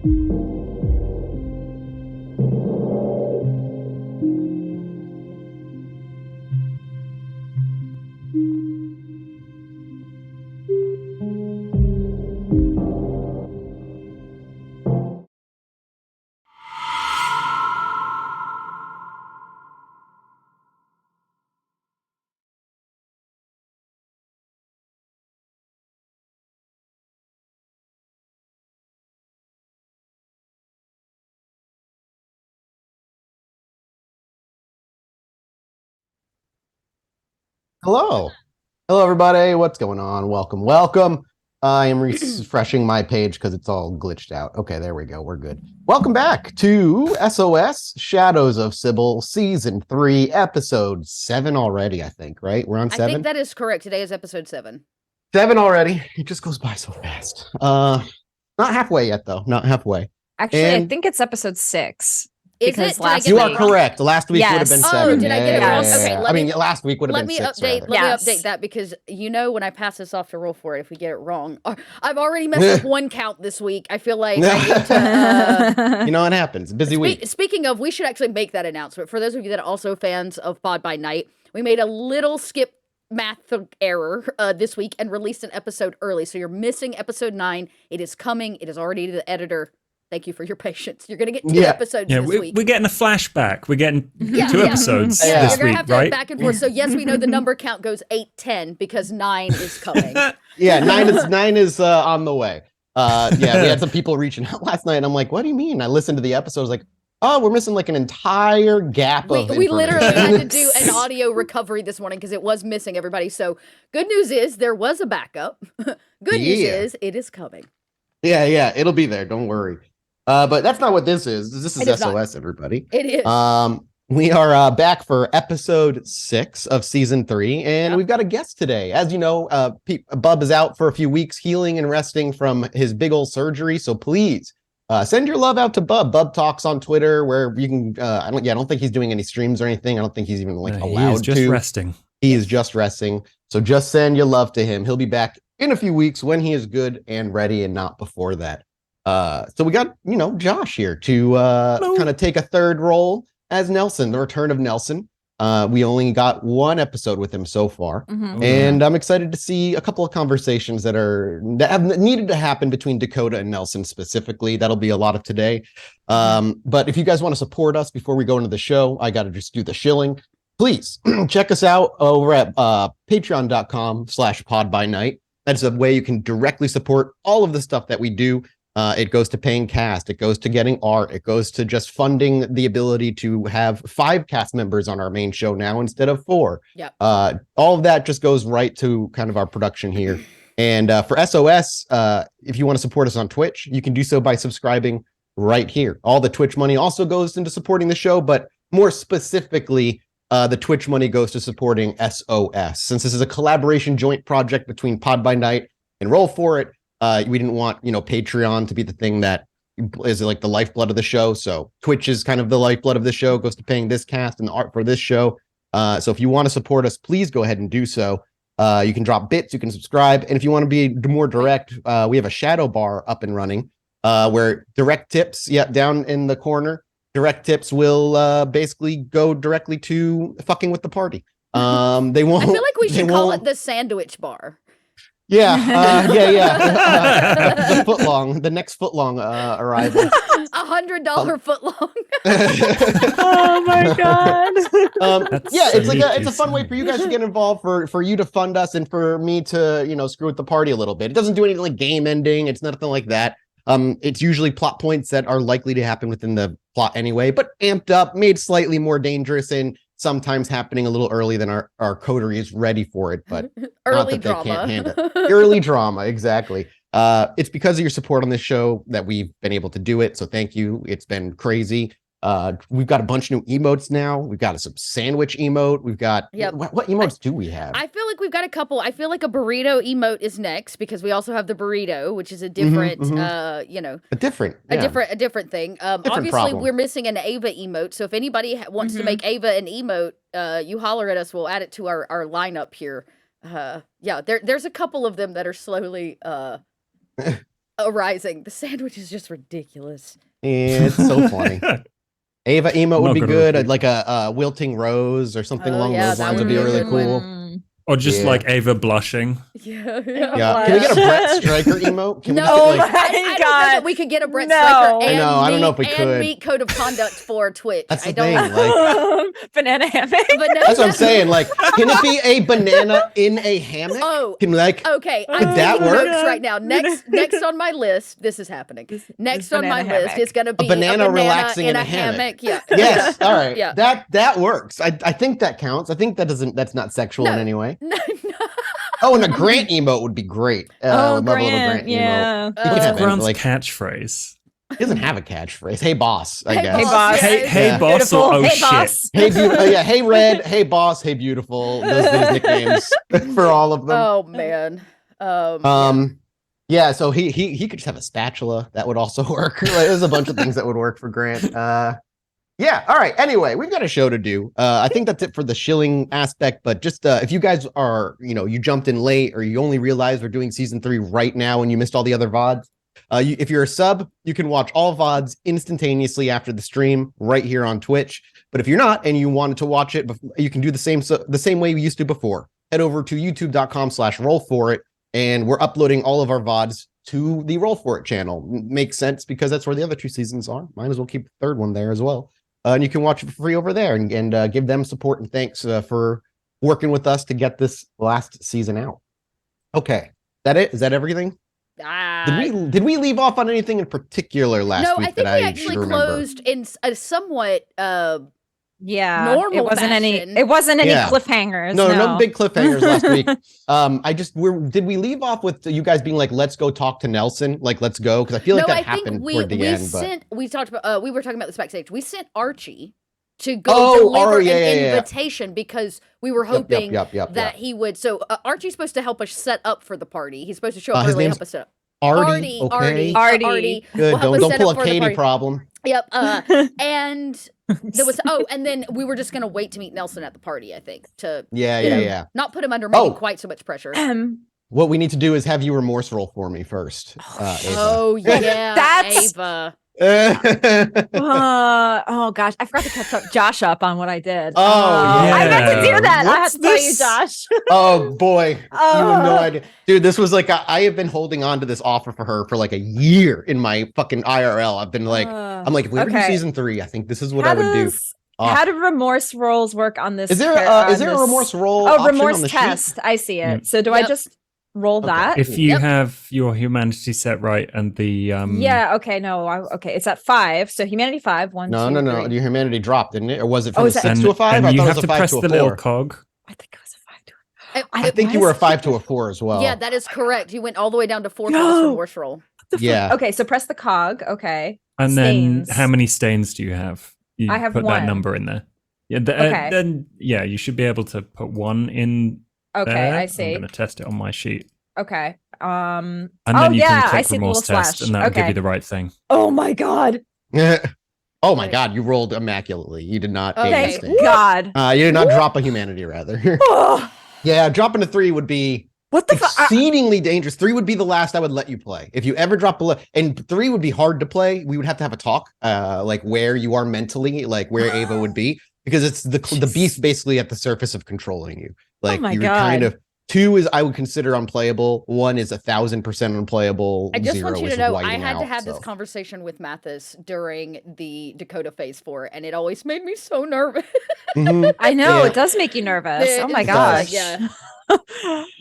Hello. Hello, everybody. What's going on? Welcome, welcome. I am refreshing my page because it's all glitched out. Okay, there we go. We're good. Welcome back to SOS Shadows of Sybil, Season 3, Episode 7 already, I think, right? We're on 7? I think that is correct. Today is episode 7. 7 already. It just goes by so fast. Not halfway yet, though. Not halfway. Actually, I think it's episode 6. Is it? You are correct. Last week would have been 7. Oh, did I get it wrong? Okay, I mean, last week would have been 6. Let me update that because when I pass this off to roll for it, if we get it wrong, I've already messed up one count this week. I feel like I need to. You know what happens? Busy week. Speaking of, we should actually make that announcement for those of you that are also fans of Pod by Night. We made a little skip math error this week and released an episode early, so you're missing episode 9. It is coming. It is already to the editor. Thank you for your patience. You're going to get 2 episodes this week. We're getting a flashback. We're getting 2 episodes this you're gonna week, have to right? back and forth. So yes, we know the number count goes 8, 10 because 9 is coming. 9 is on the way. We had some people reaching out last night, and I'm like, what do you mean? I listened to the episode, I was like, oh, we're missing like an entire gap of We literally had to do an audio recovery this morning because it was missing everybody. So good news is there was a backup. Good news is it is coming. Yeah, it'll be there. Don't worry. But that's not what this is. This is SOS, everybody. It is. We are back for episode 6 of season 3, and we've got a guest today. As you know, Bub is out for a few weeks healing and resting from his big old surgery. So please send your love out to Bub. Bub talks on Twitter where you can. I don't think he's doing any streams or anything. I don't think he's even allowed to. He's just resting. He is just resting. So just send your love to him. He'll be back in a few weeks when he is good and ready, and not before that. So we got, Josh here to kind of take a third role as Nelson, the return of Nelson. We only got 1 episode with him so far, and I'm excited to see a couple of conversations that have needed to happen between Dakota and Nelson specifically. That'll be a lot of today. But if you guys want to support us before we go into the show, I got to just do the shilling. Please check us out over at patreon.com/podbynight. That's a way you can directly support all of the stuff that we do. It goes to paying cast. It goes to getting art. It goes to just funding the ability to have 5 cast members on our main show now instead of 4. Yeah. All of that just goes right to kind of our production here. And for SOS, if you want to support us on Twitch, you can do so by subscribing right here. All the Twitch money also goes into supporting the show, but more specifically, the Twitch money goes to supporting SOS. Since this is a collaboration joint project between Pod by Night and Roll For It, we didn't want, Patreon to be the thing that is like the lifeblood of the show. So Twitch is kind of the lifeblood of the show, goes to paying this cast and the art for this show. So if you want to support us, please go ahead and do so. You can drop bits, you can subscribe. And if you want to be more direct, we have a shadow bar up and running where direct tips, down in the corner, direct tips will basically go directly to fucking with the party. They won't. I feel like we should call it the sandwich bar. The footlong, the next footlong arrival. $100 footlong. Oh my god! It's a fun way for you guys to get involved, for you to fund us, and for me to screw with the party a little bit. It doesn't do anything like game ending. It's nothing like that. It's usually plot points that are likely to happen within the plot anyway, but amped up, made slightly more dangerous, and sometimes happening a little early than our coterie is ready for it, but early not that drama. They can't handle it. Early drama, exactly. It's because of your support on this show that we've been able to do it, so thank you. It's been crazy. We've got a bunch of new emotes now. We've got some sandwich emote. We've got what emotes do we have? I feel like we've got a couple. I feel like a burrito emote is next because we also have the burrito, which is a different, a different thing. Obviously, problem. we're missing an Ava emote. So if anybody wants to make Ava an emote, you holler at us. We'll add it to our lineup here. There's a couple of them that are slowly arising. The sandwich is just ridiculous. It's so funny. Ava emote would be good. Repeat. Like a wilting rose or something along yeah, those that lines would would be be a really good one. cool. Or just Yeah. like Ava blushing. Yeah. Yeah. Can we get a Brett Striker emote? Can we No, just get, like, I don't know that we could get a Brett No. Striker I and know, I don't know if we meet- could. and meet code of conduct for Twitch. That's the I don't. thing. Like, Banana hammock. But no, that's what I'm saying. Like, can it be a banana in a hammock? Oh, Can like okay. Would I'm that taking work? notes right now. Next on my list, this is happening. Next on my banana list hammock. is going to be banana relaxing in in a a hammock. Yeah. Yes. All right. Yeah. That works. I think that counts. I think that's not sexual in No. any way. No, Oh, and a Grant emote would be great. Love a little Grant emote. yeah. He can What's have Grant's like catchfrice? he doesn't have a catchfrach. Hey boss, I Hey, guess. Hey, boss. Hey, hey, Yeah. boss, Beautiful. or oh Hey, shit. boss. Hey beautiful. Yeah. Hey red. Hey boss. Hey beautiful. Those are his nicknames for all of them. Oh man. Yeah. So he could just have a spatula. That would also work. Like, there's a bunch of things that would work for Grant. Yeah. All right. Anyway, we've got a show to do. I think that's it for the shilling aspect. But just if you guys are, you jumped in late or you only realized we're doing season 3 right now and you missed all the other VODs, if you're a sub, you can watch all VODs instantaneously after the stream right here on Twitch. But if you're not and you wanted to watch it, you can do the same way we used to before. Head over to youtube.com/rollforit, and we're uploading all of our VODs to the Roll For It channel. Makes sense because that's where the other 2 seasons are. Might as well keep the third one there as well. And you can watch it for free over there and give them support and thanks for working with us to get this last season out. Okay. That it? Is that everything? Did we leave off on anything in particular last No, week I think that we I actually should remember? closed in a somewhat Yeah. normal It wasn't fashion. any Yeah. cliffhangers. No big cliffhangers last week. Did we leave off with you guys being like, let's go talk to Nelson? Like, let's go? Because I feel like that happened toward the end. We talked about we were talking about this backstage. We sent Archie to go deliver an invitation because we were hoping that he would. So Archie's supposed to help us set up for the party. He's supposed to show up his early, name's help us set up. Artie. Okay. Artie. Good. will help us Don't set pull up a for the Katie party. problem. Yep. And there was and then we were just gonna wait to meet Nelson at the party. I think to Yeah. not put him under maybe quite so much pressure. What we need to do is have you remorse roll for me first. Ava. Oh yeah, That's- Ava. Oh gosh, I forgot to catch Josh up on what I did. Oh, yeah. I meant to do that. I had What's to tell you, this? Josh. Oh boy, you have no Oh. idea, dude. This was like I have been holding on to this offer for her for like a year in my fucking IRL. I've been like, I'm like, if we ever do okay. season 3, I think this is what I would do. How do remorse rolls work on this? Is there a remorse roll? Oh, option remorse on the test. sheet? I see it. Yep. So do I just roll Okay. that? If you Yep. have your humanity set right and the Yeah. Okay. No. Okay. It's at 5. So humanity 5. 1, No, 2, no. 3. Your humanity dropped, didn't it? Or was it from Oh, a is that- 6 to a 5? and I you thought it have was a to 5 press to a the 4. little cog. I think it was a 5 to. I think you were a 5 to a 4 as well. Yeah, that is correct. You went all the way down to 4 for this remorse roll. Yeah. Okay. So press the cog. Okay. And Stains. then how many stains do you have? You I have put 1. that number in there. Yeah, Okay. Then you should be able to put 1 in Okay. there. I see. I'm going to test it on my sheet. Okay. And then you yeah, can I click see the remorse little test slash. and that'll give Okay. you the right thing. Oh my god. Oh my God, you rolled immaculately. You did not. gain Okay. a stain. Thank God. You did not drop a humanity, rather. Oh, Yeah, dropping to 3 would be what the fuck? exceedingly dangerous. 3 would be the last I would let you play. If you ever drop below, and 3 would be hard to play. We would have to have a talk, like where you are mentally, like where Ava would be, because it's the beast basically at the surface of controlling you. Like my you're God. kind of 2 is I would consider unplayable. 1 is 1,000% unplayable. I just 0 want you is to know, I whiting had to out, have this so. conversation with Mathis during the Dakota phase 4, and it always made me so nervous. Mhm. I know Yeah. it does make you nervous. Oh my It does, gosh. yeah.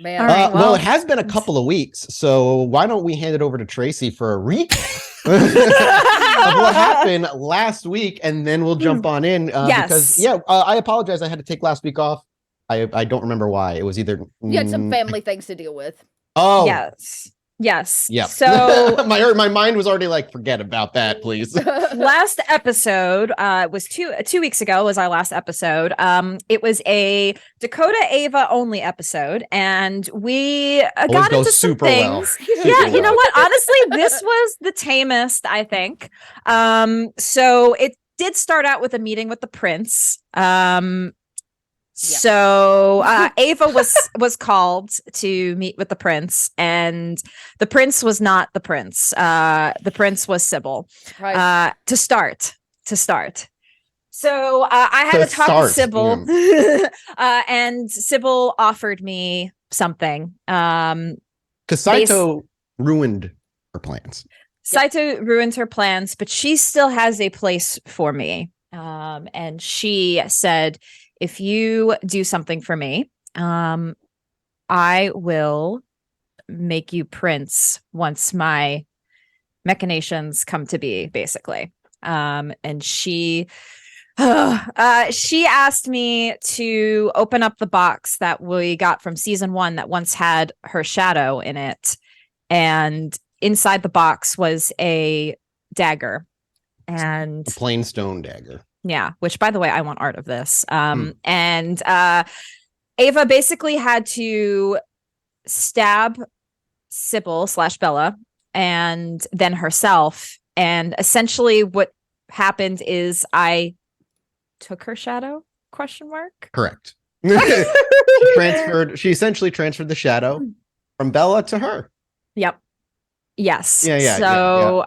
Man. All right, well, well- it has been a couple of weeks, so why don't we hand it over to Tracy for a recap of what happened last week, and then we'll jump on in. Because I apologize, I had to take last week off. I don't remember why. It was either You had some family things to deal with. Oh Yes. yeah. So my mind was already like, forget about that, please. last episode was 2 weeks ago was our last episode. It was a Dakota Ava only episode, and we got goes into some super well. things. Super Yeah, you know well. what? Honestly, this was the tamest, I think. So it did start out with a meeting with the prince. So Ava was called to meet with the prince, and the prince was not the prince. The prince was Sybil. To start. So I had to talk to Sybil, and Sybil offered me something. Because Saito ruined her plans. Saito ruined her plans, but she still has a place for me. And she said, if you do something for me, I will make you prince once my machinations come to be, basically. And she asked me to open up the box that we got from season 1 that once had her shadow in it. And inside the box was a dagger. And a plain stone dagger. Yeah, which, by the way, I want art of this. And Ava basically had to stab Sybil / Bella and then herself. And essentially what happened is I took her shadow? ? Correct. She essentially transferred the shadow from Bella to her. Yep. Yes. Yeah. So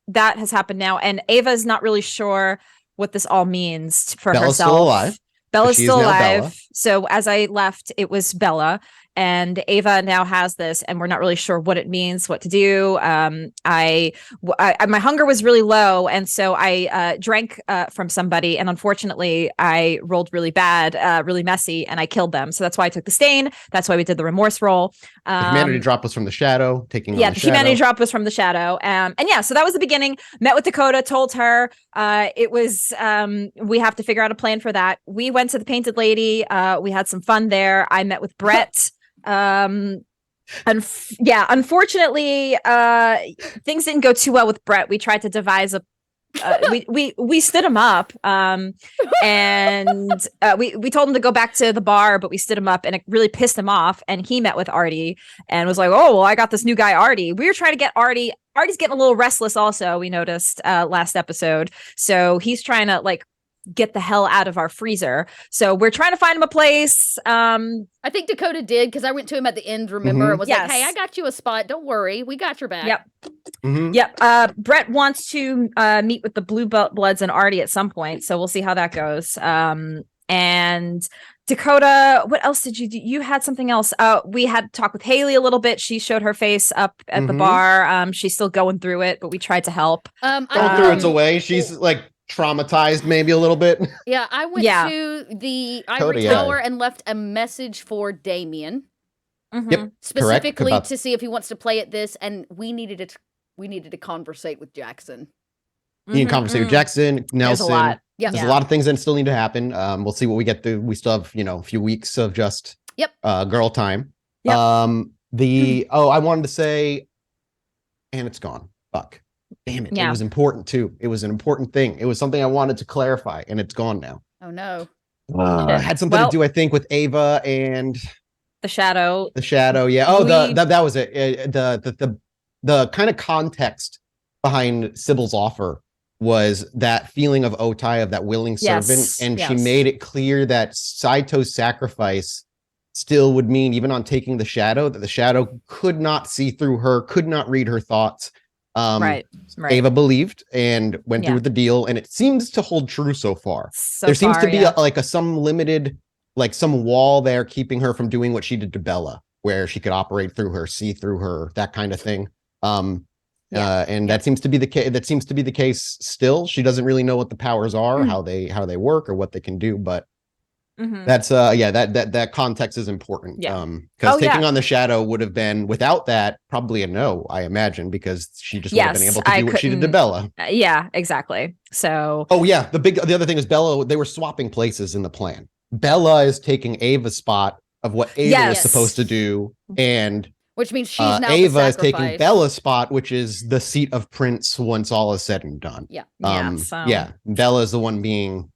that has happened now. And Ava is not really sure what this all means for Bella's herself. Still alive. Bella's still alive. Bella. So as I left, it was Bella, and Ava now has this, and we're not really sure what it means, what to do. My hunger was really low, and so I drank from somebody, and unfortunately, I rolled really bad, really messy, and I killed them. So that's why I took the stain. That's why we did the remorse roll. The humanity drop was from the shadow. The humanity drop was from the shadow. And so that was the beginning. Met with Dakota, told her it was we have to figure out a plan for that. We went to the Painted Lady. We had some fun there. I met with Brett. Unfortunately, things didn't go too well with Brett. We tried to devise a we stood him up, and we told him to go back to the bar, but we stood him up, and it really pissed him off. And he met with Artie and was like, "Oh, well, I got this new guy, Artie." We were trying to get Artie. Artie's getting a little restless. Also, we noticed last episode, so he's trying to get the hell out of our freezer. So we're trying to find him a place. I think Dakota did, because I went to him at the end, remember, and was like, "Hey, I got you a spot. Don't worry. We got your back." Yep. Yep. Brett wants to meet with the Blue Bloods and Artie at some point, so we'll see how that goes. And Dakota, what else did you do? You had something else. We had to talk with Haley a little bit. She showed her face up at the bar. She's still going through it, but we tried to help. Going through its away. She's traumatized maybe a little bit. Yeah, I went to the Ivory Tower and left a message for Damien. Yep, specifically to see if he wants to play at this, and we needed to conversate with Jackson. You need to conversate with Jackson, Nelson. There's a lot. Yeah. There's a lot of things that still need to happen. We'll see what we get through. We still have, a few weeks of just girl time. Yep. I wanted to say, and it's gone. Fuck. Damn it. Yeah. It was important too. It was an important thing. It was something I wanted to clarify, and it's gone now. Oh no. It had something to do, I think, with Ava and the shadow. The shadow, yeah. Oh, that was it. The kind of context behind Sybil's offer was that feeling of Otai, of that willing servant, and she made it clear that Saito's sacrifice still would mean, even on taking the shadow, that the shadow could not see through her, could not read her thoughts. Right. Ava believed and went through with the deal, and it seems to hold true so far. There seems to be some limited, some wall there keeping her from doing what she did to Bella, where she could operate through her, see through her, that kind of thing. That seems to be the case. That seems to be the case still. She doesn't really know what the powers are, how they work, or what they can do, but that's that context is important. Because taking on the shadow would have been, without that, probably a no, I imagine, because she just would have been able to do what she did to Bella. Yeah, exactly. So the other thing is Bella, they were swapping places in the plan. Bella is taking Ava's spot of what Ava was supposed to do, and which means she's now Ava is taking Bella's spot, which is the seat of Prince once all is said and done. Bella is the one being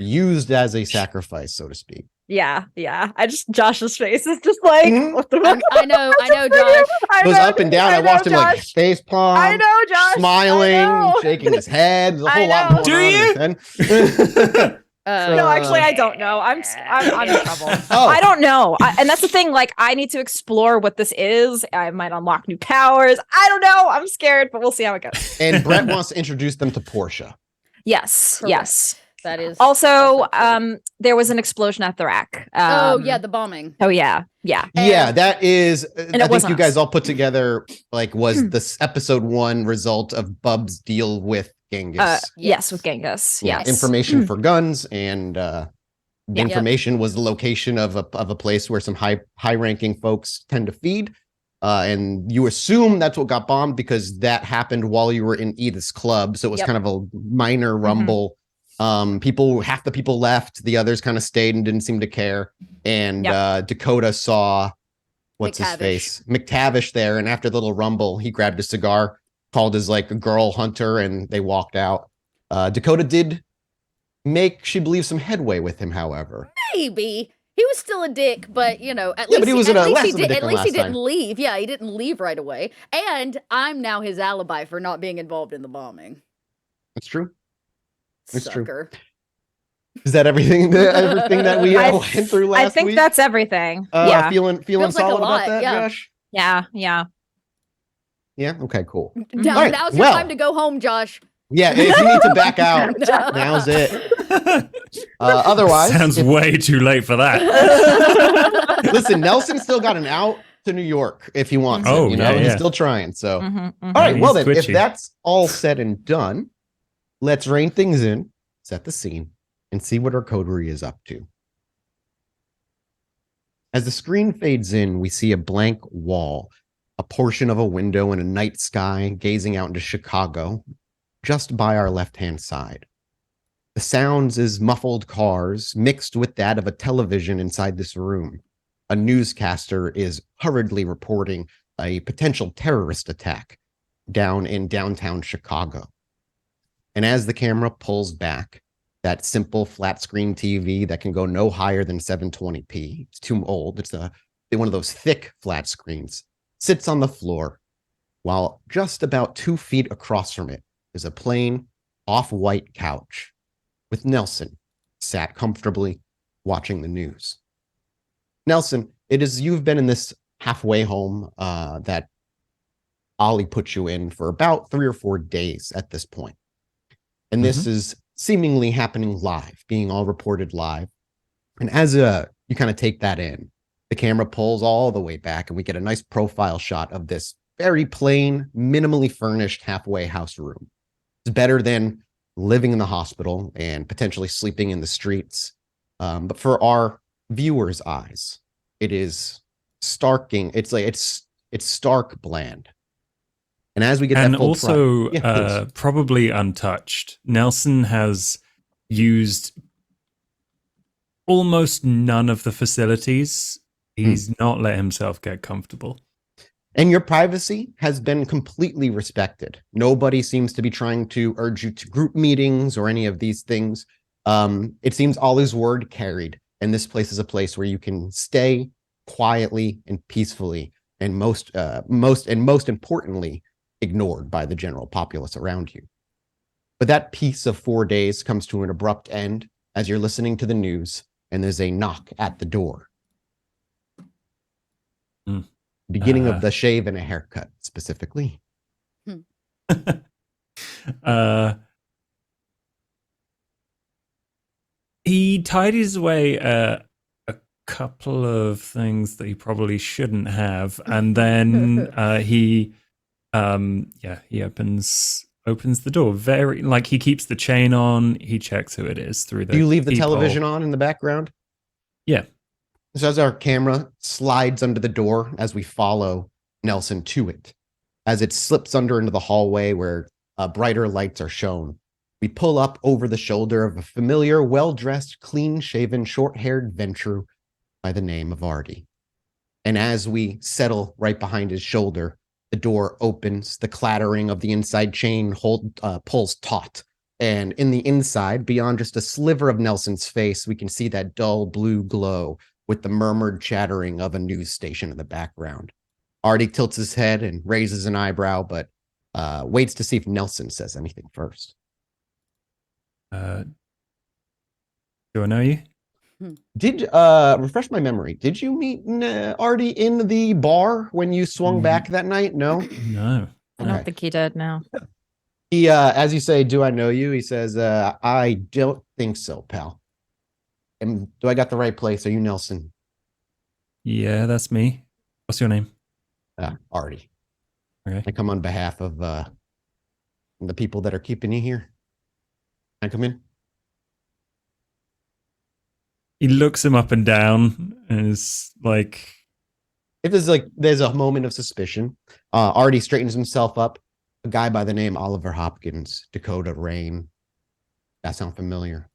used as a sacrifice, so to speak. Josh's face is just like what the fuck? I know Josh goes up and down. I watched him Josh. Face palm. I know Josh smiling, shaking his head. There's a whole lot going on. Do you? No, actually, I don't know. I'm in trouble. Oh. I don't know, and that's the thing. Like, I need to explore what this is. I might unlock new powers. I don't know. I'm scared, but we'll see how it goes. And Brett wants to introduce them to Porsche. Yes, Correct. yes. That is Also, true. there was an explosion at the rack. The bombing. Oh yeah. Yeah, that is. I it think wasn't you guys us. all put together was this episode 1 result of Bub's deal with Genghis. Yes, with Genghis. Yeah, Yes. information for guns, and the Yeah. information was the location of a place where some high ranking folks tend to feed. And you assume that's what got bombed because that happened while you were in Edith's club. So it was kind of a minor rumble. Half the people left, the others kind of stayed and didn't seem to care. And Dakota saw his face? McTavish there. And after the little rumble, he grabbed a cigar, called his a girl hunter, and they walked out. Dakota did make, she believes, some headway with him, however. Maybe. He was still a dick, but at but least he was less of a dick at than least he last time. didn't leave. Yeah, he didn't leave right away. And I'm now his alibi for not being involved in the bombing. That's true. It's true. Sucker. Is that everything? Everything that we went through last week? I think that's everything. Feeling Feels like a solid lot, about that, yeah. Josh? Yeah. Yeah. Okay. Cool. Now, All right, now's your time to go home, Josh. Yeah. If you need to back out, now's it. Otherwise, Sounds way too late for that. listen, Nelson still got an out to New York if he wants. Oh, he's still trying. So, Mhm. all right. He's Well, then, if twitchy. that's all said and done, let's rein things in, set the scene, and see what our coterie is up to. As the screen fades in, we see a blank wall, a portion of a window in a night sky gazing out into Chicago, just by our left-hand side. The sounds is muffled cars mixed with that of a television inside this room. A newscaster is hurriedly reporting a potential terrorist attack down in downtown Chicago. And as the camera pulls back, that simple flat screen TV that can go no higher than 720p, it's too old, it's one of those thick flat screens, sits on the floor, while just about 2 feet across from it is a plain off-white couch with Nelson sat comfortably watching the news. Nelson, it is you've been in this halfway home that Ollie put you in for about 3 or 4 days at this point. And this is seemingly happening live, being all reported live. And as you kind of take that in, the camera pulls all the way back and we get a nice profile shot of this very plain, minimally furnished halfway house room. It's better than living in the hospital and potentially sleeping in the streets. But for our viewers' eyes, it is starking. It's stark bland. And as we get And that full also please. probably untouched. Nelson has used almost none of the facilities. He's not let himself get comfortable. And your privacy has been completely respected. Nobody seems to be trying to urge you to group meetings or any of these things. It seems Ollie's word carried. And this place is a place where you can stay quietly and peacefully, and most importantly, ignored by the general populace around you. But that piece of 4 days comes to an abrupt end as you're listening to the news, and there's a knock at the door. Beginning of the shave and a haircut, specifically. He tidies away a couple of things that he probably shouldn't have, and then he opens the door. Very he keeps the chain on. He checks who it is through the. Do you leave the peephole. television on in the background? Yeah. So as our camera slides under the door, as we follow Nelson to it, as it slips under into the hallway where brighter lights are shown, we pull up over the shoulder of a familiar, well-dressed, clean-shaven, short-haired venture by the name of Artie. And as we settle right behind his shoulder, the door opens, the clattering of the inside chain pulls taut. And in the inside, beyond just a sliver of Nelson's face, we can see that dull blue glow with the murmured chattering of a news station in the background. Artie tilts his head and raises an eyebrow, but waits to see if Nelson says anything first. Do I know you? Did refresh my memory? Did you meet Artie in the bar when you swung back that night? No. No. I don't think he did. No. He as you say, do I know you? He says, I don't think so, pal. And do I got the right place? Are you Nelson? Yeah, that's me. What's your name? Artie. Okay. I come on behalf of the people that are keeping you here. Can I come in? He looks him up and down and is like, If there's a moment of suspicion, Artie straightens himself up. A guy by the name Oliver Hopkins, Dakota Rain. That sound familiar?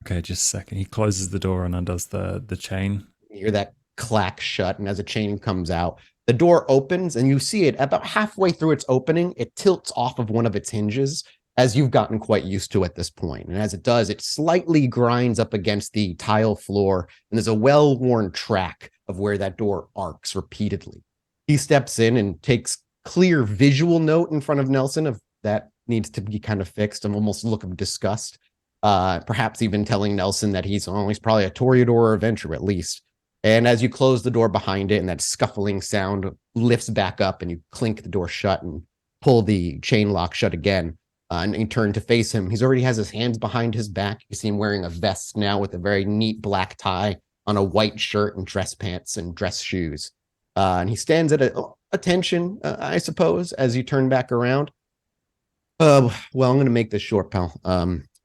okay, just a second. He closes the door and undoes the chain. You hear that clack shut, and as a chain comes out, the door opens, and you see it about halfway through its opening. It tilts off of one of its hinges, as you've gotten quite used to at this point. And as it does, it slightly grinds up against the tile floor, and there's a well-worn track of where that door arcs repeatedly. He steps in and takes clear visual note in front of Nelson of that needs to be kind of fixed, and almost look of disgust. Perhaps even telling Nelson that he's probably a Toreador or a Venture at least. And as you close the door behind it and that scuffling sound lifts back up and you clink the door shut and pull the chain lock shut again, and you turn to face him, he already has his hands behind his back. You see him wearing a vest now with a very neat black tie on a white shirt and dress pants and dress shoes. And he stands at attention, I suppose, as you turn back around. Well, I'm going to make this short, pal.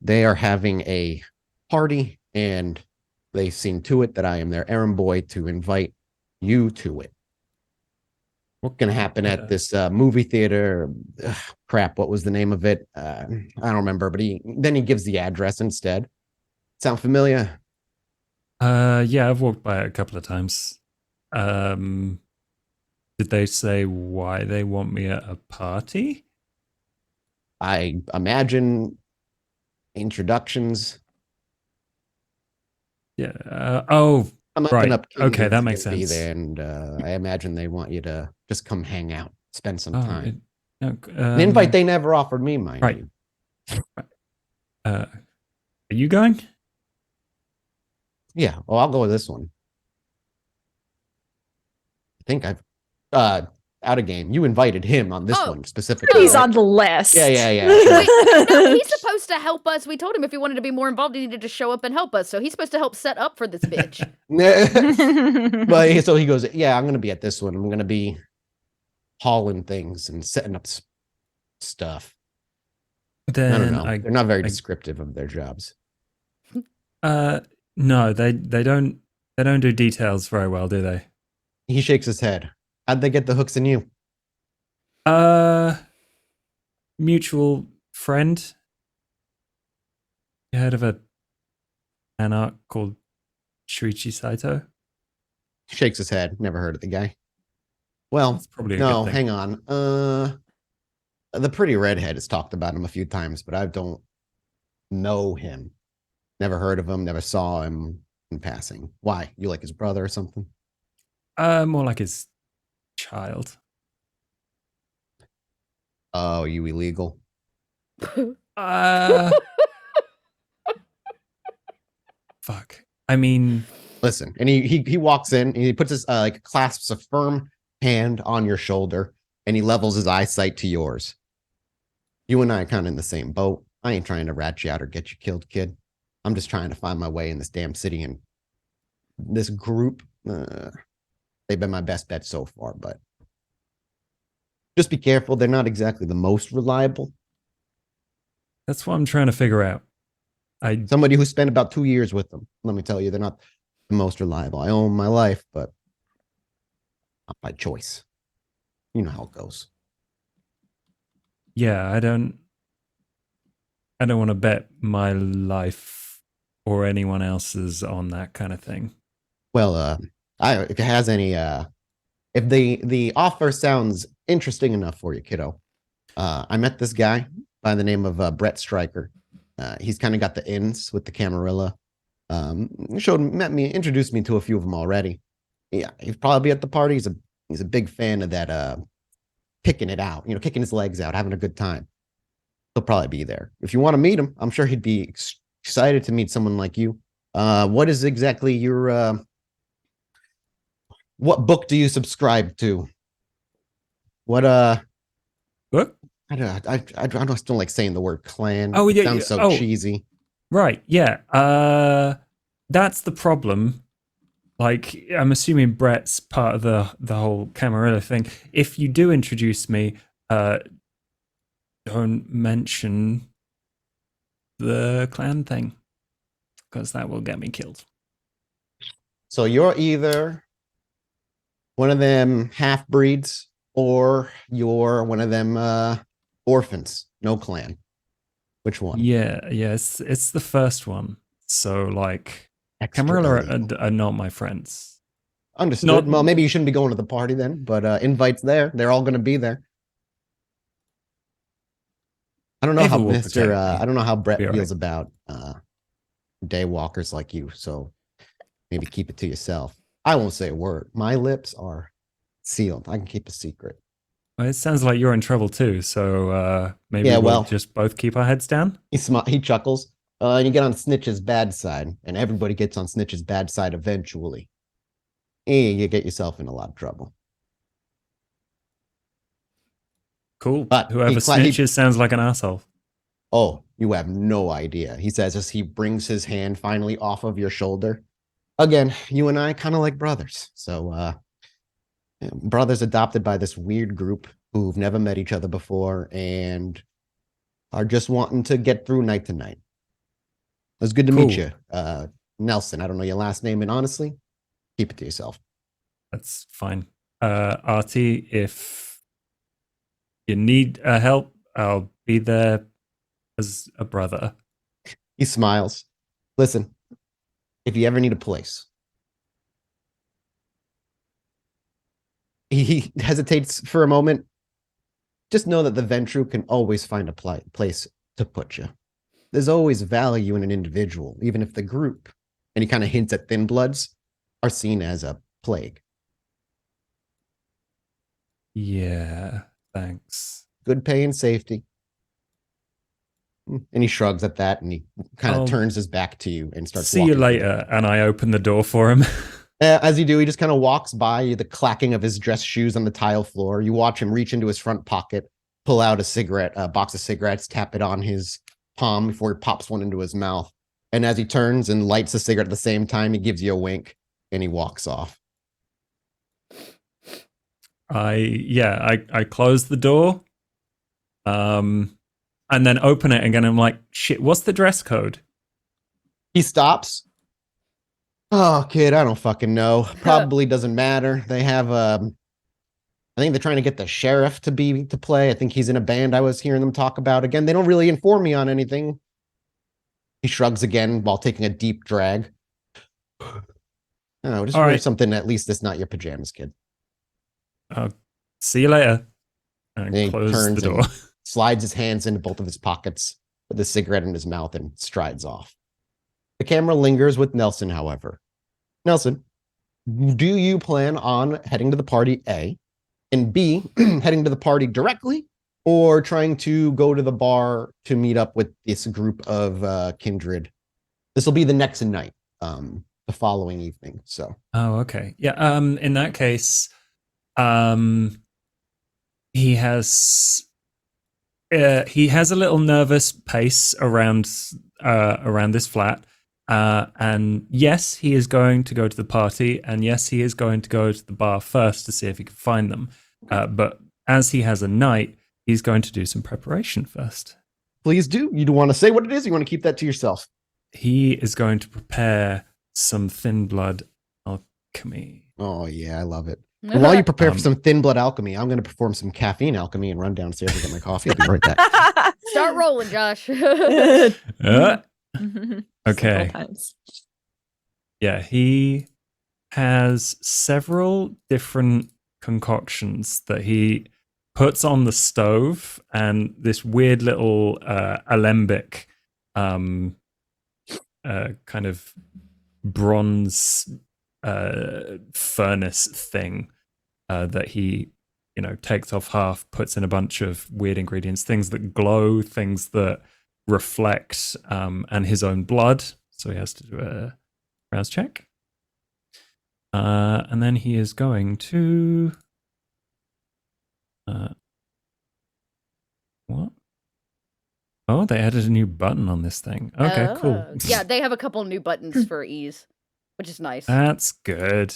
They are having a party, and they've seen to it that I am their errand boy to invite you to it. What's going to happen at this movie theater? Crap, what was the name of it? I don't remember, but he gives the address instead. Sound familiar? Yeah, I've walked by it a couple of times. Did they say why they want me at a party? I imagine introductions. Yeah. I'm right. up Okay, that Kingdom's makes gonna be sense. there, and I imagine they want you to just come hang out, spend some time. An invite they never offered me, mind right. you. Are you going? Yeah, well, I'll go with this one. I think I've out of game. You invited him on this one specifically. He's right? on the list. Yeah. Wait, no, he's supposed to help us. We told him if he wanted to be more involved, he needed to show up and help us. So he's supposed to help set up for this bitch. But so he goes, yeah, I'm going to be at this one. I'm going to be hauling things and setting up stuff. Then I don't know. They're not very descriptive of their jobs. No, they don't do details very well, do they? He shakes his head. How'd they get the hooks in you? Mutual friend. You heard of an arc called Shuichi Saito? He shakes his head. Never heard of the guy. Well, That's probably a no, good thing. hang on. The pretty redhead has talked about him a few times, but I don't know him. Never heard of him. Never saw him in passing. Why? You like his brother or something? More like his child. Oh, you illegal? Fuck. I mean, Listen, and he walks in and he puts his clasps a firm hand on your shoulder and he levels his eyesight to yours. You and I are kind of in the same boat. I ain't trying to rat you out or get you killed, kid. I'm just trying to find my way in this damn city, and this group, they've been my best bet so far, but just be careful. They're not exactly the most reliable. that's what I'm trying to figure out. Somebody who spent about 2 years with them, let me tell you, they're not the most reliable. I owe them my life, but not by choice. You know how it goes. Yeah, I don't want to bet my life or anyone else's on that kind of thing. Well, if it has any, if the offer sounds interesting enough for you, kiddo, I met this guy by the name of Brett Stryker. He's kind of got the ins with the Camarilla. Introduced me to a few of them already. Yeah, he'll probably be at the party. He's a big fan of that picking it out, kicking his legs out, having a good time. He'll probably be there. If you want to meet him, I'm sure he'd be excited to meet someone like you. What is exactly your what book do you subscribe to? What Book? I just don't like saying the word clan. Oh, It yeah, sounds yeah. so Oh. cheesy. Right, yeah. That's the problem. Like, I'm assuming Brett's part of the whole Camarilla thing. If you do introduce me, don't mention the clan thing, because that will get me killed. So you're either one of them half breeds or you're one of them orphans, no clan. Which one? Yeah, it's the first one. So, like, Extra Camarilla illegal. are not my friends. Understood. Not- Well, maybe you shouldn't be going to the party then, but invites there. They're all going to be there. I don't know Ava how will Mr. protect me. I don't know how Brett Be all feels right. about daywalkers like you, so maybe keep it to yourself. I won't say a word. My lips are sealed. I can keep a secret. Well, it sounds like you're in trouble too, so maybe Yeah, we'll well- just both keep our heads down. He chuckles. And you get on Snitch's bad side, and everybody gets on Snitch's bad side eventually. And you get yourself in a lot of trouble. Cool. But Whoever he snitches sounds like an asshole. Oh, you have no idea. He says as he brings his hand finally off of your shoulder. Again, you and I kind of like brothers. So, brothers adopted by this weird group who've never met each other before and are just wanting to get through night to night. It was good to meet Cool. you. Nelson, I don't know your last name, and honestly, keep it to yourself. That's fine. Artie, if you need help, I'll be there as a brother. He smiles. Listen, if you ever need a place. He hesitates for a moment. Just know that the Ventru can always find a place to put you. There's always value in an individual, even if the group, and he kind of hints at Thin Bloods, are seen as a plague. Yeah, thanks. Good pay and safety. And he shrugs at that and he kind of turns his back to you and starts See you walking through later. And I open the door for him. As you do, he just kind of walks by you, the clacking of his dress shoes on the tile floor. You watch him reach into his front pocket, pull out a box of cigarettes, tap it on his palm before he pops one into his mouth. And as he turns and lights a cigarette at the same time, he gives you a wink and he walks off. I close the door. And then open it again. I'm like, shit, what's the dress code? He stops. Oh, kid, I don't fucking know. Probably doesn't matter. They have I think they're trying to get the sheriff to play. I think he's in a band I was hearing them talk about. Again, they don't really inform me on anything. He shrugs again while taking a deep drag. Oh, just All wear right. something at least that's not your pajamas, kid. See you later. And And he close turns the door. and slides his hands into both of his pockets with a cigarette in his mouth and strides off. The camera lingers with Nelson, however. Nelson, do you plan on heading to the party, A, and B, heading to the party directly, or trying to go to the bar to meet up with this group of kindred? This will be the next night, the following evening. So, Oh, okay. Yeah. In that case, he has a little nervous pace around this flat. And yes, he is going to go to the party, and yes, he is going to go to the bar first to see if he can find them. But as he has a night, he's going to do some preparation first. please do. You don't want to say what it is? You want to keep that to yourself? He is going to prepare some thin blood alchemy. Oh, yeah, I love it. And while you prepare for Um, some thin blood alchemy, I'm going to perform some caffeine alchemy and run downstairs and get my coffee. I'll be right back. Start rolling, Josh. Okay. Several times. Yeah, he has several different concoctions that he puts on the stove, and this weird little alembic kind of bronze furnace thing that he takes off half, puts in a bunch of weird ingredients, things that glow, things that reflect and his own blood. So he has to do a rouse check. And then he is going to... what? Oh, they added a new button on this thing. Okay, cool. Yeah, they have a couple new buttons for ease, which is nice. That's good.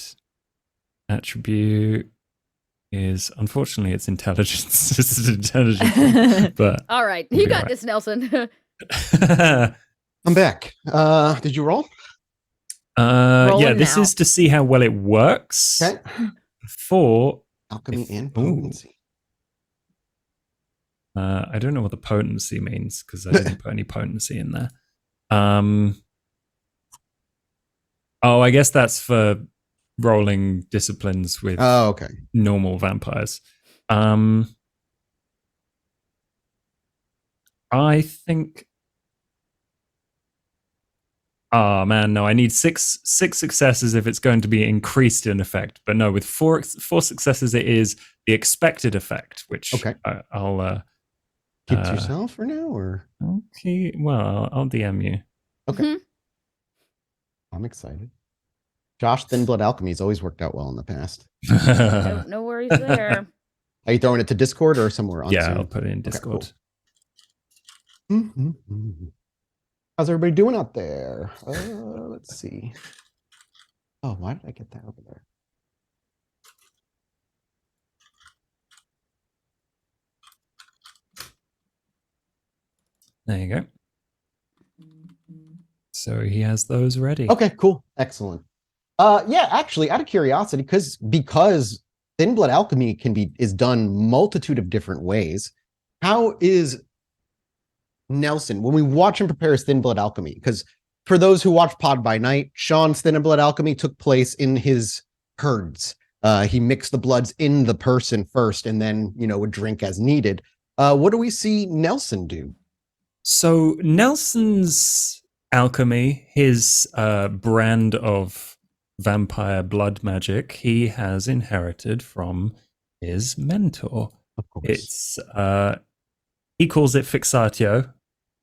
Attribute is, unfortunately, it's intelligence. This is intelligence. But all right, you got this, Nelson. I'm back. Did you roll? Rolling this now. is to see how well it works Okay. for Alchemy and Ooh. potency. I don't know what the potency means because I didn't put any potency in there. Oh, I guess that's for rolling disciplines with Oh, okay. normal vampires. I think. Oh man, no! I need six successes if it's going to be increased in effect. But no, with four successes, it is the expected effect, which Okay. I'll Keep to yourself for now, or okay. Well, I'll DM you. okay. Mhm. I'm excited. Josh, Thin Blood Alchemy's always worked out well in the past. No worries there. Are you throwing it to Discord or somewhere on Yeah, Zoom? I'll put it in Discord. Mhm. How's everybody doing out there? Let's see. Oh, why did I get that over there? There you go. So he has those ready. Okay, cool. Excellent. Yeah, actually, out of curiosity, because Thin Blood Alchemy is done multitude of different ways. How is Nelson, when we watch him prepare his Thin Blood Alchemy, because for those who watch Pod by Night, Sean's Thin Blood Alchemy took place in his herds. He mixed the bloods in the person first and then, would drink as needed. What do we see Nelson do? So Nelson's alchemy, his brand of vampire blood magic, he has inherited from his mentor. Of course. It's he calls it fixatio,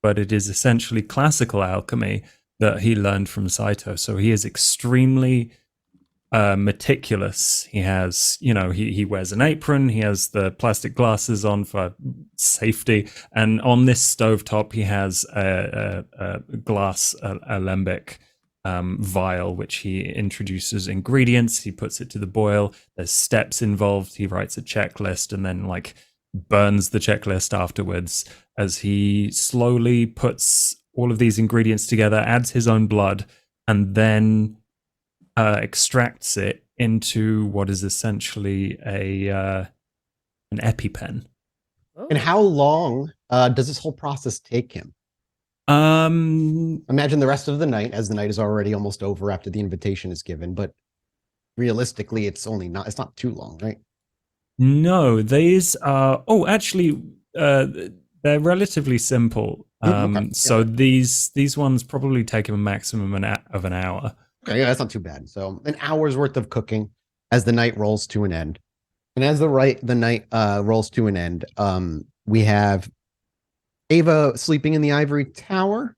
but it is essentially classical alchemy that he learned from Saito. So he is extremely meticulous. He has, he wears an apron. He has the plastic glasses on for safety, and on this stovetop he has a glass alembic vial, which he introduces ingredients. He puts it to the boil. There's steps involved. He writes a checklist and then burns the checklist afterwards as he slowly puts all of these ingredients together, adds his own blood, and then extracts it into what is essentially an EpiPen. And how long does this whole process take him? Imagine the rest of the night, as the night is already almost over after the invitation is given, but realistically it's not too long, right? No, these are they're relatively simple. Okay. So these ones probably take him a maximum of an hour. Okay, yeah, that's not too bad. So an hour's worth of cooking as the night rolls to an end. And as the night rolls to an end, we have Ava sleeping in the ivory tower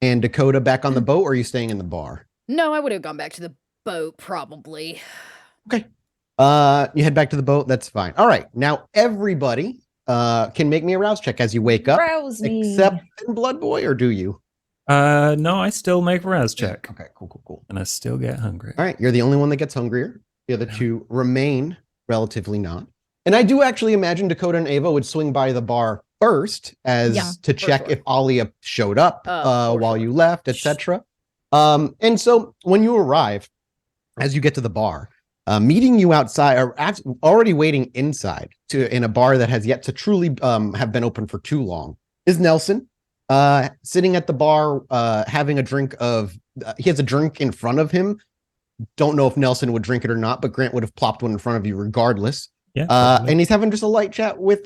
and Dakota back on the boat, or are you staying in the bar? No, I would have gone back to the boat, probably. Okay. You head back to the boat. That's fine. All right. Now everybody can make me a rouse check as you wake up. Rouse me. Except in Blood Boy, or do you? No, I still make a rouse check. Okay, cool. And I still get hungry. All right. You're the only one that gets hungrier. The other two remain relatively not. And I do actually imagine Dakota and Ava would swing by the bar first to check sure. if Alia showed up For while sure. you left, etc. And so when you arrive, as you get to the bar, meeting you outside, or already waiting inside in a bar that has yet to truly have been open for too long, is Nelson, sitting at the bar, having a drink he has a drink in front of him. Don't know if Nelson would drink it or not, but Grant would have plopped one in front of you regardless. Yeah. And he's having just a light chat with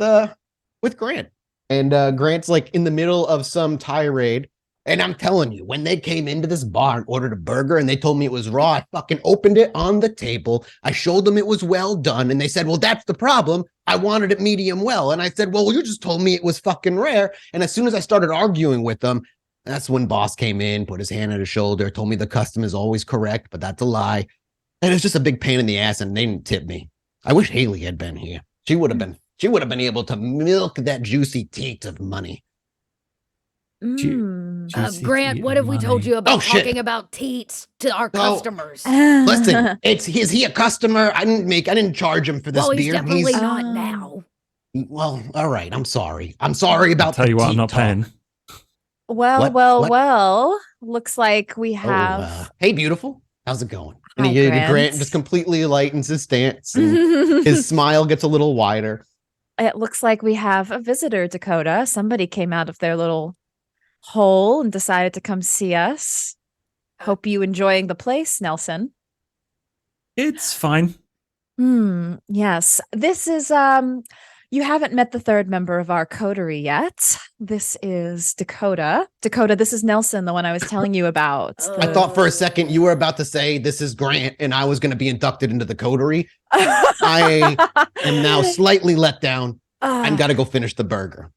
Grant. And Grant's in the middle of some tirade And I'm telling you, when they came into this bar and ordered a burger and they told me it was raw, I fucking opened it on the table. I showed them it was well done. And they said, well, that's the problem. I wanted it medium well. And I said, well, you just told me it was fucking rare. And as soon as I started arguing with them, that's when boss came in, put his hand on his shoulder, told me the custom is always correct, but that's a lie. And it's just a big pain in the ass, and they didn't tip me. I wish Haley had been here. She would have been able to milk that juicy teat of money. Grant, what have we told you about talking about teats to our customers? Listen, is he a customer? I didn't charge him for this well, he's beer. Definitely not now. Well, all right. I'm sorry. I'm sorry about. Tell you what, I'm not paying. Well. Looks like we have. Hey, beautiful. How's it going? And Grant just completely lightens his stance. And his smile gets a little wider. It looks like we have a visitor, Dakota. Somebody came out of their little hole and decided to come see us. Hope you enjoying the place, Nelson. It's fine. Yes. This is you haven't met the third member of our coterie yet. This is Dakota. Dakota, this is Nelson, the one I was telling you about. I thought for a second you were about to say this is Grant and I was going to be inducted into the coterie. I am now slightly let down. I've got to go finish the burger.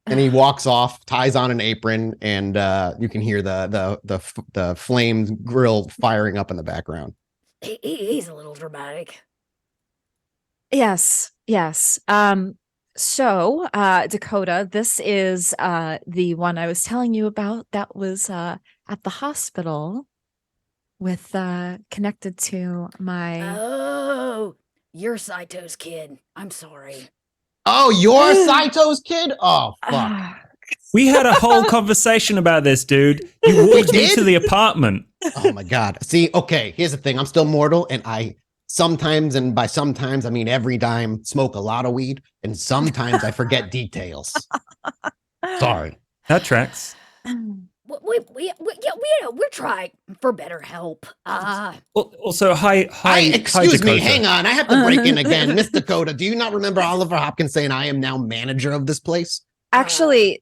And he walks off, ties on an apron, and you can hear the flame grill firing up in the background. He's a little dramatic. Yes. So, Dakota, this is the one I was telling you about that was at the hospital with connected to my. Oh, you're Saito's kid. I'm sorry. Oh, you're Saito's kid? Oh, fuck. We had a whole conversation about this, dude. You walked me to the apartment. Oh, my God. See, okay, here's the thing. I'm still mortal, and I sometimes, and by sometimes, I mean every time, smoke a lot of weed, and sometimes I forget details. Sorry. That tracks. We're trying for better help. Also, hi, excuse me, Dakota. hang on. I have to break in again. Miss Dakota, do you not remember Oliver Hopkins saying I am now manager of this place? Actually,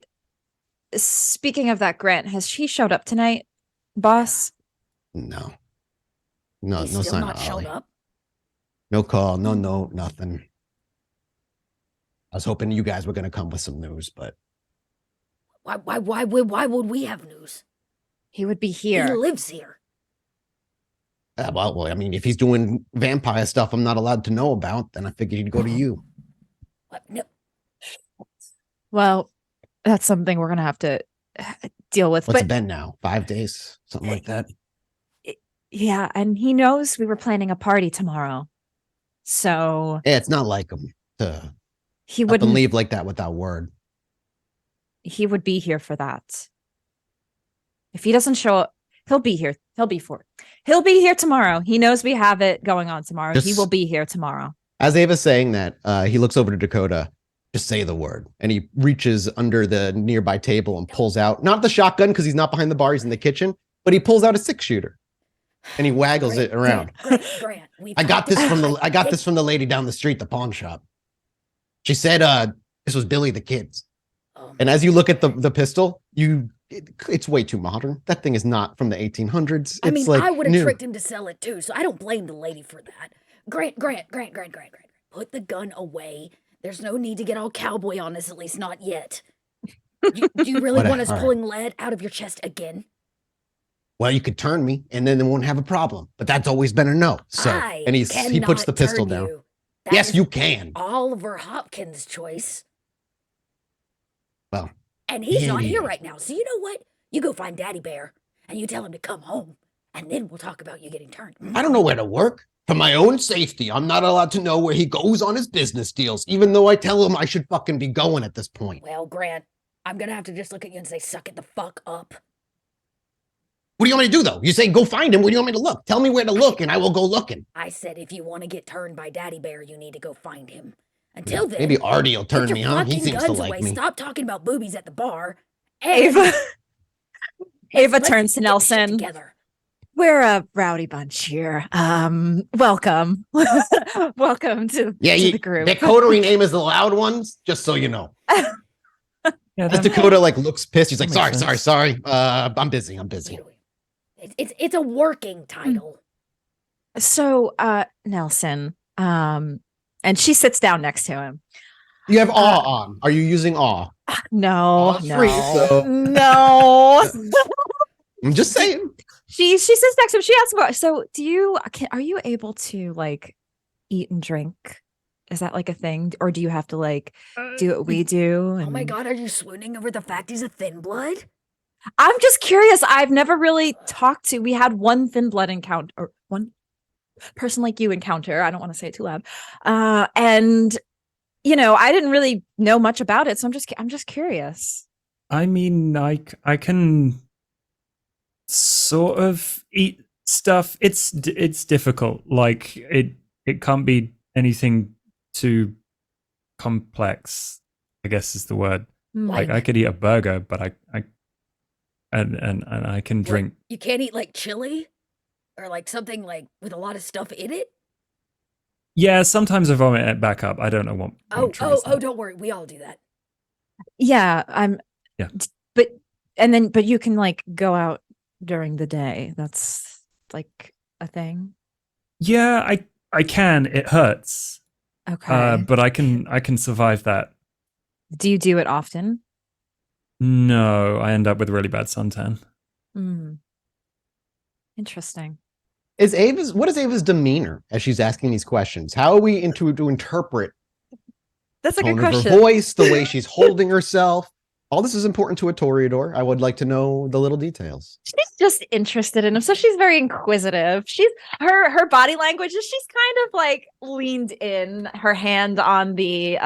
speaking of that, Grant, has she showed up tonight, boss? No, He's no still sign not of showed Ollie. up. No call, no note, nothing. I was hoping you guys were going to come with some news, but Why would we have news? He would be He here. lives here. well, I mean, if he's doing vampire stuff I'm not allowed to know about, then I figured he'd go to you. What? No. Well, that's something we're gonna have to deal with. What's but it been now? 5 days? Something like that? yeah, and he knows we were planning a party tomorrow. So Yeah, it's not like him to he up wouldn't and leave like that without word. he would be here for that. If he doesn't show up, he'll be here. He'll be here tomorrow. He knows we have it going on tomorrow. He will be here tomorrow. As Ava's saying that, he looks over to Dakota. Just say the word. And he reaches under the nearby table and pulls out, not the shotgun because he's not behind the bar, he's in the kitchen, but he pulls out a 6-shooter. And he waggles it around. Grant, I got this from the lady down the street, the pawn shop. She said this was Billy the Kid's. And as you look at the pistol, it's way too modern. That thing is not from the 1800s. I mean, like I would have new. tricked him to sell it too, so I don't blame the lady for that. Grant. Put the gun away. There's no need to get all cowboy on us, at least not yet. Do you really want us pulling lead out of your chest again? Well, you could turn me and then they won't have a problem. But that's always been a no. So and he puts the pistol down. Yes, you can. Oliver Hopkins' choice. Well, and he's not here right now. So you know what? You go find Daddy Bear and you tell him to come home, and then we'll talk about you getting turned. I don't know where to work. For my own safety, I'm not allowed to know where he goes on his business deals, even though I tell him I should fucking be going at this point. Well, Grant, I'm gonna have to just look at you and say, suck it the fuck up. What do you want me to do, though? You say go find him. Where do you want me to look? Tell me where to look, and I will go looking. I said if you want to get turned by Daddy Bear, you need to go find him. Until then, maybe Artie will turn put me your on. He fucking seems to guns like away. me. Stop talking about boobies at the bar. Ava Let's turns to get this shit Nelson. together. We're a rowdy bunch here. Welcome. Welcome to the group. The coterie name is the Loud Ones, just so you know. Yeah, As that Dakota like looks pissed, he's like, That makes sorry. I'm busy. It's a working title. So, Nelson, and she sits down next to him. You have awe on. Are you using awe? No, Aw's free, so no. I'm just saying. She sits next to him. She asks about. So, are you able to like eat and drink? Is that like a thing, or do you have to like do what we do? Oh my and- god, are you swooning over the fact he's a thin blood? I'm just curious. I've never really talked to. We had one thin blood encounter, or one person like you encounter. I don't want to say it too loud. And I didn't really know much about it, so I'm just curious. I mean, I can sort of eat stuff. It's difficult. Like it can't be anything too complex, I guess is the word. Like I could eat a burger, but I can drink. You can't eat like chili or like something like with a lot of stuff in it. Yeah, sometimes I vomit it back up. I don't know what. Oh, don't worry, we all do that. Yeah, Yeah. But you can like go out during the day. That's like a thing. Yeah, I can. It hurts. Okay. But I can survive that. Do you do it often? No, I end up with really bad suntan. Interesting. What is Ava's demeanor as she's asking these questions? How are we to interpret That's a tone good of her question. voice, the way she's holding herself? All this is important to a Toreador. I would like to know the little details. She's just interested in him, so she's very inquisitive. Her body language is she's kind of like leaned in, her hand on the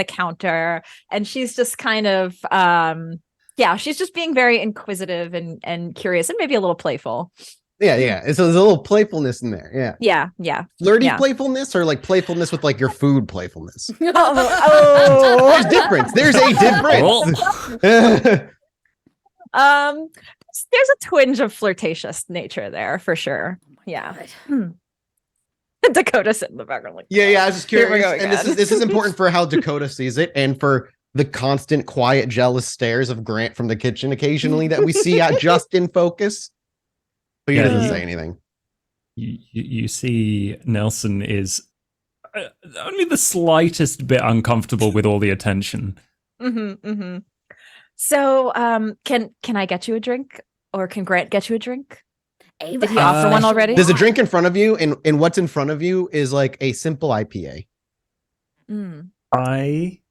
counter, and she's just kind of she's just being very inquisitive and curious and maybe a little playful. Yeah. It's there's a little playfulness in there. Yeah. Flirty playfulness, or like playfulness with like your food playfulness. Oh. There's difference. There's a difference. There's a twinge of flirtatious nature there for sure. Yeah. Dakota sit in the background like, Yeah. I was just Here we curious, go and again. this is important for how Dakota sees it, and for the constant, quiet, jealous stares of Grant from the kitchen occasionally that we see at just in focus. But he doesn't say anything. You see, Nelson is only the slightest bit uncomfortable with all the attention. So, can I get you a drink, or can Grant get you a drink? Ava Did he offer one already? There's a drink in front of you, and what's in front of you is like a simple IPA.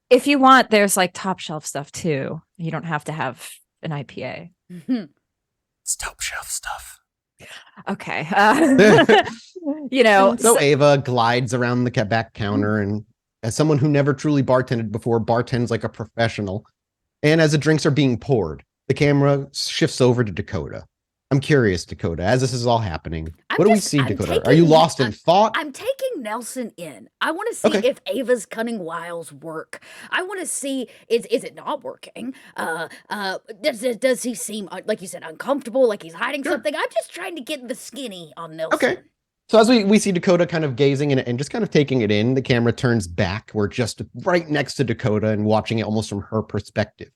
If you want, there's like top shelf stuff too. You don't have to have an IPA. It's top shelf stuff. Okay. So Ava glides around the back counter, and as someone who never truly bartended before, bartends like a professional. And as the drinks are being poured, the camera shifts over to Dakota. I'm curious, Dakota, as this is all happening, what do we see, Dakota? Are you lost in thought? I'm taking Nelson in. I want to see if Ava's cunning wiles work. I want to see, is it not working? Does he seem, like you said, uncomfortable, like he's hiding something? I'm just trying to get the skinny on Nelson. Okay. So as we see Dakota kind of gazing and just kind of taking it in, the camera turns back. We're just right next to Dakota and watching it almost from her perspective,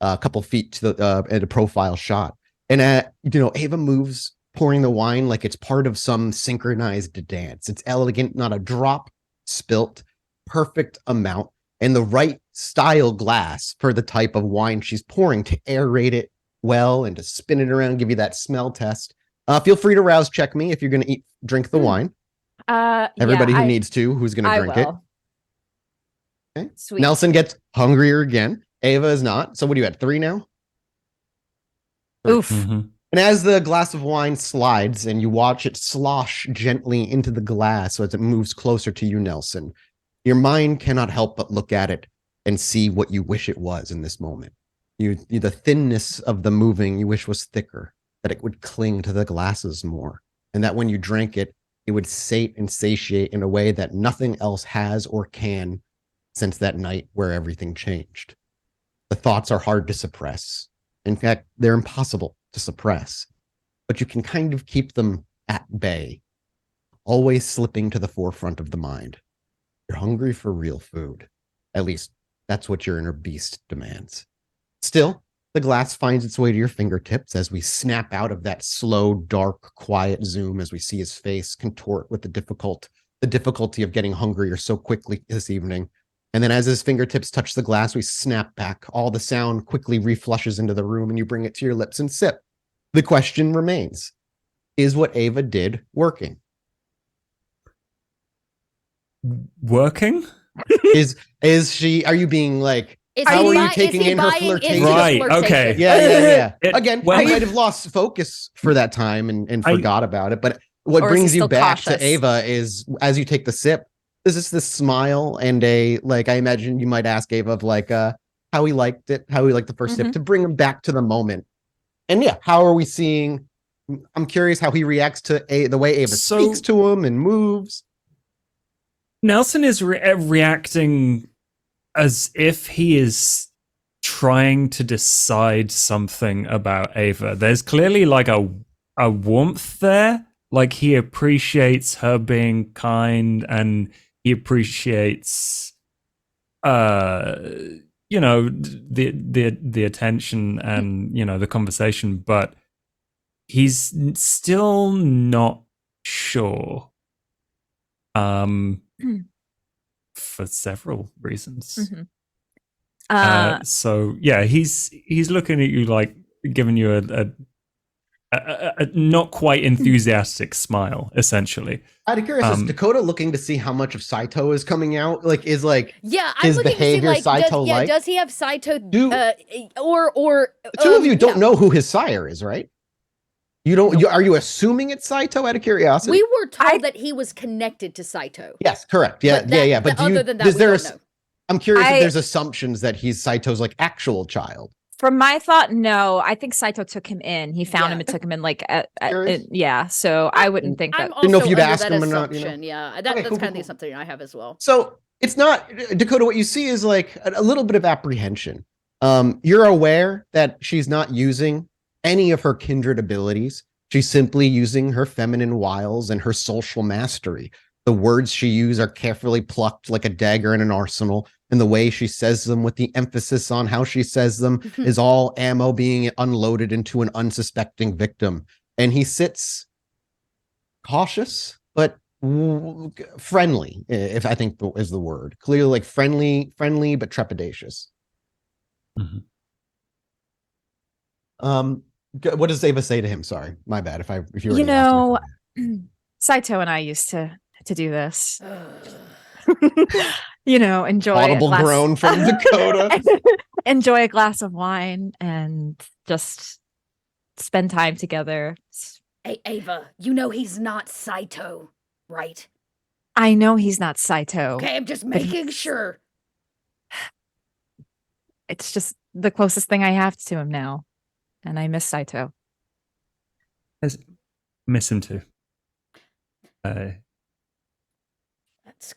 a couple feet to the at a profile shot. And Ava moves, pouring the wine like it's part of some synchronized dance. It's elegant, not a drop spilt, perfect amount, and the right style glass for the type of wine she's pouring to aerate it well and to spin it around, give you that smell test. Feel free to rouse check me if you're going to drink the wine. Everybody who needs to, who's going to drink it. Okay. Sweet. Nelson gets hungrier again. Ava is not. So what do you at 3 now? Oof. And as the glass of wine slides and you watch it slosh gently into the glass as it moves closer to you, Nelson, your mind cannot help but look at it and see what you wish it was in this moment. The thinness of the moving you wish was thicker, that it would cling to the glasses more, and that when you drank it, it would satiate in a way that nothing else has or can since that night where everything changed. The thoughts are hard to suppress. In fact, they're impossible to suppress, but you can kind of keep them at bay, always slipping to the forefront of the mind. You're hungry for real food. At least that's what your inner beast demands. Still, the glass finds its way to your fingertips as we snap out of that slow, dark, quiet zoom as we see his face contort with the difficulty of getting hungrier so quickly this evening. And then as his fingertips touch the glass, we snap back. All the sound quickly reflushes into the room and you bring it to your lips and sip. The question remains, is what Ava did working? Working? Is she, are you being like, Is how he are you buy- taking is he in her buying into flirtation? the Right, flirtation? okay. Yeah. Again, Well- I might have lost focus for that time and forgot about it. But what Or is he brings you still back cautious? to Ava is as you take the sip, there's just this smile and I imagine you might ask Ava of how he liked the first sip to bring him back to the moment. And yeah, how are we seeing? I'm curious how he reacts to the way Ava speaks to him and moves. Nelson is reacting as if he is trying to decide something about Ava. There's clearly like a warmth there. Like he appreciates her being kind and he appreciates the attention and the conversation, but he's still not sure. For several reasons. So yeah, he's looking at you like giving you a not quite enthusiastic smile, essentially. Out of curiosity, is Dakota looking to see how much of Saito is coming out? Yeah, I'm his looking behavior to see Saito does he have Saito The two of you don't know who his sire is, right? You don't. Are you assuming it's Saito out of curiosity? We were told that he was connected to Saito. Yes, correct. Yeah. But other than that, we don't know. I'm curious if there's assumptions that he's Saito's actual child. From my thought, no. I think Saito took him in. He found him and took him in so I wouldn't think that. I'm also Didn't know if you'd under ask that him or not. assumption. Yeah, that's kind of the assumption I have as well. So it's not Dakota. What you see is a little bit of apprehension. You're aware that she's not using any of her kindred abilities. She's simply using her feminine wiles and her social mastery. The words she uses are carefully plucked like a dagger in an arsenal, and the way she says them with the emphasis on how she says them is all ammo being unloaded into an unsuspecting victim. And he sits cautious, but friendly, if I think is the word. Clearly friendly, but trepidatious. What does Ava say to him? Sorry, my bad. If you Saito and I used to do this. Enjoy audible groan from Dakota. Enjoy a glass of wine and just spend time together. Hey, Ava, he's not Saito, right? I know he's not Saito. Okay, I'm just making sure. It's just the closest thing I have to him now. And I miss Saito. I miss him too. That's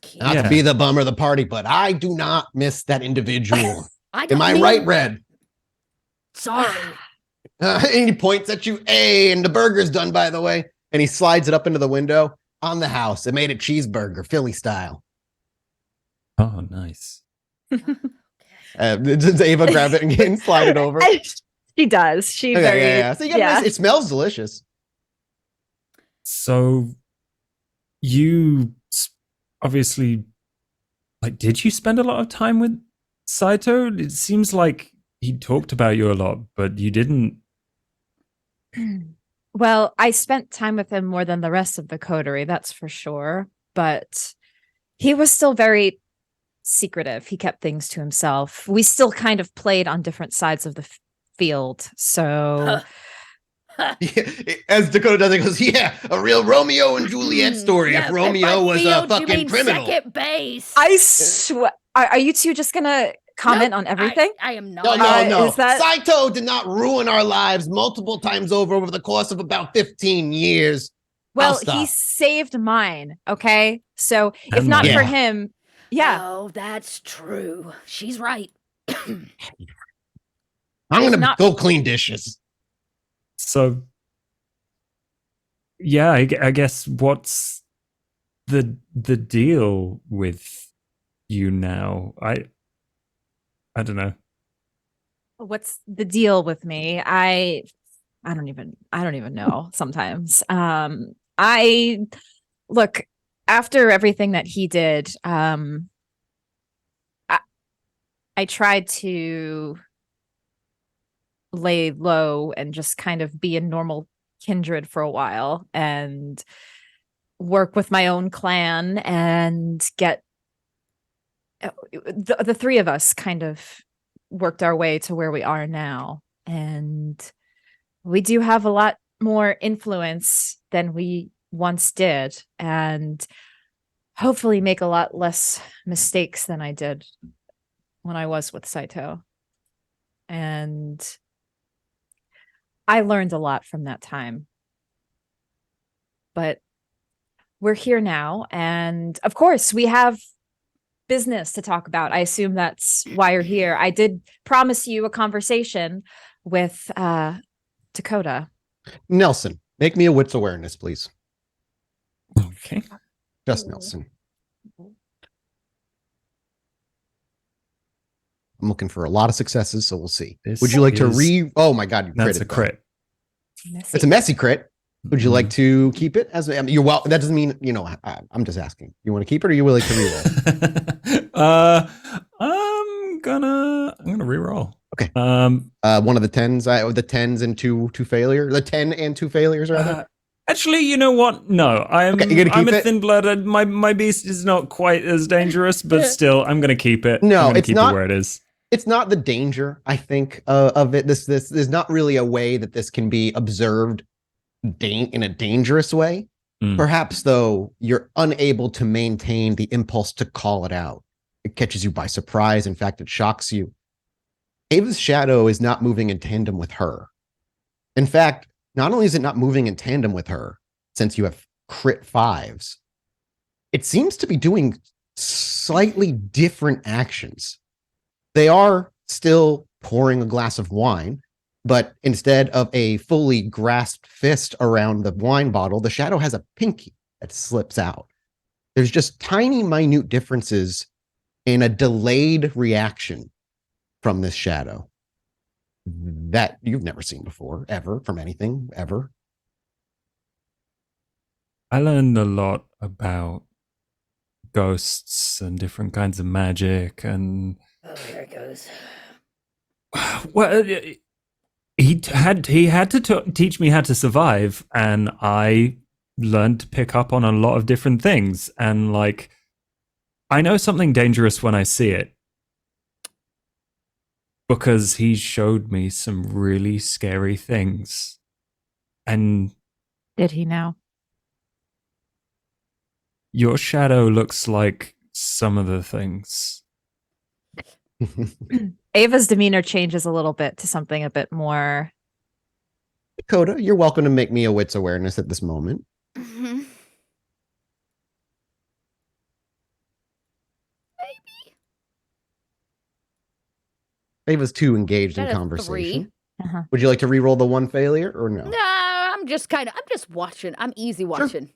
cute. Not to be the bummer of the party, but I do not miss that individual. Am I right, Red? Sorry. And he points at you. Hey, and the burger's done, by the way. And he slides it up into the window on the house. It made a cheeseburger, Philly style. Oh, nice. Does Ava grab it and slide it over? She does. She So it smells delicious. So you obviously did you spend a lot of time with Saito? It seems like he talked about you a lot, but you didn't. Well, I spent time with him more than the rest of the coterie, that's for sure. But he was still very secretive. He kept things to himself. We still kind of played on different sides of the field. So as Dakota does, it goes, a real Romeo and Juliet story. If Romeo was a fucking criminal. Second base. I swear. Are you two just gonna comment on everything? I am not. No. Is that... Saito did not ruin our lives multiple times over the course of about 15 years. Well, he saved mine. Okay, so if not for him, Oh, that's true. She's right. I'm gonna go clean dishes. So, yeah, I guess what's the deal with you now? I don't know. What's the deal with me? I don't even know sometimes. I look, after everything that he did, I tried to lay low and just kind of be a normal kindred for a while and work with my own clan and get the three of us kind of worked our way to where we are now. And we do have a lot more influence than we once did, and hopefully make a lot less mistakes than I did when I was with Saito. And I learned a lot from that time. But we're here now, and of course we have business to talk about. I assume that's why you're here. I did promise you a conversation with Dakota. Nelson, make me a wits awareness, please. Okay. Just Nelson. I'm looking for a lot of successes, so we'll see. This Would you like to is- Oh my god, you That's critted, a though. crit. It's a messy crit. Would you like Mhm. to keep it as I mean, you're well? That doesn't mean I'm just asking. You want to keep it, or are you willing to reroll? I'm gonna reroll. Okay. Um, One of the tens. The tens and two failures. The 10 and 2 failures, rather. actually, you know what? No, I'm Okay, you're gonna I'm keep a it? thin-blooded. My beast is not quite as dangerous, but still, I'm gonna keep it. No, I'm gonna it's keep not- it where it is. It's not the danger, I think, of it. This there's not really a way that this can be observed in a dangerous way. Mm. Perhaps, though, you're unable to maintain the impulse to call it out. It catches you by surprise. In fact, it shocks you. Ava's shadow is not moving in tandem with her. In fact, not only is it not moving in tandem with her, since you have crit 5s, it seems to be doing slightly different actions. They are still pouring a glass of wine, but instead of a fully grasped fist around the wine bottle, the shadow has a pinky that slips out. There's just tiny, minute differences in a delayed reaction from this shadow that you've never seen before, ever, from anything, ever. I learned a lot about ghosts and different kinds of magic, and Oh, here it goes. well, he had to teach me how to survive, and I learned to pick up on a lot of different things. And like, I know something dangerous when I see it, because he showed me some really scary things. And Did he now? your shadow looks like some of the things. Ava's demeanor changes a little bit to something a bit more. Dakota, you're welcome to make me a wits awareness at this moment. Mhm. Ava's too engaged in Got a conversation. 3. Uh-huh. Would you like to re-roll the 1 failure or no? Nah, I'm just watching. I'm easy watching.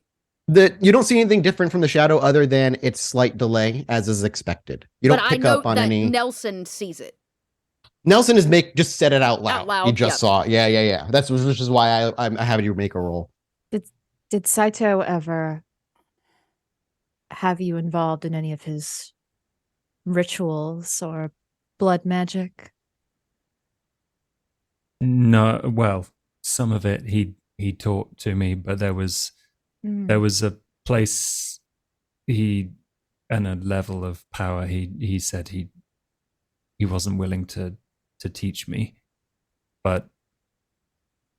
You don't see anything different from the shadow other than its slight delay, as is expected. You don't But I pick know up on that any. Nelson sees it. Nelson is just said it out loud. Out loud, He just yep. saw it. Yeah. Which is why I'm having you make a roll. Did Saito ever have you involved in any of his rituals or blood magic? No, well, some of it he taught to me, but there was a place and a level of power he said he wasn't willing to teach me, but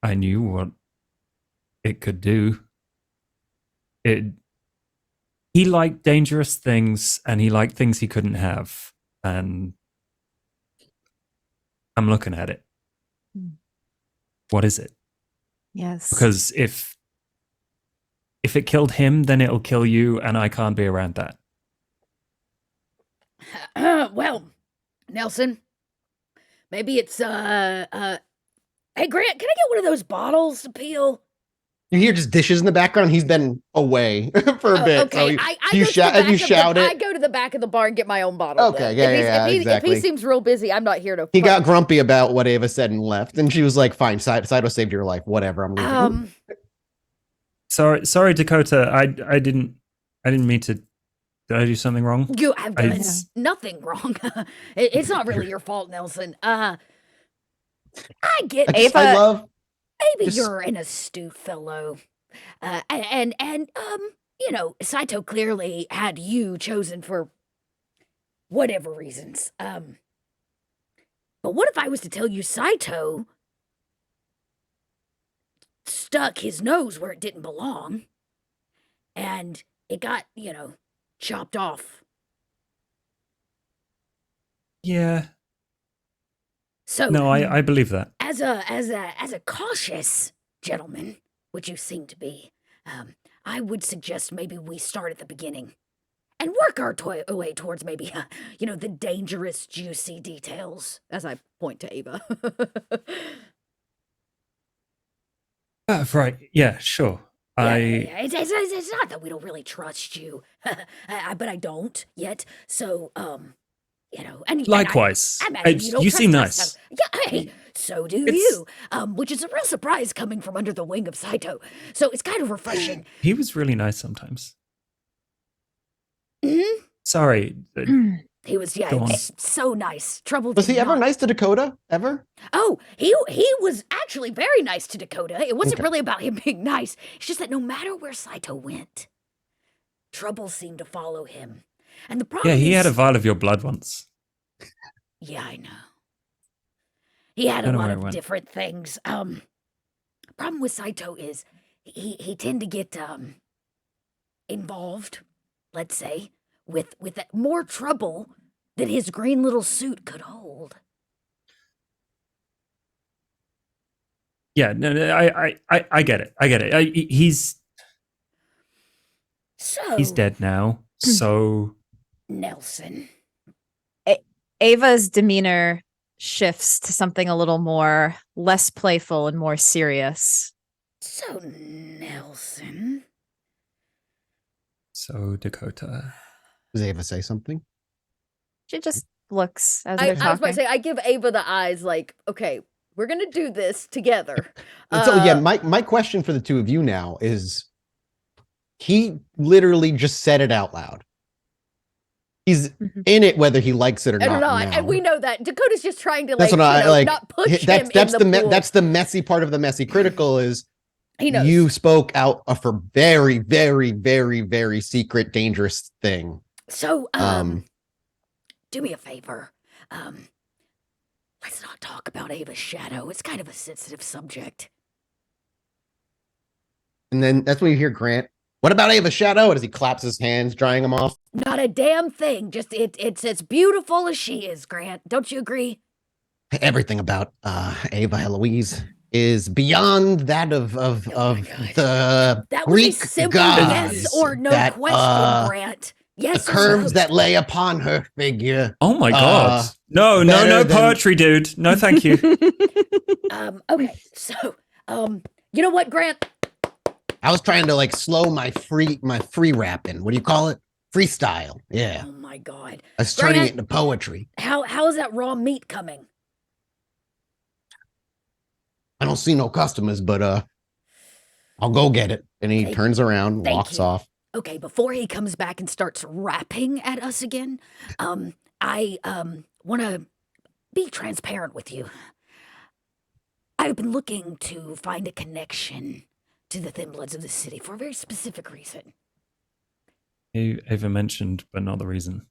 I knew what it could do. He liked dangerous things, and he liked things he couldn't have, and I'm looking at it. What is it? Yes. Because if it killed him, then it'll kill you, and I can't be around that. Well, Nelson, maybe it's hey Grant, can I get one of those bottles to peel? You hear just dishes in the background. He's been away for a bit. Okay, So I you go to the shout. back You of the- shout I it. go to the back of the bar and get my own bottle. Okay, then. yeah, If he exactly. seems real busy, I'm not here to. He got grumpy about what Ava said and left, and she was like, "Fine, Saito saved your life. Whatever, I'm leaving." Sorry, Dakota. I didn't mean to. Did I do something wrong? You have done nothing wrong. It's not really your fault, Nelson. I get Ava. I love. maybe you're an astute fellow, and you know, Saito clearly had you chosen for whatever reasons. But what if I was to tell you Saito stuck his nose where it didn't belong, and it got, you know, chopped off? Yeah. So No, I believe that. as a cautious gentleman, which you seem to be, I would suggest maybe we start at the beginning and work our way towards maybe, you know, the dangerous, juicy details. As I point to Ava. Right. Yeah. Sure. It's not that we don't really trust you, but I don't yet. So, you know, and Likewise. I imagine you don't You seem trust nice. us. Yeah, hey, so do you. Which is a real surprise coming from under the wing of Saito. So it's kind of refreshing. He was really nice sometimes. Mhm. Sorry. He was, Go on. so nice. Trouble. Was did he ever not- nice to Dakota? Ever? Oh, he was actually very nice to Dakota. It wasn't Okay. really about him being nice. It's just that no matter where Saito went, trouble seemed to follow him. And the problem Yeah, he is, had a vial of your blood once. yeah, I know. He had a Don't know lot where it of went. different things. Problem with Saito is he tend to get involved, let's say, with more trouble than his green little suit could hold. Yeah, no, I get it. I get it. He's So dead now. So Nelson. Ava's demeanor shifts to something a little more less playful and more serious. So Nelson. so Dakota. Does Ava say something? She just looks as I they're was about talking. to say, I give Ava the eyes like, okay, we're gonna do this together. So yeah, my question for the two of you now is, he literally just said it out loud. He's Mhm. in it whether he likes it or I don't know, not. now. and we know that Dakota's just trying to That's like, what I like. not push That's him in the pool. that's the messy part of the messy critical is He knows. you spoke out for very, very, very, very secret, dangerous thing. So, do me a favor. Let's not talk about Ava's shadow. It's kind of a sensitive subject. And then that's when you hear Grant. What about Ava's shadow? As he claps his hands, drying them off. Not a damn thing. Just it's as beautiful as she is, Grant. Don't you agree? Everything about Ava Eloise is beyond that of God. the That was Greek a simple gods. yes or no that, question, Grant. The Yes or curves no? that lay upon her figure. Oh my god. No better than- poetry, dude. No, thank you. Okay, so you know what, Grant? I was trying to like slow my free rapping. What do you call it? Freestyle. Yeah. Oh my God. I was turning Grant- it into poetry. How is that raw meat coming? I don't see no customers, but I'll go get it. And he Thank- turns around, thank walks you. off. Okay, before he comes back and starts rapping at us again, I want to be transparent with you. I've been looking to find a connection to the Thin Bloods of the city for a very specific reason. Ava mentioned, but not the reason.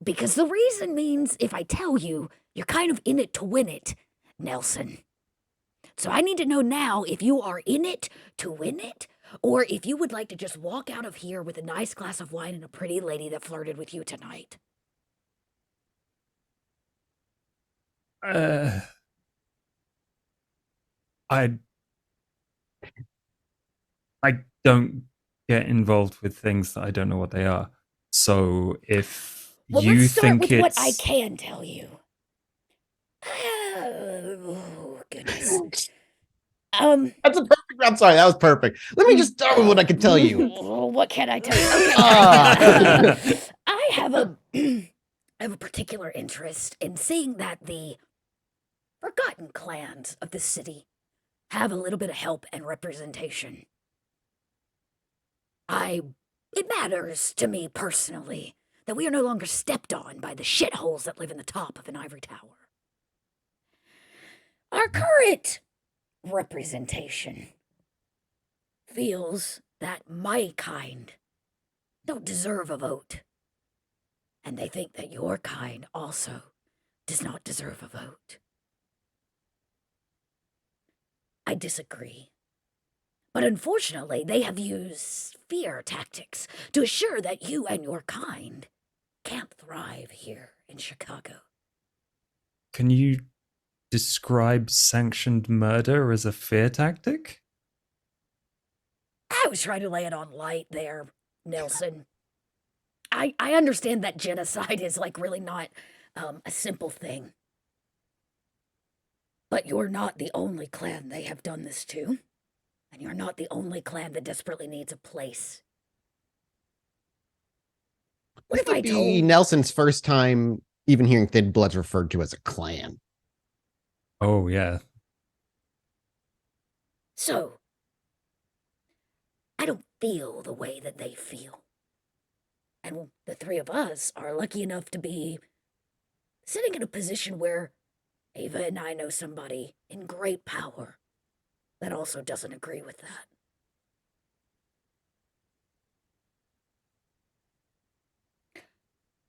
Because the reason means if I tell you, you're kind of in it to win it, Nelson. So I need to know now if you are in it to win it, or if you would like to just walk out of here with a nice glass of wine and a pretty lady that flirted with you tonight. I don't get involved with things that I don't know what they are. So if Well, you let's start think with it's what I can tell you. Oh, goodness. That's a perfect I'm sorry, that was perfect. Let me just start with what I can tell you. What can I tell you? Okay. Ah. I have a I have a particular interest in seeing that the forgotten clans of the city have a little bit of help and representation. It matters to me personally that we are no longer stepped on by the shitholes that live in the top of an ivory tower. Our current representation feels that my kind don't deserve a vote. And they think that your kind also does not deserve a vote. I disagree. But unfortunately, they have used fear tactics to assure that you and your kind can't thrive here in Chicago. Can you describe sanctioned murder as a fear tactic? I was trying to lay it on light there, Nelson. I understand that genocide is like really not a simple thing. But you're not the only clan they have done this to. And you're not the only clan that desperately needs a place. What if This I would be told... Nelson's first time even hearing Thin Bloods referred to as a clan. Oh, yeah. So, I don't feel the way that they feel. And the three of us are lucky enough to be sitting in a position where Ava and I know somebody in great power that also doesn't agree with that.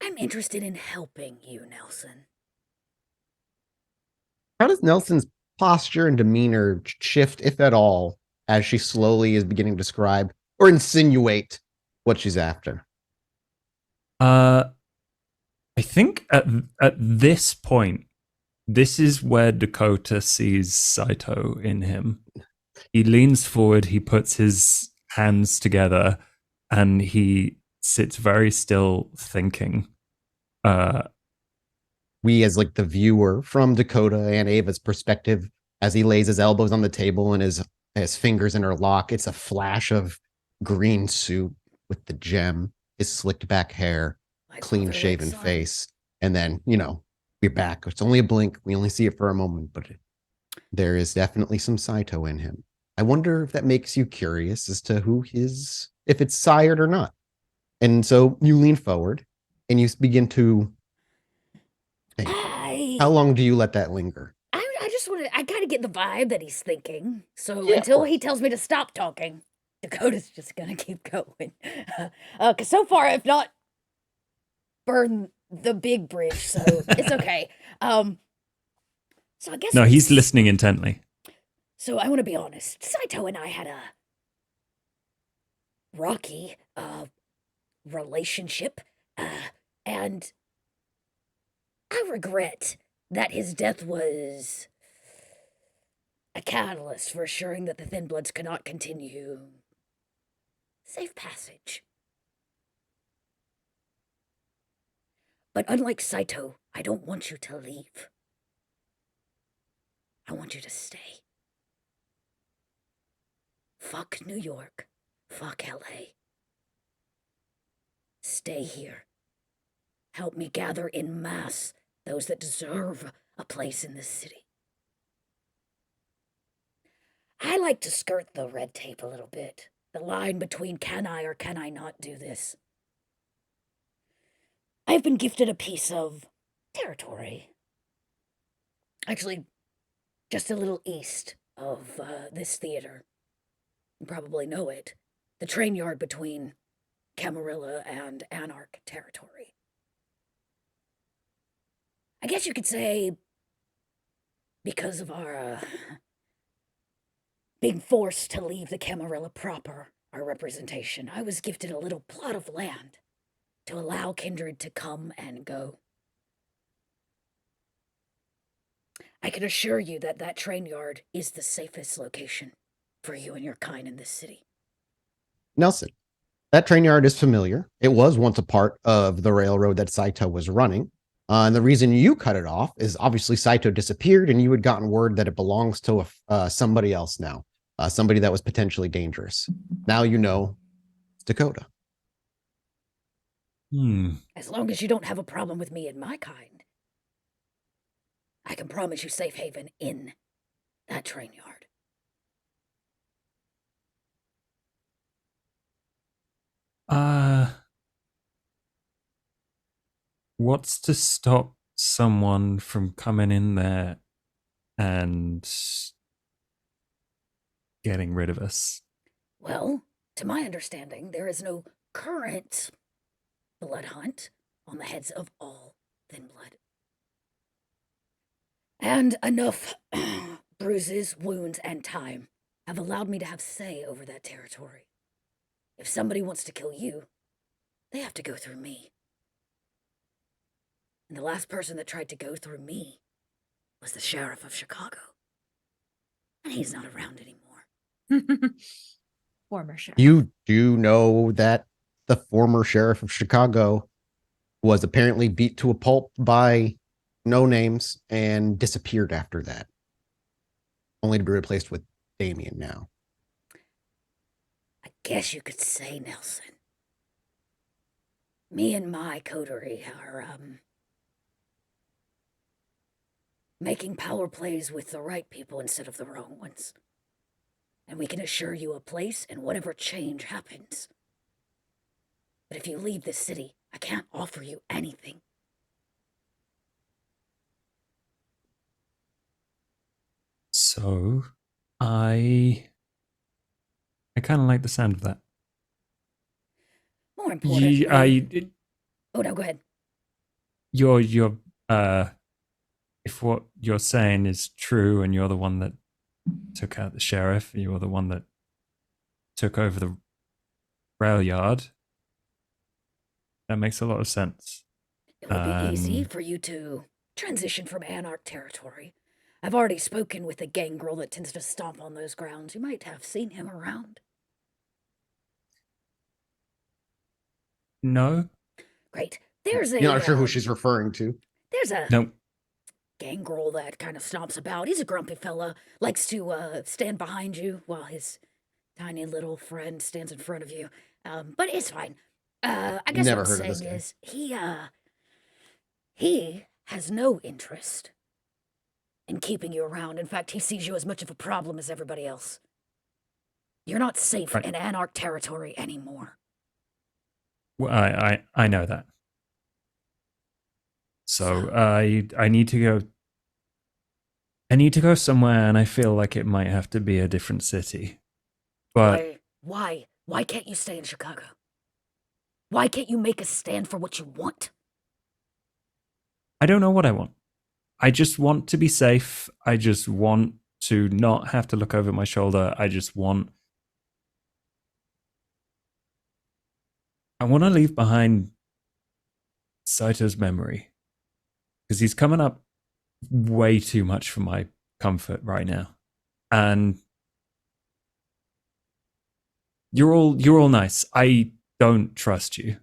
I'm interested in helping you, Nelson. How does Nelson's posture and demeanor shift, if at all, as she slowly is beginning to describe or insinuate what she's after? I think at this point, this is where Dakota sees Saito in him. He leans forward, he puts his hands together, and he sits very still thinking. We, as like the viewer from Dakota and Ava's perspective, as he lays his elbows on the table and his fingers interlock, it's a flash of green suit with the gem, his slicked back hair, clean shaven face, and then, we're back. It's only a blink. We only see it for a moment, but there is definitely some Saito in him. I wonder if that makes you curious as to if it's sired or not. And so you lean forward and you begin to think. How long do you let that linger? I kind of get the vibe that he's thinking. So until he tells me to stop talking, Dakota's just going to keep going. Because so far I've not burned the big bridge, so it's okay. So I guess... No, he's listening intently. So I want to be honest. Saito and I had a rocky relationship, and I regret that his death was a catalyst for assuring that the Thin Bloods cannot continue safe passage. But unlike Saito, I don't want you to leave. I want you to stay. Fuck New York. Fuck LA. Stay here. Help me gather in mass those that deserve a place in this city. I like to skirt the red tape a little bit. The line between can I or can I not do this. I've been gifted a piece of territory. Actually, just a little east of this theater. You probably know it. The train yard between Camarilla and Anarch territory. I guess you could say, because of our being forced to leave the Camarilla proper, our representation, I was gifted a little plot of land to allow kindred to come and go. I can assure you that that train yard is the safest location for you and your kind in this city. Nelson, that train yard is familiar. It was once a part of the railroad that Saito was running. And the reason you cut it off is obviously Saito disappeared and you had gotten word that it belongs to somebody else now. somebody that was potentially dangerous. Now you know it's Dakota. As long as you don't have a problem with me and my kind, I can promise you safe haven in that train yard. What's to stop someone from coming in there and getting rid of us? Well, to my understanding, there is no current blood hunt on the heads of all thin blood. And enough bruises, wounds, and time have allowed me to have say over that territory. If somebody wants to kill you, they have to go through me. And the last person that tried to go through me was the sheriff of Chicago. And he's not around anymore. Former sheriff. You do know that the former sheriff of Chicago was apparently beat to a pulp by no names and disappeared after that, only to be replaced with Damien now. I guess you could say, Nelson. Me and my coterie are, making power plays with the right people instead of the wrong ones. And we can assure you a place and whatever change happens. But if you leave this city, I can't offer you anything. So, I kind of like the sound of that. More importantly... Oh, no, go ahead. You're if what you're saying is true and you're the one that took out the sheriff, you're the one that took over the rail yard, that makes a lot of sense. It would be easy for you to transition from Anarch territory. I've already spoken with a gangrel that tends to stomp on those grounds. You might have seen him around. No. Great. There's a... You're not sure who she's referring to. There's a... Nope. gangrel that kind of stomps about. He's a grumpy fella, likes to stand behind you while his tiny little friend stands in front of you. But it's fine. I guess Never what heard I'm of this saying guy. is he has no interest in keeping you around. In fact, he sees you as much of a problem as everybody else. You're not safe in Anarch territory anymore. Well, I know that. So I need to go. I need to go somewhere, and I feel like it might have to be a different city. But Why can't you stay in Chicago? Why can't you make a stand for what you want? I don't know what I want. I just want to be safe. I just want to not have to look over my shoulder. I want to leave behind Saito's memory, because he's coming up way too much for my comfort right now. And you're all nice. I don't trust you.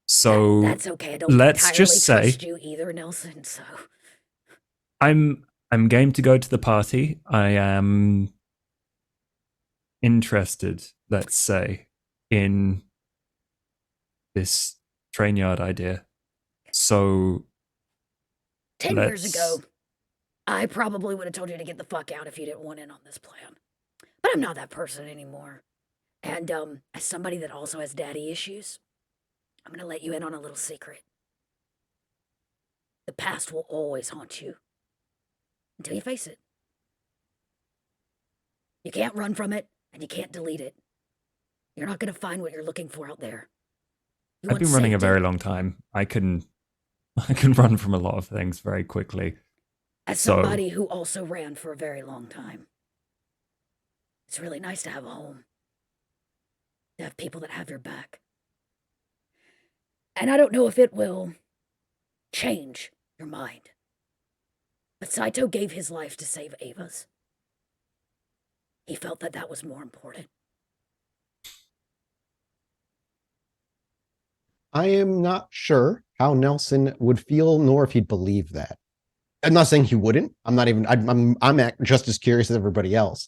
So that's okay. I don't let's entirely just say trust you either, Nelson. So I'm game to go to the party. I am interested, let's say, in this train yard idea. So 10 years ago, I probably would have told you to get the fuck out if you didn't want in on this plan. But I'm not that person anymore. And as somebody that also has daddy issues, I'm going to let you in on a little secret. The past will always haunt you until you face it. You can't run from it, and you can't delete it. You're not going to find what you're looking for out there. I've been running a very long time. I can run from a lot of things very quickly. As somebody who also ran for a very long time, it's really nice to have a home. To have people that have your back. And I don't know if it will change your mind. But Saito gave his life to save Ava's. He felt that that was more important. I am not sure how Nelson would feel, nor if he'd believe that. I'm not saying he wouldn't. I'm just as curious as everybody else.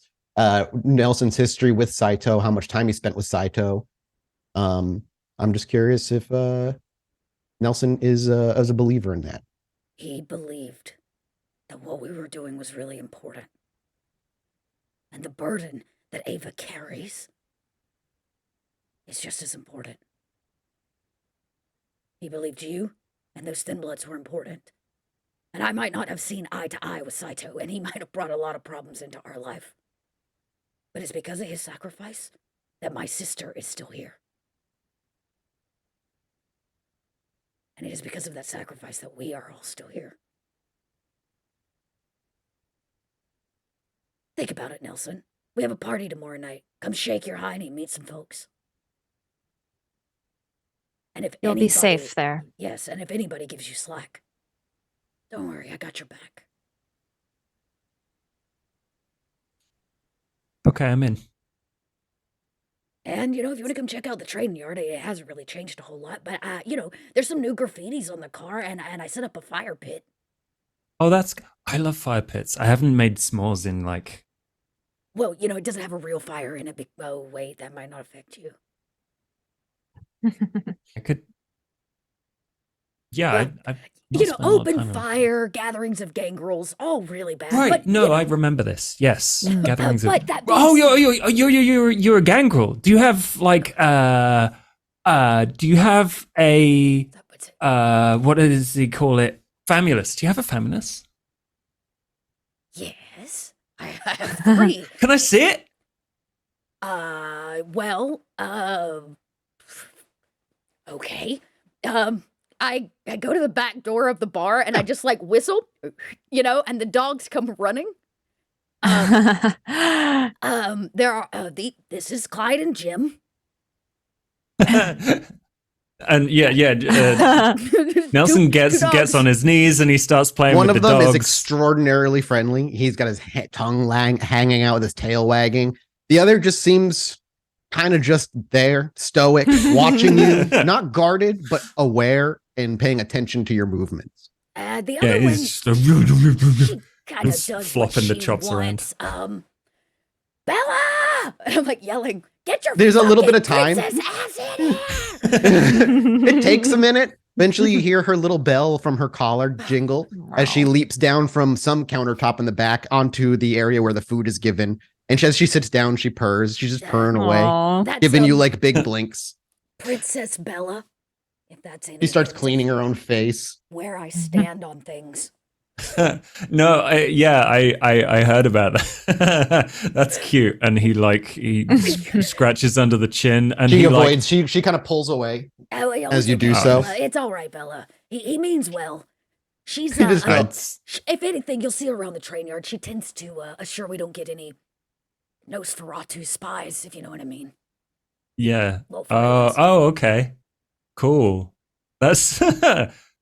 Nelson's history with Saito, how much time he spent with Saito. I'm just curious if Nelson is a believer in that. He believed that what we were doing was really important. And the burden that Ava carries is just as important. He believed you and those Thin Bloods were important. And I might not have seen eye to eye with Saito, and he might have brought a lot of problems into our life. But it's because of his sacrifice that my sister is still here. And it is because of that sacrifice that we are all still here. Think about it, Nelson. We have a party tomorrow night. Come shake your hiney, meet some folks. And if You'll be safe there. Yes, and if anybody gives you slack, don't worry, I got your back. Okay, I'm in. And, if you want to come check out the trading yard, it hasn't really changed a whole lot. But, there's some new graffitis on the car, and I set up a fire pit. Oh, I love fire pits. I haven't made s'mores in like... Well, it doesn't have a real fire in it. Oh, wait, that might not affect you. I could... Yeah, Well, open fire, gatherings of gangrels, all really bad. Right, but, no, I remember this. Yes, gatherings of... But that you're a gangrel. Do you have like do you have a what does he call it? Famulus. Do you have a famulus? Yes, I have 3. Can I see it? Okay. I go to the back door of the bar and I just like whistle, and the dogs come running. There are this is Clyde and Jim. And Nelson gets on his knees and he starts playing with the dogs. One of them is extraordinarily friendly. He's got his tongue hanging out with his tail wagging. The other just seems kind of just there, stoic, watching you, not guarded, but aware and paying attention to your movements. The other one, she kind of does flopping the chops wants. Bella! And I'm like yelling, get your There's a little bit of time. Ass in here! It takes a minute. Eventually you hear her little bell from her collar jingle as she leaps down from some countertop in the back onto the area where the food is given. And as she sits down, she purrs. She's just purring away, giving you like big blinks. Princess Bella, if that's anything. She starts cleaning her own face. Where I stand on things. No, I heard about that. That's cute. And he scratches under the chin and she avoids. She kind of pulls away as you do so. It's all right, Bella. He means well. She's if anything, you'll see her around the train yard. She tends to assure we don't get any Nosferatu spies, if you know what I mean. Yeah. Oh, okay. Cool. That's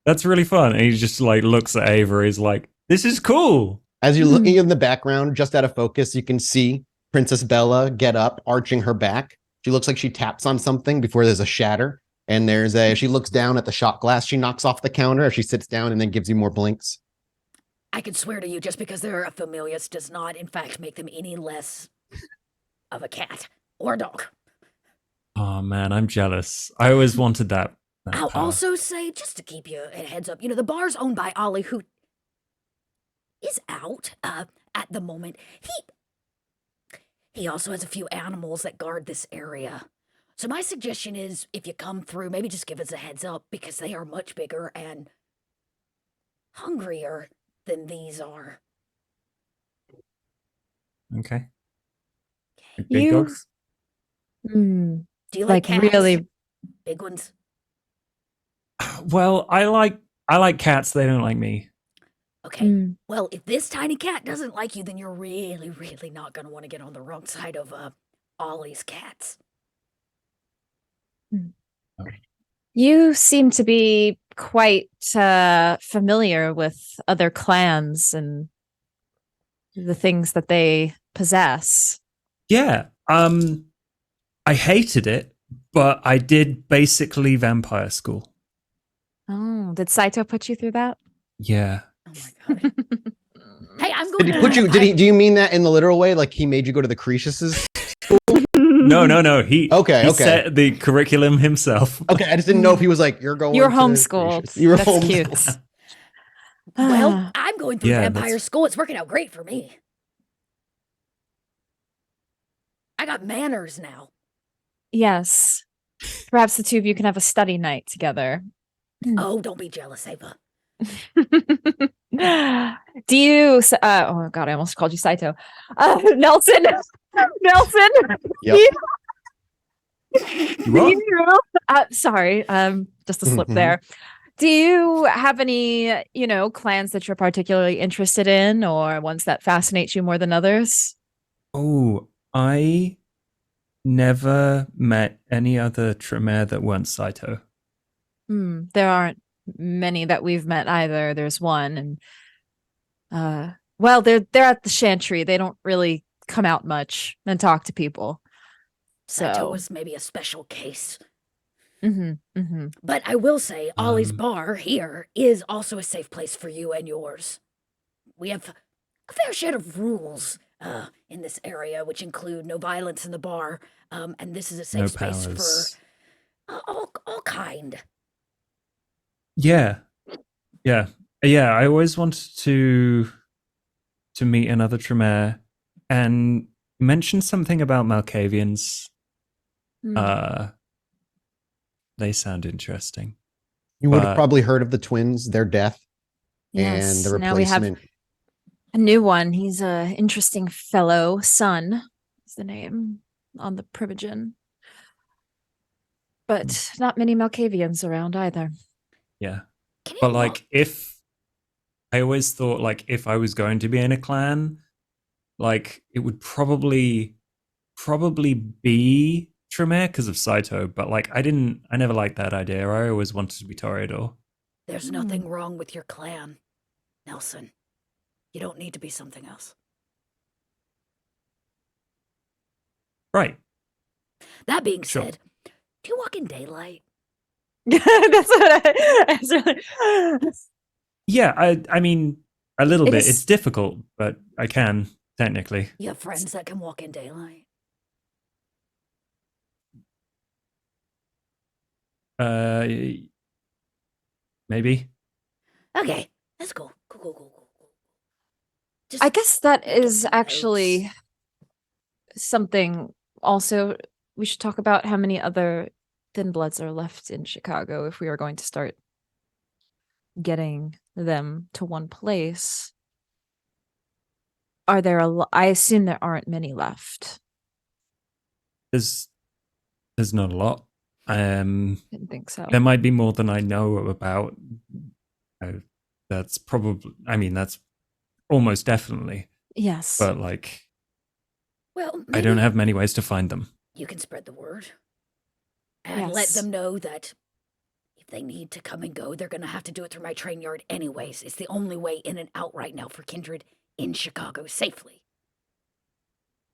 that's really fun. And he just like looks at Ava. He's like, "This is cool." As you're looking in the background, just out of focus, you can see Princess Bella get up, arching her back. She looks like she taps on something before there's a shatter. And she looks down at the shot glass. She knocks off the counter as she sits down and then gives you more blinks. I can swear to you, just because they're a Familias does not, in fact, make them any less of a cat or a dog. Oh man, I'm jealous. I always wanted that. I'll also say, just to keep you a heads up, the bar's owned by Ollie, who is out at the moment. He also has a few animals that guard this area. So my suggestion is, if you come through, maybe just give us a heads up, because they are much bigger and hungrier than these are. Okay. Big dogs? Do you like cats? Really big ones? Well, I like cats. They don't like me. Okay. Well, if this tiny cat doesn't like you, then you're really, really not going to want to get on the wrong side of Ollie's cats. You seem to be quite familiar with other clans and the things that they possess. Yeah. I hated it, but I did basically vampire school. Oh, did Saito put you through that? Yeah. Oh my god. Hey, I'm going Did he to put you? Did he? Do you mean that in the literal way? Like he made you go to the Croesus's? No. He Okay. set the curriculum himself. Okay, I just didn't know if he was like, you're going. You were to homeschooled. Croesus. You were That's homeschooled. cute. Well, I'm going through Yeah, vampire that's- school. It's working out great for me. I got manners now. Yes. Perhaps the two of you can have a study night together. Oh, don't be jealous, Ava. Do you oh god, I almost called you Saito. Nelson. Nelson. Yep. What? Sorry, just a slip Mhm. there. Do you have any, clans that you're particularly interested in or ones that fascinate you more than others? Oh, I never met any other Tremere that weren't Saito. There aren't many that we've met either. There's one, and well, they're at the Chantry. They don't really come out much and talk to people. Saito So, was maybe a special case. mm-hmm. But I will say, Ollie's Um, bar here is also a safe place for you and yours. We have a fair share of rules in this area, which include no violence in the bar, and this is a safe No space powers. for all kind. Yeah. I always wanted to meet another Tremere and mention something about Malkavians. They sound interesting. You would have But- probably heard of the twins, their death, and the Now we have replacement. a new one. He's a interesting fellow. Sun is the name on the Privigen. But not many Malkavians around either. Yeah. Can you But walk- I always thought like if I was going to be in a clan, like it would probably be Tremere because of Saito, but like I never liked that idea. I always wanted to be Toreador. There's nothing wrong with your clan, Nelson. You don't need to be something else. Right. That being Sure. said, do you walk in daylight? That's what I Yeah, I mean a little It bit. is- It's difficult, but I can technically. You have friends that can walk in daylight? Maybe. Okay, that's cool. Cool. Just I guess that making is some actually notes. something also we should talk about how many other thin bloods are left in Chicago if we are going to start getting them to one place. Are there I assume there aren't many left. There's not a lot. Didn't think so. There might be more than I know about. That's probably. I mean, that's almost definitely. Yes. But like, Well, I don't maybe have many ways to find them. You can spread the word and let Yes. them know that if they need to come and go, they're going to have to do it through my train yard anyways. It's the only way in and out right now for Kindred in Chicago safely.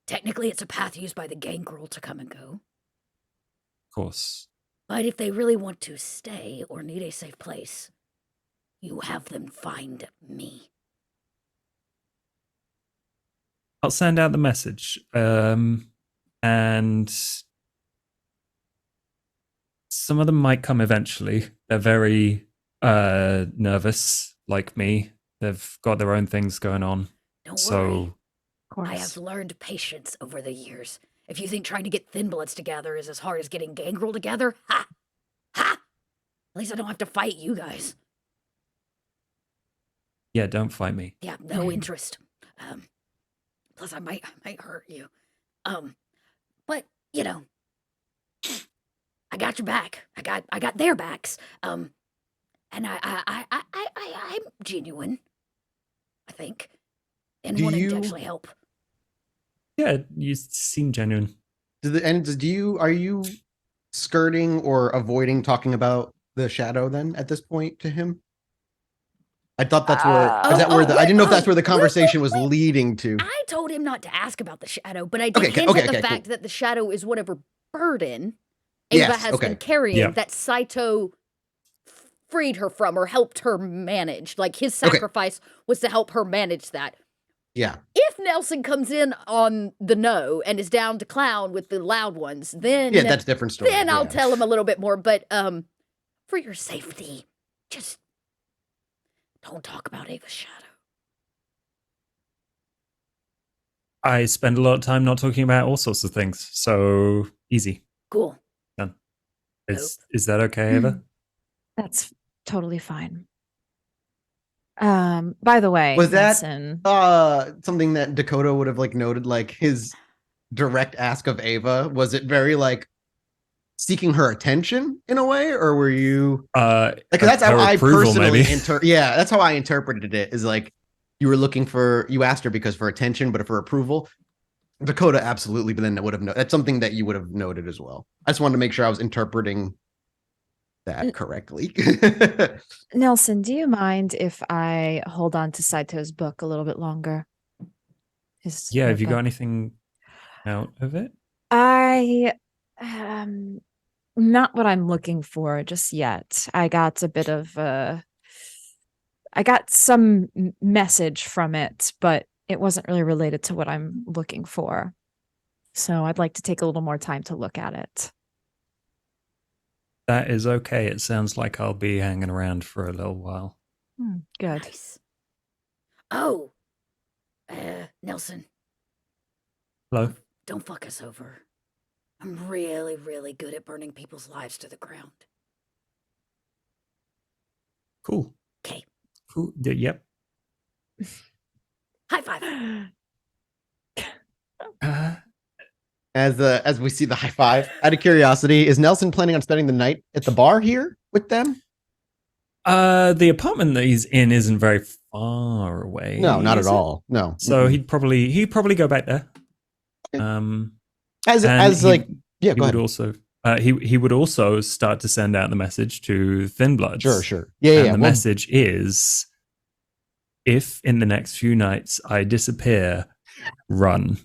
Technically, it's a path used by the gangrel to come and go. Of course. But if they really want to stay or need a safe place, you have them find me. I'll send out the message. And some of them might come eventually. They're very nervous, like me. They've got their own things going on. Don't worry. So Of course. I have learned patience over the years. If you think trying to get thin bloods together is as hard as getting gangrel together, ha! Ha! At least I don't have to fight you guys. yeah, don't fight me. Yeah, no interest. Plus I might hurt you. But you know, I got your back. I got their backs. And I'm genuine. I think, and Do wanting you- to actually help. Yeah, you seem genuine. Are you skirting or avoiding talking about the shadow then at this point to him? I thought that's where is that where I didn't know if that's where the conversation was leading to. I told him not to ask about the shadow, but I did Okay, hint okay, at the okay, fact that the shadow is whatever burden Yes, Ava has okay. been carrying Yeah. that Saito freed her from or helped her manage. Like his Okay. sacrifice was to help her manage that. Yeah. If Nelson comes in on the no and is down to clown with the loud ones, then Yeah, that's a different story. then I'll yeah. tell him a little bit more. But for your safety, just don't talk about Ava's shadow. I spend a lot of time not talking about all sorts of things, so easy. Cool. Done. Is that okay, Ava? That's totally fine. By the way, Was that Nelson, something that Dakota would have like noted, like his direct ask of Ava? Was it very like seeking her attention in a way, or were you like that's how her I approval, personally maybe. yeah, that's how I interpreted it, is like you were looking for, you asked her because for attention, but for approval. Dakota absolutely, but then that would have that's something that you would have noted as well. I just wanted to make sure I was interpreting that correctly. Nelson, do you mind if I hold on to Saito's book a little bit longer? Yeah, have you got anything out of it? I not what I'm looking for just yet. I got a bit of I got some message from it, but it wasn't really related to what I'm looking for. So I'd like to take a little more time to look at it. That is okay. It sounds like I'll be hanging around for a little while. Good. Nice. Oh, Nelson. Hello? Don't fuck us over. I'm really, really good at burning people's lives to the ground. Cool. Okay. Cool. Yep. High five. As we see the high five, out of curiosity, is Nelson planning on spending the night at the bar here with them? The apartment that he's in isn't very far away. No, not at is it? all. No. So he'd probably go back there. As like, yeah, he go would ahead. also he would also start to send out the message to Thin Bloods. Sure. Yeah. And the message is, if in the next few nights I disappear, run.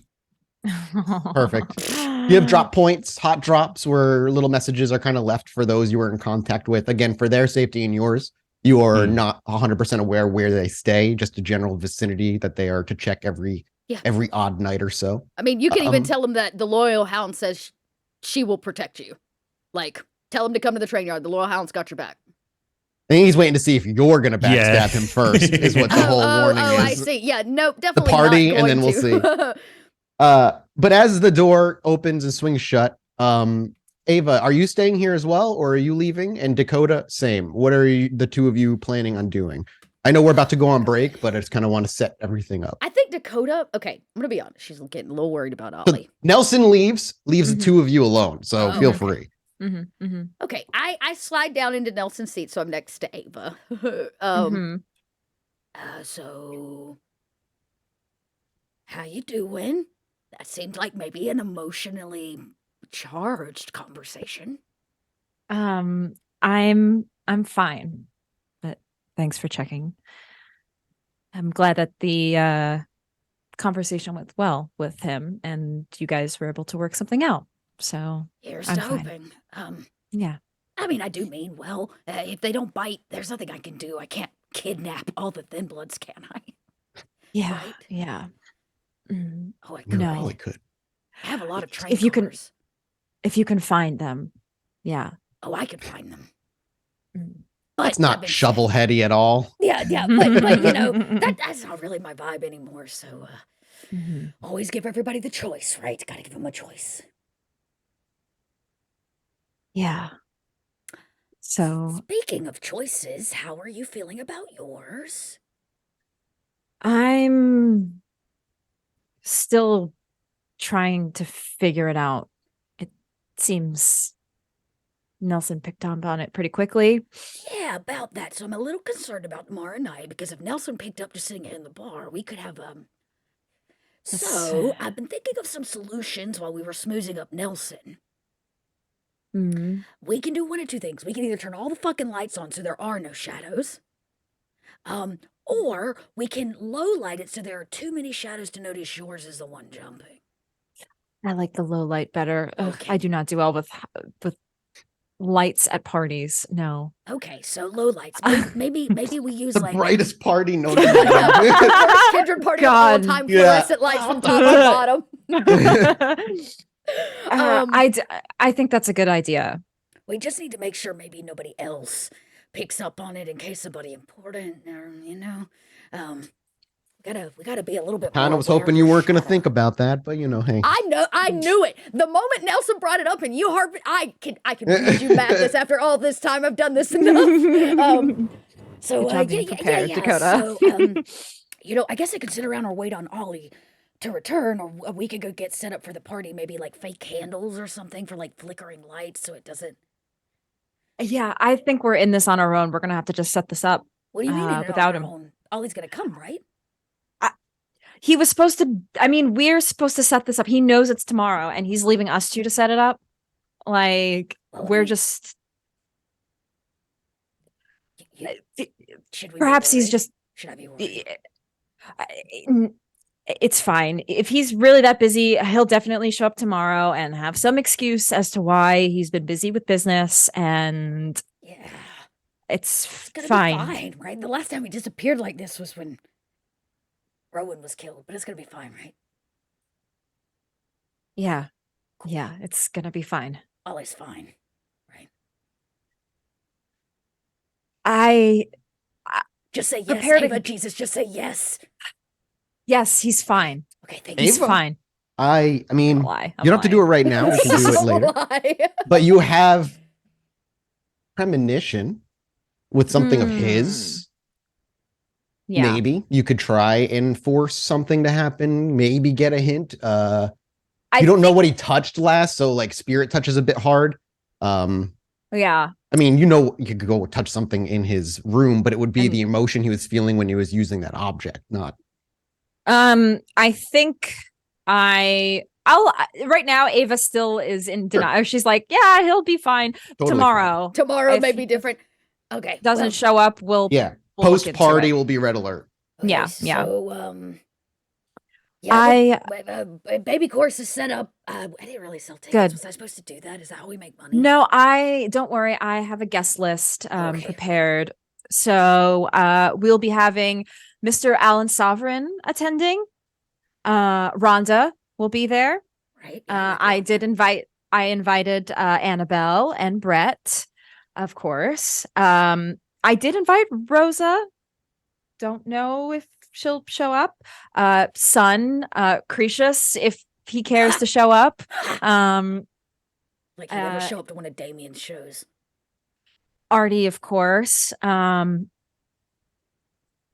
Perfect. You have drop points, hot drops, where little messages are kind of left for those you were in contact with. Again, for their safety and yours. You are not 100% aware where they stay, just a general vicinity that they are to check every odd night or so. I mean, you can even tell him that the Loyal Hound says she will protect you. Like, tell him to come to the train yard. The Loyal Hound's got your back. And he's waiting to see if you're going to backstab him first, is what the whole warning is. Oh, I see. Yeah, nope, definitely the party, not and then we'll see. But as the door opens and swings shut, Ava, are you staying here as well, or are you leaving? And Dakota, same. What are the two of you planning on doing? I know we're about to go on break, but I just kind of want to set everything up. I think Dakota, okay, I'm going to be honest. She's getting a little worried about Ollie. So Nelson leaves the two of you alone, so feel free. Okay, I slide down into Nelson's seat, so I'm next to Ava. So, how you doing? That seemed like maybe an emotionally charged conversation. I'm fine, but thanks for checking. I'm glad that the conversation went well with him, and you guys were able to work something out. So here's I'm to fine. hoping. Yeah. I mean, I do mean well. If they don't bite, there's nothing I can do. I can't kidnap all the Thin Bloods, can I? Yeah. Right? Yeah. Oh, I You could. probably could. I have a lot of train If you can, cars. if you can find them. Yeah. Oh, I could find them. But that's not shovel-heady at all. Yeah, but you know, that's not really my vibe anymore. So always give everybody the choice, right? Gotta give them a choice. Yeah. So speaking of choices, how are you feeling about yours? I'm still trying to figure it out. It seems Nelson picked up on it pretty quickly. Yeah, about that. So I'm a little concerned about tomorrow night, because if Nelson picked up just sitting in the bar, we could have So I've been thinking of some solutions while we were smoozing up Nelson. We can do one of two things. We can either turn all the fucking lights on so there are no shadows, or we can low light it so there are too many shadows to notice yours is the one jumping. I like the low light better. Okay. I do not do well with lights at parties. No. Okay, so low lights. Maybe we use The like brightest party known the to man. worst kindred party of all God. time. Yeah. Fluorescent lights from top to bottom. I think that's a good idea. We just need to make sure maybe nobody else picks up on it in case somebody important, or we gotta be a little bit. Kind more of was aware hoping of you your weren't going to shadow. think about that, but hey. I knew it. The moment Nelson brought it up and you harped, I can read you madness after all this time. I've done this enough. So Good job being prepared, Dakota. So I guess I could sit around or wait on Ollie to return, or we could go get set up for the party. Maybe like fake candles or something for like flickering lights, so it doesn't. Yeah, I think we're in this on our own. We're gonna have to just set this up. What do you mean without him? Own? Ollie's gonna come, right? He was supposed to. I mean, we're supposed to set this up. He knows it's tomorrow, and he's leaving us two to set it up. Like we're just. Should we? Perhaps he's just. Should I be worried? It's fine. If he's really that busy, he'll definitely show up tomorrow and have some excuse as to why he's been busy with business, and yeah, it's gonna fine. Be fine, right? The last time he disappeared like this was when Rowan was killed, but it's gonna be fine, right? Yeah, yeah, it's gonna be fine. Ollie's fine, right? I just say yes, prepared Ava. Jesus, just say yes. Yes, he's fine. Okay, thank you. He's Ava? fine. I mean, I'm you don't have to do it right now. We can do it later. But you have premonition with something of his. Yeah. Maybe you could try and force something to happen. Maybe get a hint. You don't know what he touched last, so like spirit touch is a bit hard. Yeah. I mean, you could go touch something in his room, but it would be the emotion he was feeling when he was using that object, not. I think I'll right now. Ava still is in denial. She's like, yeah, he'll be fine tomorrow. Tomorrow may be different. Okay. Doesn't show up. We'll post party will be red alert. Okay, yeah. So baby course is set up. I didn't really sell tickets. Good. Was I supposed to do that? Is that how we make money? No, don't worry. I have a guest list prepared. So we'll be having Mr. Alan Sovereign attending. Rhonda will be there. Right. I invited Annabelle and Brett, of course. I did invite Rosa. Don't know if she'll show up. Son, Cretius, if he cares to show up. Like he never show up to one of Damien's shows. Artie, of course.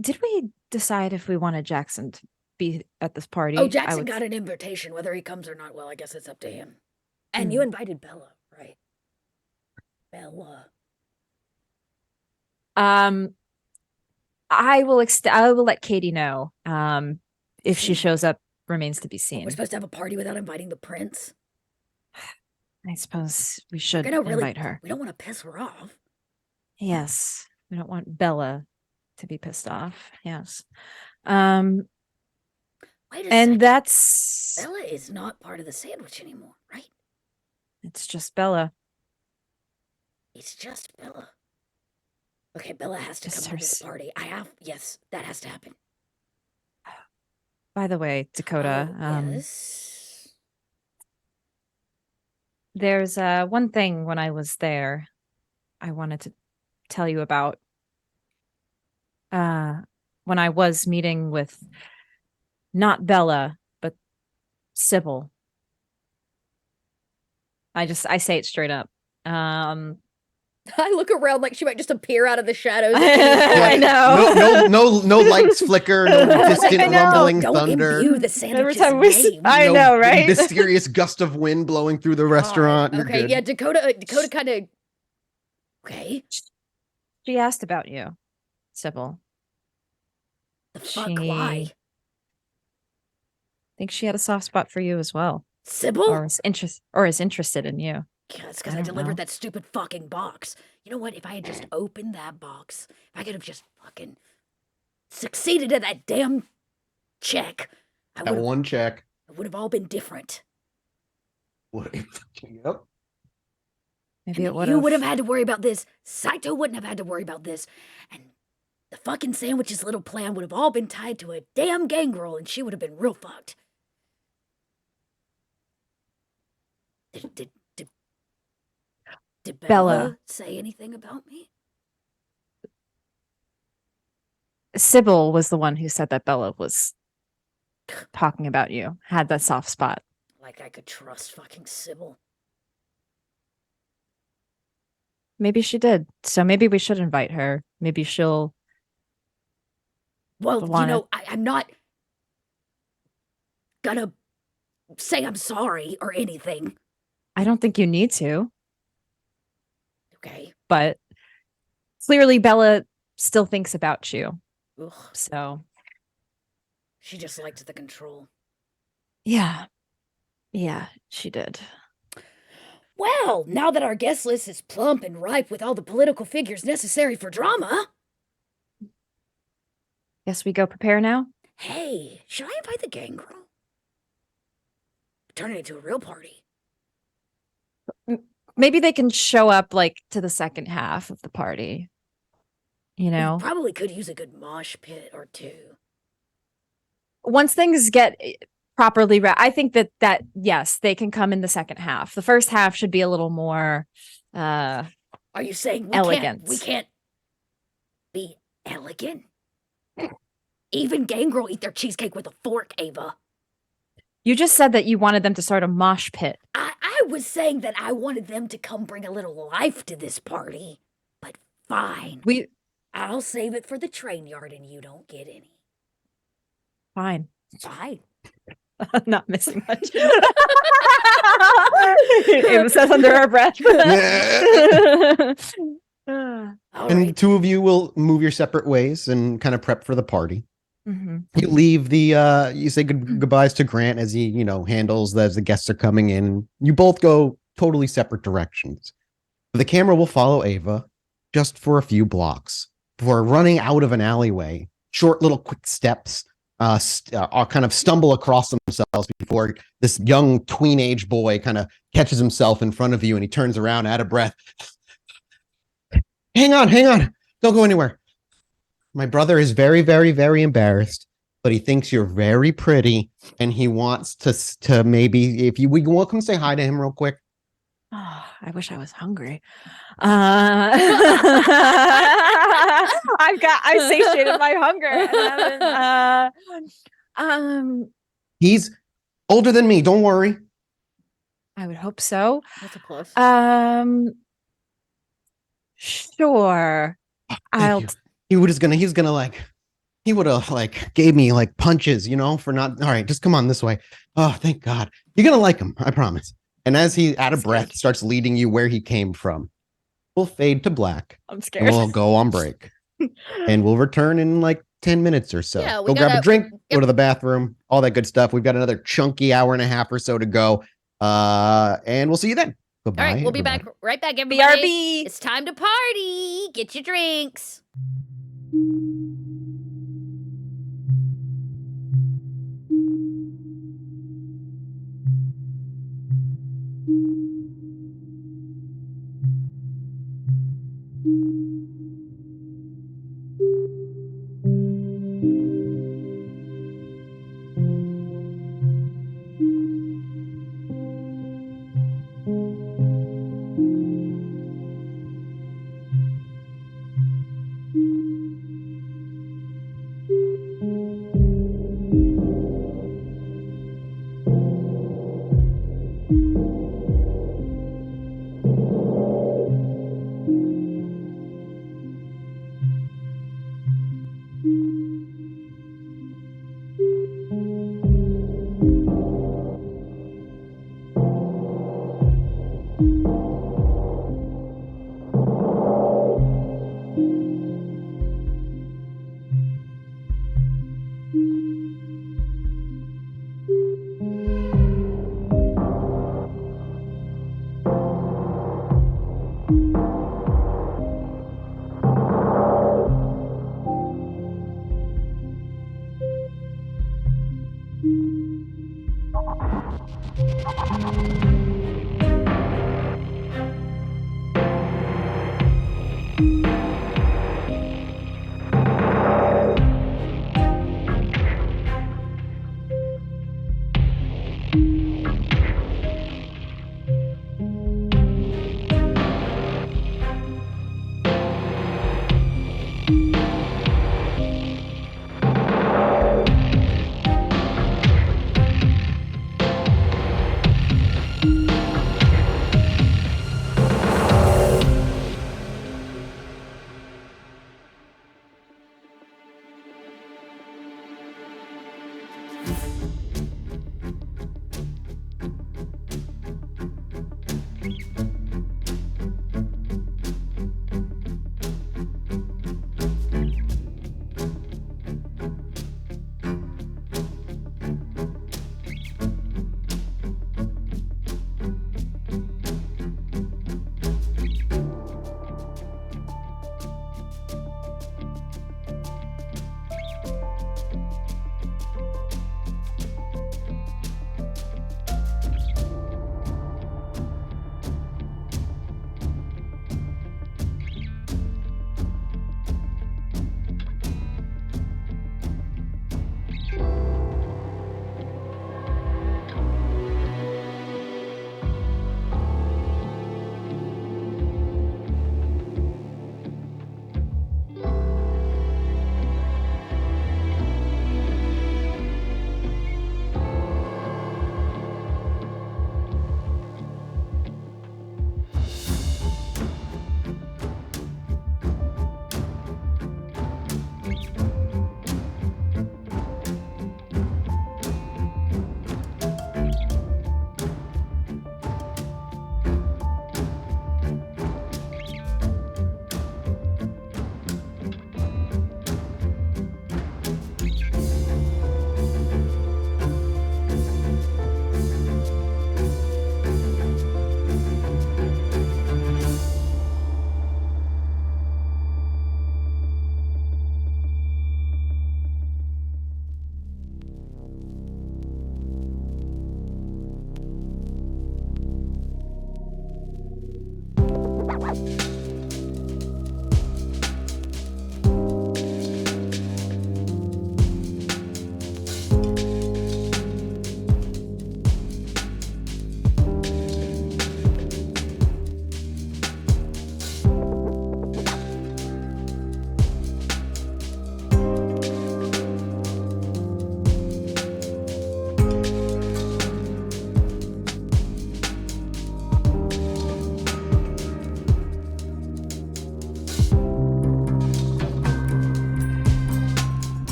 Did we decide if we wanted Jackson to be at this party? Oh, Jackson got an invitation. Whether he comes or not, well, I guess it's up to him. And you invited Bella, right? Bella. I will let Katie know. If she shows up, remains to be seen. We're supposed to have a party without inviting the prince. I suppose we should invite her. We don't want to piss her off. Yes, we don't want Bella to be pissed off. Yes. Wait a second. That's Bella is not part of the sandwich anymore, right? It's just Bella. It's just Bella. Okay, Bella has to come to this party. Yes, that has to happen. By the way, Dakota, yes. There's one thing when I was there I wanted to tell you about. When I was meeting with not Bella, but Sybil. I say it straight up. I look around like she might just appear out of the shadows. I know. No lights flicker, no distant rumbling thunder. Don't imbue the sandwich's name. I know, right? Mysterious gust of wind blowing through the restaurant. You're okay, good. yeah, Dakota kind of. Okay. She asked about you, Sybil. The fuck? Why? I think she had a soft spot for you as well. Sybil? Or is interested in you. Yeah, it's because I delivered that stupid fucking box. You know what? If I had just opened that box, if I could have just fucking succeeded at that damn check, That one check. It would have all been different. Yep. Maybe it would You have. would have had to worry about this. Saito wouldn't have had to worry about this. And the fucking sandwich's little plan would have all been tied to a damn gangrel, and she would have been real fucked. Did Bella say anything about me? Sybil was the one who said that Bella was talking about you, had that soft spot. Like I could trust fucking Sybil. Maybe she did. So maybe we should invite her. Maybe she'll. Well, wanna- I'm not gonna say I'm sorry or anything. I don't think you need to, Okay. but clearly Bella still thinks about you. Ugh. So She just liked the control. yeah, she did. Well, now that our guest list is plump and ripe with all the political figures necessary for drama, Guess we go prepare now. hey, should I invite the gangrel? Turn it into a real party. Maybe they can show up like to the second half of the party. You know, We probably could use a good mosh pit or two. once things get properly I think that yes, they can come in the second half. The first half should be a little more Are you saying elegant. we can't be elegant? Even gangrel eat their cheesecake with a fork, Ava. You just said that you wanted them to start a mosh pit. I was saying that I wanted them to come bring a little life to this party. But fine. I'll save it for the train yard and you don't get any. Fine. Fine. I'm not missing much. Ava says under her breath. All And right. two of you will move your separate ways and kind of prep for the party. Mhm. You leave the you say goodbyes to Grant as he, handles as the guests are coming in. You both go totally separate directions. The camera will follow Ava just for a few blocks before running out of an alleyway. Short little quick steps kind of stumble across themselves before this young tween-age boy kind of catches himself in front of you and he turns around out of breath. Hang on. Don't go anywhere. My brother is very, very, very embarrassed, but he thinks you're very pretty, and he wants to maybe we will come say hi to him real quick. Oh, I wish I was hungry. I satiated my hunger. And He's older than me. Don't worry. I would hope so. That's a plus. Sure. I'll. He would have gave me like punches, for not. All right, just come on this way. Oh, thank God. You're gonna like him, I promise. And as he, out of breath, starts leading you where he came from, we'll fade to black. I'm And scared. we'll go on break. And we'll return in like 10 minutes or so. Yeah, we go grab gotta- a drink, yep. go to the bathroom, all that good stuff. We've got another chunky hour and a half or so to go. And we'll see you then. Goodbye. All right, we'll be everybody. back right back, everybody. BRB. It's time to party. Get your drinks.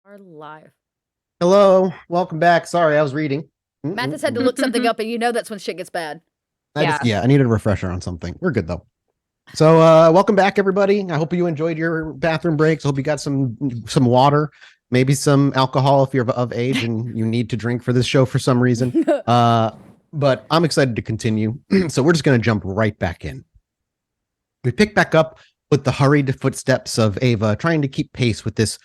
Are live. Hello, welcome back. Sorry, I was reading. Mathis had to look something up, and you know that's when shit gets bad. I needed a refresher on something. We're good though. So welcome back, everybody. I hope you enjoyed your bathroom breaks. I hope you got some water, maybe some alcohol if you're of age and you need to drink for this show for some reason. But I'm excited to continue. So we're just going to jump right back in. We pick back up with the hurried footsteps of Ava trying to keep pace with this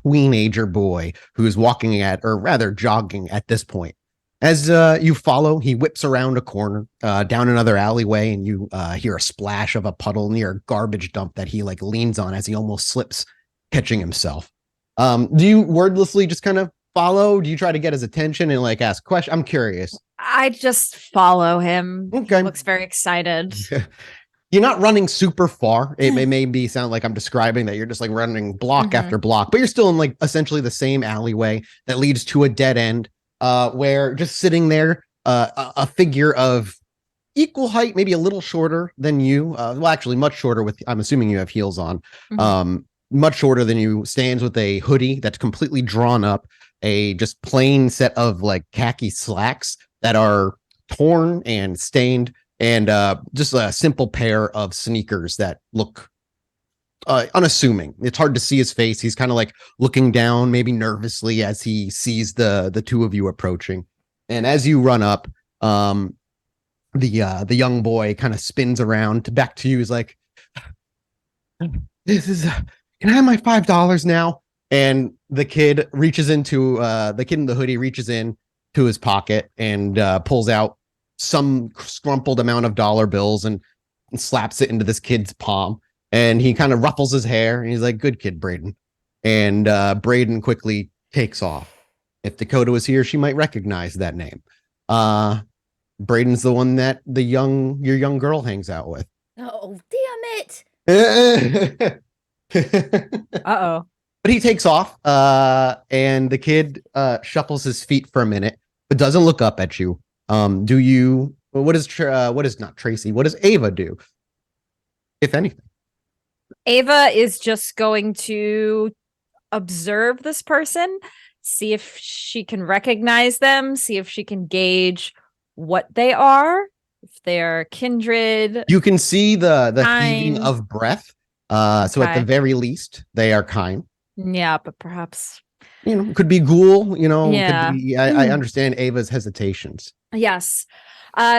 teenager boy who's walking or rather jogging at this point. As you follow, he whips around a corner, down another alleyway, and you hear a splash of a puddle near a garbage dump that he leans on as he almost slips, catching himself. Do you wordlessly just kind of follow? Do you try to get his attention and ask questions? I'm curious. I just follow him. Okay. He looks very excited. You're not running super far. It may sound like I'm describing that you're just running block after block, but you're still in essentially the same alleyway that leads to a dead end. Where just sitting there, a figure of equal height, maybe a little shorter than you. Well, actually, much shorter. I'm assuming you have heels on. Much shorter than you, stands with a hoodie that's completely drawn up, a just plain set of khaki slacks that are torn and stained, and just a simple pair of sneakers that look unassuming. It's hard to see his face. He's kind of looking down, maybe nervously, as he sees the two of you approaching. And as you run up, the young boy kind of spins around back to you. He's like, "This is can I have my $5 now?" And the kid in the hoodie reaches in to his pocket and pulls out some scrumpled amount of dollar bills and slaps it into this kid's palm. And he kind of ruffles his hair and he's like, "Good kid, Braden." And Braden quickly takes off. If Dakota was here, she might recognize that name. Braden's the one that your young girl hangs out with. Oh, damn it. Uh-oh. But he takes off, and the kid shuffles his feet for a minute, but doesn't look up at you. What does Ava do, if anything? Ava is just going to observe this person, see if she can recognize them, see if she can gauge what they are, if they're kindred. You can see the heaving of breath. So at the very least, they are kind. Yeah, but perhaps could be ghoul. Yeah. Could be, I understand Ava's hesitations. Yes.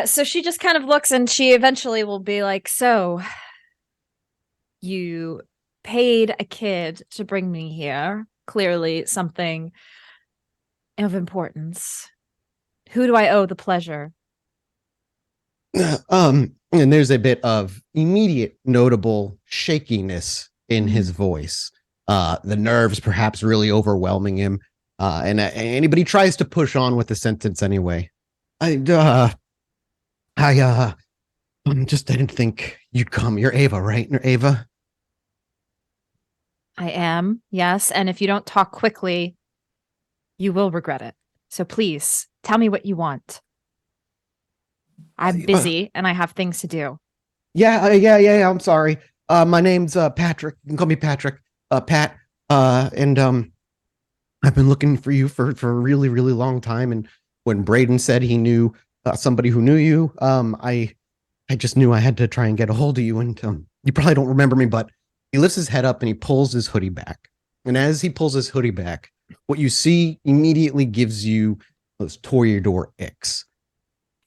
So she just kind of looks, and she eventually will be like, "So you paid a kid to bring me here. Clearly something of importance. Who do I owe the pleasure?" And there's a bit of immediate notable shakiness in his voice. The nerves perhaps really overwhelming him. And anybody tries to push on with the sentence anyway. I just didn't think you'd come. You're Ava, right? You're Ava? I am, yes. And if you don't talk quickly, you will regret it. So please, tell me what you want. I'm busy and I have things to do. Yeah. I'm sorry. My name's Patrick. You can call me Patrick. Pat. And I've been looking for you for a really, really long time. And when Braden said he knew somebody who knew you, I just knew I had to try and get a hold of you. And you probably don't remember me, but he lifts his head up and he pulls his hoodie back. And as he pulls his hoodie back, what you see immediately gives you those Toreador icks.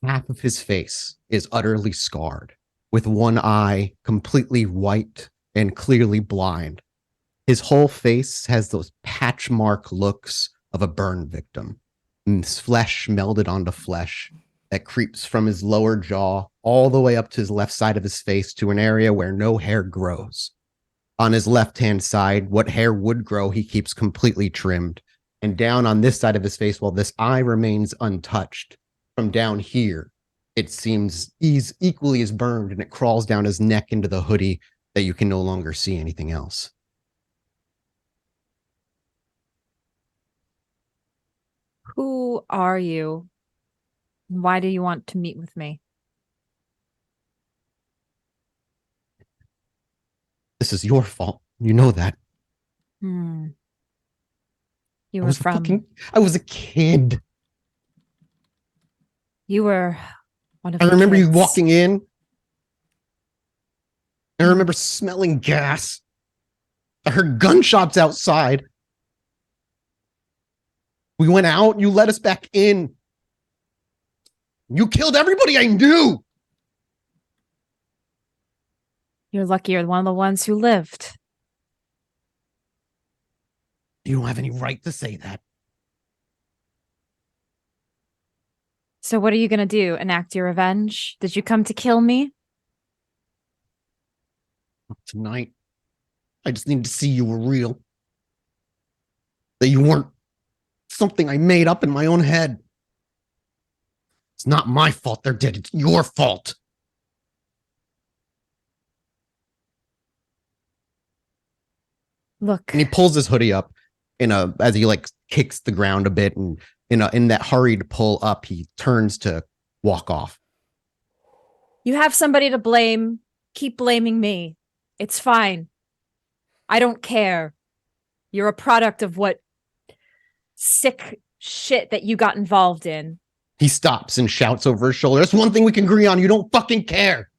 Half of his face is utterly scarred, with one eye completely white and clearly blind. His whole face has those patch mark looks of a burn victim. And his flesh melded onto flesh that creeps from his lower jaw all the way up to his left side of his face to an area where no hair grows. On his left-hand side, what hair would grow, he keeps completely trimmed. And down on this side of his face, while this eye remains untouched, from down here, it seems he's equally as burned, and it crawls down his neck into the hoodie that you can no longer see anything else. Who are you? Why do you want to meet with me? This is your fault. You know that. You were from... I was a kid. You were one of I the remember you kids. walking in. I remember smelling gas. I heard gunshots outside. We went out. You let us back in. You killed everybody I knew. You're lucky you're one of the ones who lived. You don't have any right to say that. So what are you going to do? Enact your revenge? Did you come to kill me? Tonight, I just needed to see you were real. That you weren't something I made up in my own head. It's not my fault they're dead. It's your fault. Look, And he pulls his hoodie up as he like kicks the ground a bit, and in that hurried pull up, he turns to walk off. you have somebody to blame. Keep blaming me. It's fine. I don't care. You're a product of what sick shit that you got involved in. He stops and shouts over his shoulder. That's one thing we can agree on. You don't fucking care.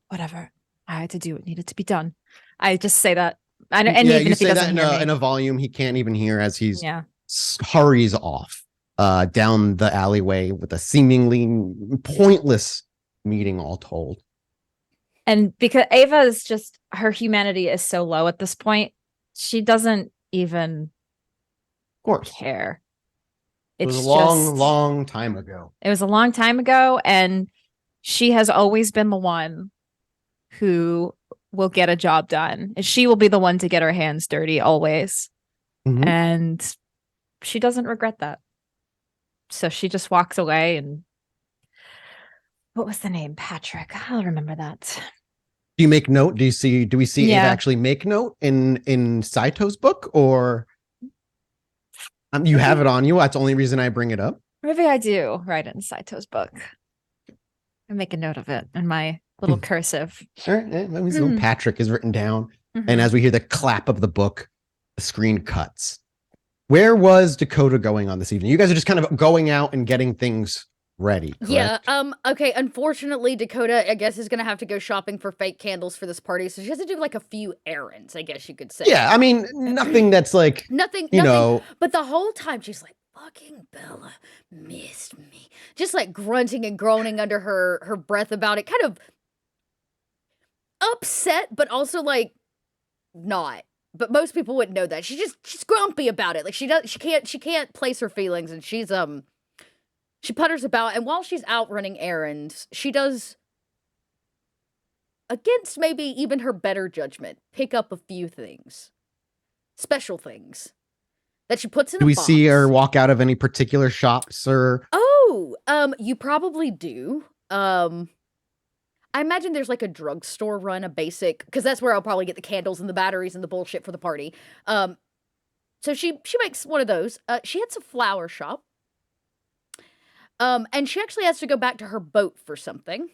Whatever. I had to do what needed to be done. I just say that. And Yeah, even you if he say that doesn't hear me. in a volume he can't even hear as he's Yeah. hurries off down the alleyway with a seemingly pointless meeting all told. And because Ava is just, her humanity is so low at this point, she doesn't even Of course. care. It was It's a long, just, long time ago. It was a long time ago, and she has always been the one who will get a job done. She will be the one to get her hands dirty always. Mhm. And she doesn't regret that. So she just walks away. And what was the name? Patrick. I'll remember that. Do you make note? Do we see Yeah. Ava actually make note in Saito's book, or you have it on you? That's the only reason I bring it up. Maybe I do write it in Saito's book. I make a note of it in my little cursive. All right, that means little Mhm. Patrick is written down. Mhm. And as we hear the clap of the book, the screen cuts. Where was Dakota going on this evening? You guys are just kind of going out and getting things ready. Yeah, correct? okay, unfortunately, Dakota, I guess, is gonna have to go shopping for fake candles for this party, so she has to do, like, a few errands, I guess you could say. Yeah, I mean, nothing that's like, Nothing, you know, but the whole time she's like, fucking Bella missed me. Just, like, grunting and groaning under her breath about it, kind of upset, but also, like, not. But most people wouldn't know that. She's grumpy about it. Like, she can't place her feelings, and she putters about, and while she's out running errands, she does, against maybe even her better judgment, pick up a few things. Special things. That she puts in do a we box. see her walk out of any particular shops or? Oh, you probably do. I imagine there's like a drugstore run, a basic, because that's where I'll probably get the candles and the batteries and the bullshit for the party. So she makes one of those. She hits a flower shop. And she actually has to go back to her boat for something.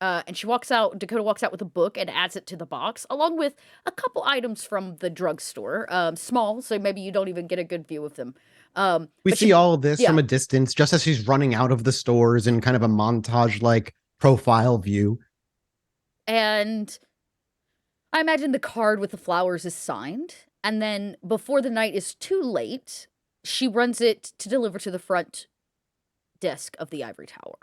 And Dakota walks out with a book and adds it to the box, along with a couple items from the drugstore. Small, so maybe you don't even get a good view of them. We see all of this yeah. from a distance, just as she's running out of the stores in kind of a montage-like profile view. And I imagine the card with the flowers is signed. And then before the night is too late, she runs it to deliver to the front desk of the Ivory Tower.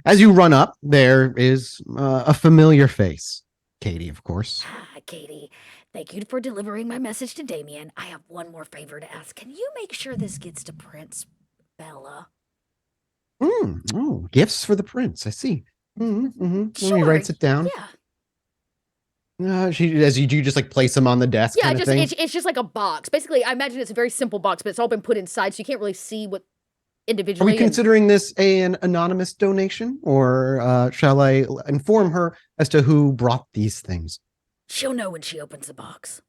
As you run up, there is a familiar face. Katie, of course. Katie, thank you for delivering my message to Damien. I have one more favor to ask. Can you make sure this gets to Prince Bella? Oh, gifts for the prince. I see. Sure. He writes it down. Yeah. You just like place them on the desk. Yeah, kind of thing. it's just like a box. Basically, I imagine it's a very simple box, but it's all been put inside, so you can't really see what Are individually. we considering this an anonymous donation, or shall I inform her as to who brought these things? She'll know when she opens the box.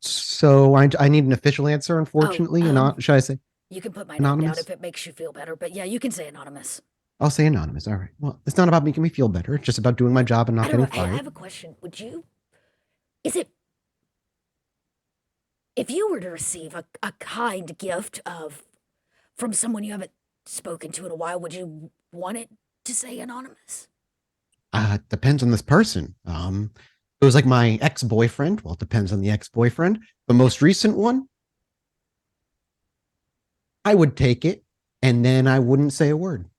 So I need an official answer, unfortunately. Should I say? You can put my Anonymous? name down if it makes you feel better, but yeah, you can say anonymous. I'll say anonymous. All right. Well, it's not about making me feel better. It's just about doing my job and not I don't getting know. Hey, I fired. have a question. Is if you were to receive a kind gift from someone you haven't spoken to in a while, would you want it to say anonymous? Depends on this person. It was like my ex-boyfriend. Well, it depends on the ex-boyfriend. The most recent one, I would take it, and then I wouldn't say a word.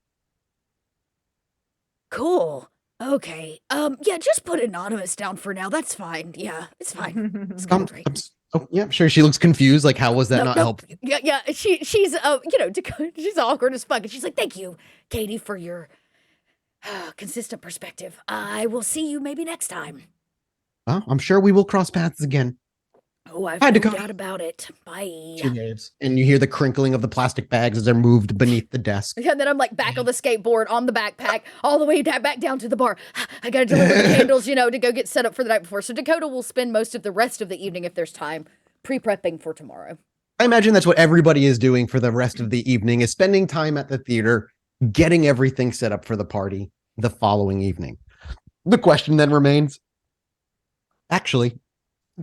Cool. Okay. Yeah, just put anonymous down for now. That's fine. Yeah, it's fine. It's Um, great. oh, yeah, sure. She looks confused. Like, how was that not helpful? Yeah. She's Dakota, she's awkward as fuck, and she's like, "Thank you, Katie, for your consistent perspective. I will see you maybe next time." Well, I'm sure we will cross paths again. Oh, I've Hi, no Dakota. doubt about it. Bye. She waves, and you hear the crinkling of the plastic bags as they're moved beneath the desk. And then I'm like back on the skateboard, on the backpack, all the way back down to the bar. I gotta deliver the candles, to go get set up for the night before. So Dakota will spend most of the rest of the evening, if there's time, pre-prepping for tomorrow. I imagine that's what everybody is doing for the rest of the evening, is spending time at the theater, getting everything set up for the party the following evening. The question then remains, actually,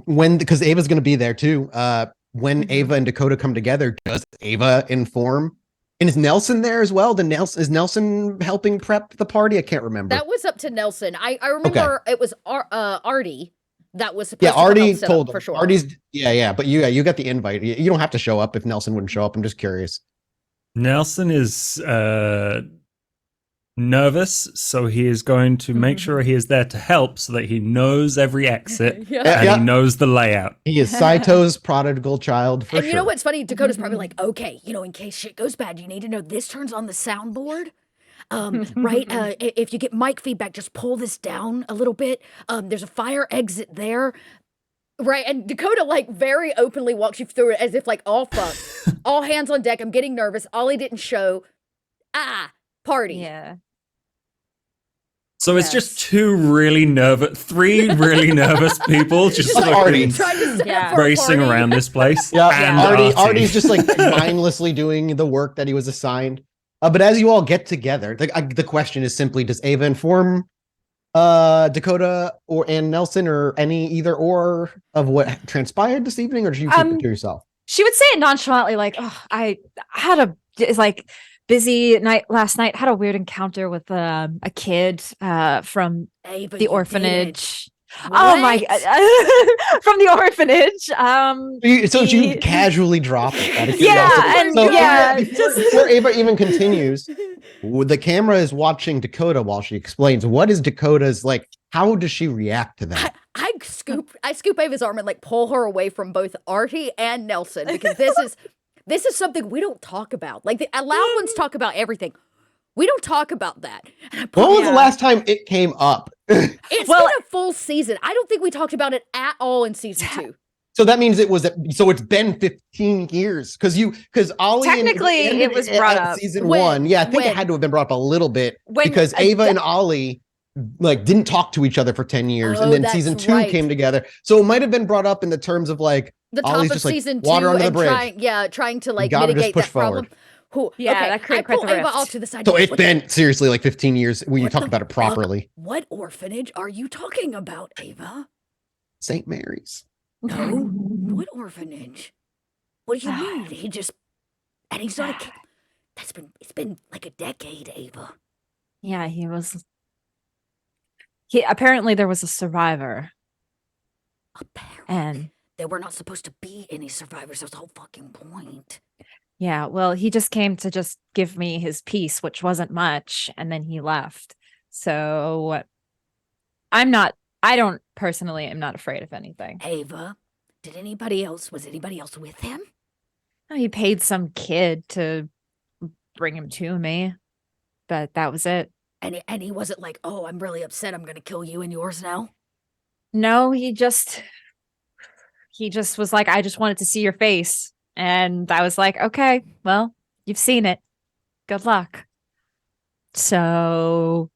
because Ava's going to be there too, when Ava and Dakota come together, does Ava inform? And is Nelson there as well? Is Nelson helping prep the party? I can't remember. That was up to Nelson. I remember it was Artie that was supposed to Artie come told him. for sure. Artie's but you got the invite. You don't have to show up if Nelson wouldn't show up. I'm just curious. Nelson is nervous, so he is going to make sure he is there to help so that he knows every exit and he knows the layout. He is Saito's prodigal child for and sure. You know what's funny? Dakota's probably like, okay, in case shit goes bad, you need to know this turns on the soundboard. Right? If you get mic feedback, just pull this down a little bit. There's a fire exit there. Right, and Dakota very openly walks you through it as if all fuck, all hands on deck. I'm getting nervous. Ollie didn't show. Party. Yeah. So it's just three really nervous people just Artie. racing around this place. And Artie's just mindlessly doing the work that he was assigned. But as you all get together, the question is simply: does Ava inform Dakota and Nelson, or either or of what transpired this evening, or do you keep it to yourself? She would say it nonchalantly, I had busy night last night. Had a weird encounter with a kid from the orphanage. Oh my god, from the orphanage. So you casually drop it. Before Ava even continues, the camera is watching Dakota while she explains. What is Dakota's how does she react to that? I scoop Ava's arm and pull her away from both Artie and Nelson, because this is something we don't talk about. The loud ones talk about everything. We don't talk about that. When was the last time it came up? It's been a full season. I don't think we talked about it at all in season 2. So that means it's been 15 years because Ollie technically it was brought up season 1. Yeah, I think it had to have been brought up a little bit because Ava and Ollie didn't talk to each other for 10 years, and then season 2 came together. So it might have been brought up in the terms of the top Ollie's of just season 2 water under the and bridge. trying to mitigate that problem. That created I pull quite the Ava rift. off to the side. So it's been seriously 15 years when you talk about it properly. What orphanage are you talking about, Ava? St. Mary's. No, what orphanage? What do you mean? And he's not a kid. It's been a decade, Ava. Yeah, apparently there was a survivor. Apparently. And there were not supposed to be any survivors. That's the whole fucking point. Yeah, well, he just came to just give me his piece, which wasn't much, and then he left. So I don't personally am not afraid of anything. Ava, was anybody else with him? He paid some kid to bring him to me, but that was it. And he wasn't like, oh, I'm really upset, I'm gonna kill you and yours now? No, he just was like, I just wanted to see your face. And I was like, okay, well, you've seen it. Good luck. So,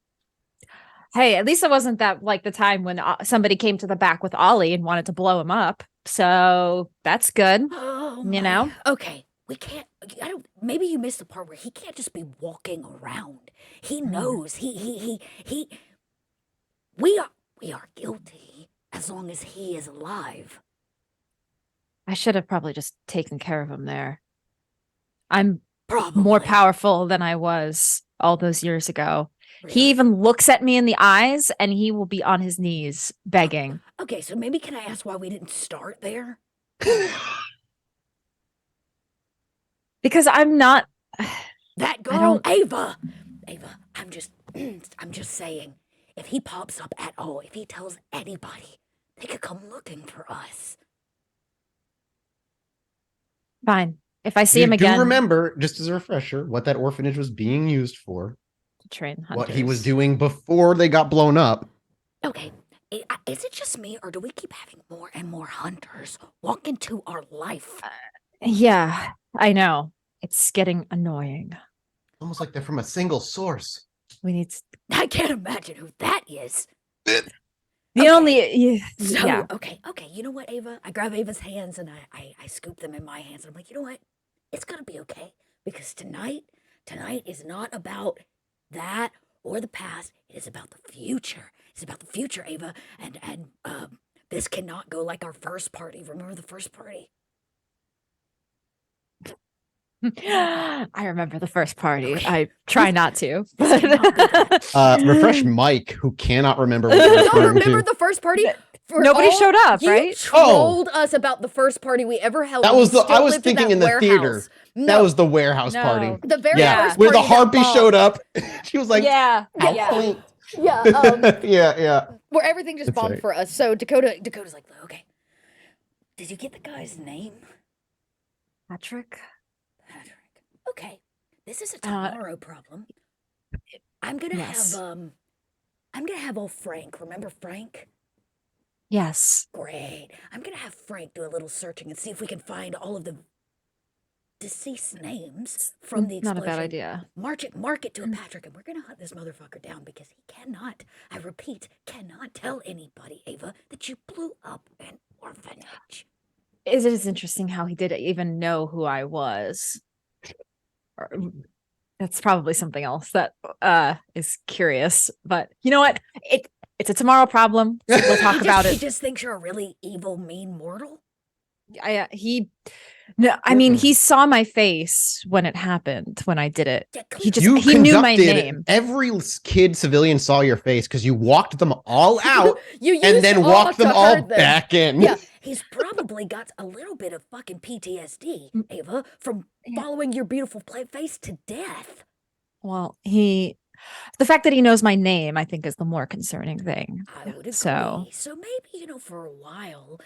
hey, at least it wasn't that the time when somebody came to the back with Ollie and wanted to blow him up. So that's good. Oh, okay. We can't. Maybe you missed the part where he can't just be walking around. He knows. We are guilty as long as he is alive. I should have probably just taken care of him there. I'm Probably. more powerful than I was all those years ago. Really? He even looks at me in the eyes and he will be on his knees begging. Okay, so maybe can I ask why we didn't start there? Because I'm not. That girl, don't- Ava, I'm just saying, if he pops up at all, if he tells anybody, they could come looking for us. Fine. If I see You him do again. remember, just as a refresher, what that orphanage was being used for, To train hunters. what he was doing before they got blown up. Okay, is it just me, or do we keep having more and more hunters walk into our life? Yeah, I know. It's getting annoying. Almost like they're from a single source. We need to, I can't imagine who that is. the Okay. only. So, Yeah. okay, you know what, Ava? I grab Ava's hands and I scoop them in my hands. And I'm like, you know what? It's gonna be okay. Because tonight is not about that or the past. It is about the future. It's about the future, Ava. And this cannot go like our first party. Remember the first party? I remember the first party. Okay. I try not to. This cannot be that. Refresh Mike, who cannot remember what You you're don't referring remember to. the first party? For Nobody all- showed up, you right? trolled us about the first party we ever held. That when was we the. still I was lived in thinking that in the warehouse. theater. No, That was the warehouse No. party. the very Yeah, first where the party that harpy bombed. showed up. She was like, yeah. "How Yeah. quaint." Yeah, yeah. where everything just That's bombed right. for us. So Dakota's like, okay, did you get the guy's name? Patrick? Patrick. Okay, this is a tomorrow problem. I'm gonna yes. have old Frank. Remember Frank? Yes. Great. I'm gonna have Frank do a little searching and see if we can find all of the deceased names from the explosion. Not a bad idea. Mark it to a Patrick, and we're gonna hunt this motherfucker down because he cannot, I repeat, cannot tell anybody, Ava, that you blew up an orphanage. It is interesting how he didn't even know who I was. That's probably something else that is curious. But you know what? It's a tomorrow problem. So we'll talk about He it. just thinks you're a really evil, mean mortal. I mean, he saw my face when it happened, when I did it. Yeah, He knew my name. Every kid civilian saw your face because you walked them all out You and used then all walked them to all hurt them. back in. Yeah, he's probably got a little bit of fucking PTSD, Ava, from following your beautiful face to death. Well, the fact that he knows my name, I think, is the more concerning thing. I would agree. So maybe, for a while,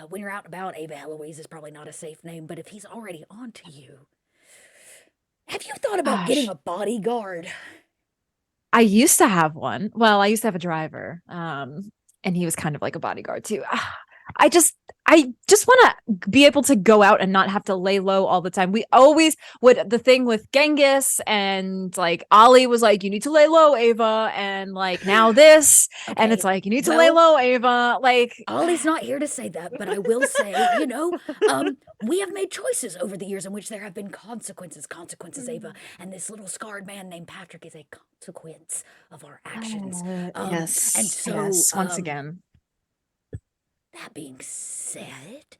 when you're out and about, Ava Eloise is probably not a safe name, but if he's already onto you, have you thought about getting a bodyguard? I used to have one. Well, I used to have a driver, and he was kind of like a bodyguard too. I just want to be able to go out and not have to lay low all the time. We always would. The thing with Genghis and like Ollie was like, you need to lay low, Ava, and like now this, and it's like you need to lay low, Ava. Like Ollie's not here to say that, but I will say, we have made choices over the years in which there have been consequences, Ava, and this little scarred man named Patrick is a consequence of our actions. yes, and so yes, once again. That being said,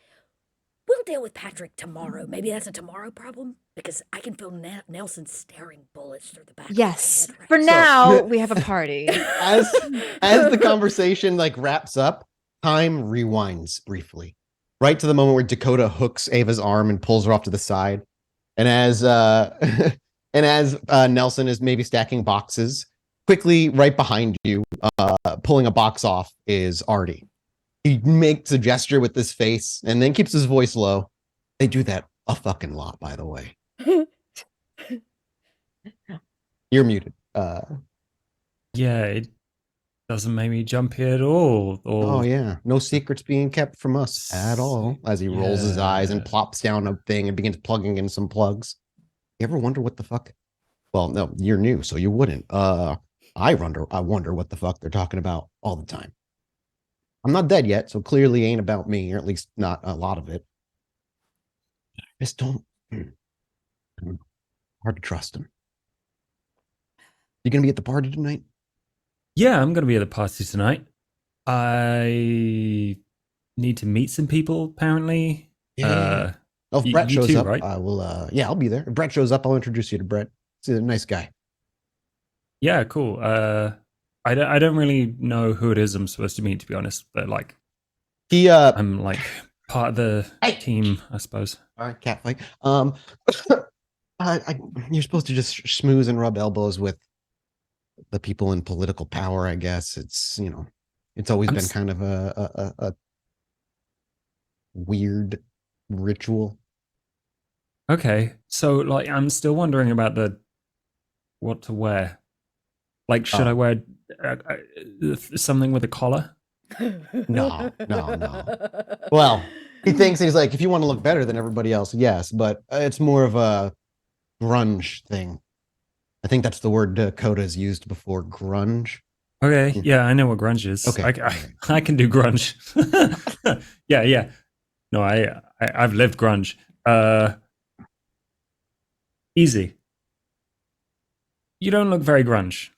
we'll deal with Patrick tomorrow. Maybe that's a tomorrow problem because I can feel Nelson staring bullets through the back. Yes. Of my head right For now. now, we have a party. As the conversation wraps up, time rewinds briefly, right to the moment where Dakota hooks Ava's arm and pulls her off to the side, and as Nelson is maybe stacking boxes, quickly right behind you, pulling a box off is Artie. He makes a gesture with his face and then keeps his voice low. They do that a fucking lot, by the way. You're muted. Yeah, it doesn't make me jump here at all. Oh yeah, no secrets being kept from us at all. As he rolls his eyes and plops down a thing and begins plugging in some plugs. You ever wonder what the fuck? Well, no, you're new, so you wouldn't. I wonder what the fuck they're talking about all the time. I'm not dead yet, so clearly ain't about me, or at least not a lot of it. Just don't. Hard to trust him. You gonna be at the party tonight? Yeah, I'm going to be at the party tonight. I need to meet some people, apparently. Yeah. Oh, if Brett you shows too, up, right? I will. Yeah, I'll be there. If Brett shows up, I'll introduce you to Brett. He's a nice guy. Yeah, cool. I don't really know who it is I'm supposed to meet, to be honest. But like, He I'm like part of the Hey. team, I suppose. All right, cat fight. You're supposed to just schmooze and rub elbows with the people in political power. I guess it's it's always been kind of a weird ritual. Okay, so like, I'm still wondering about what to wear. Like, should I wear something with a collar? No. Well, he thinks he's like, if you want to look better than everybody else, yes, but it's more of a grunge thing. I think that's the word Dakota's used before, grunge. Okay, yeah, I know what grunge is. Okay. I can do grunge. Yeah. No, I've lived grunge. Easy. You don't look very grunge.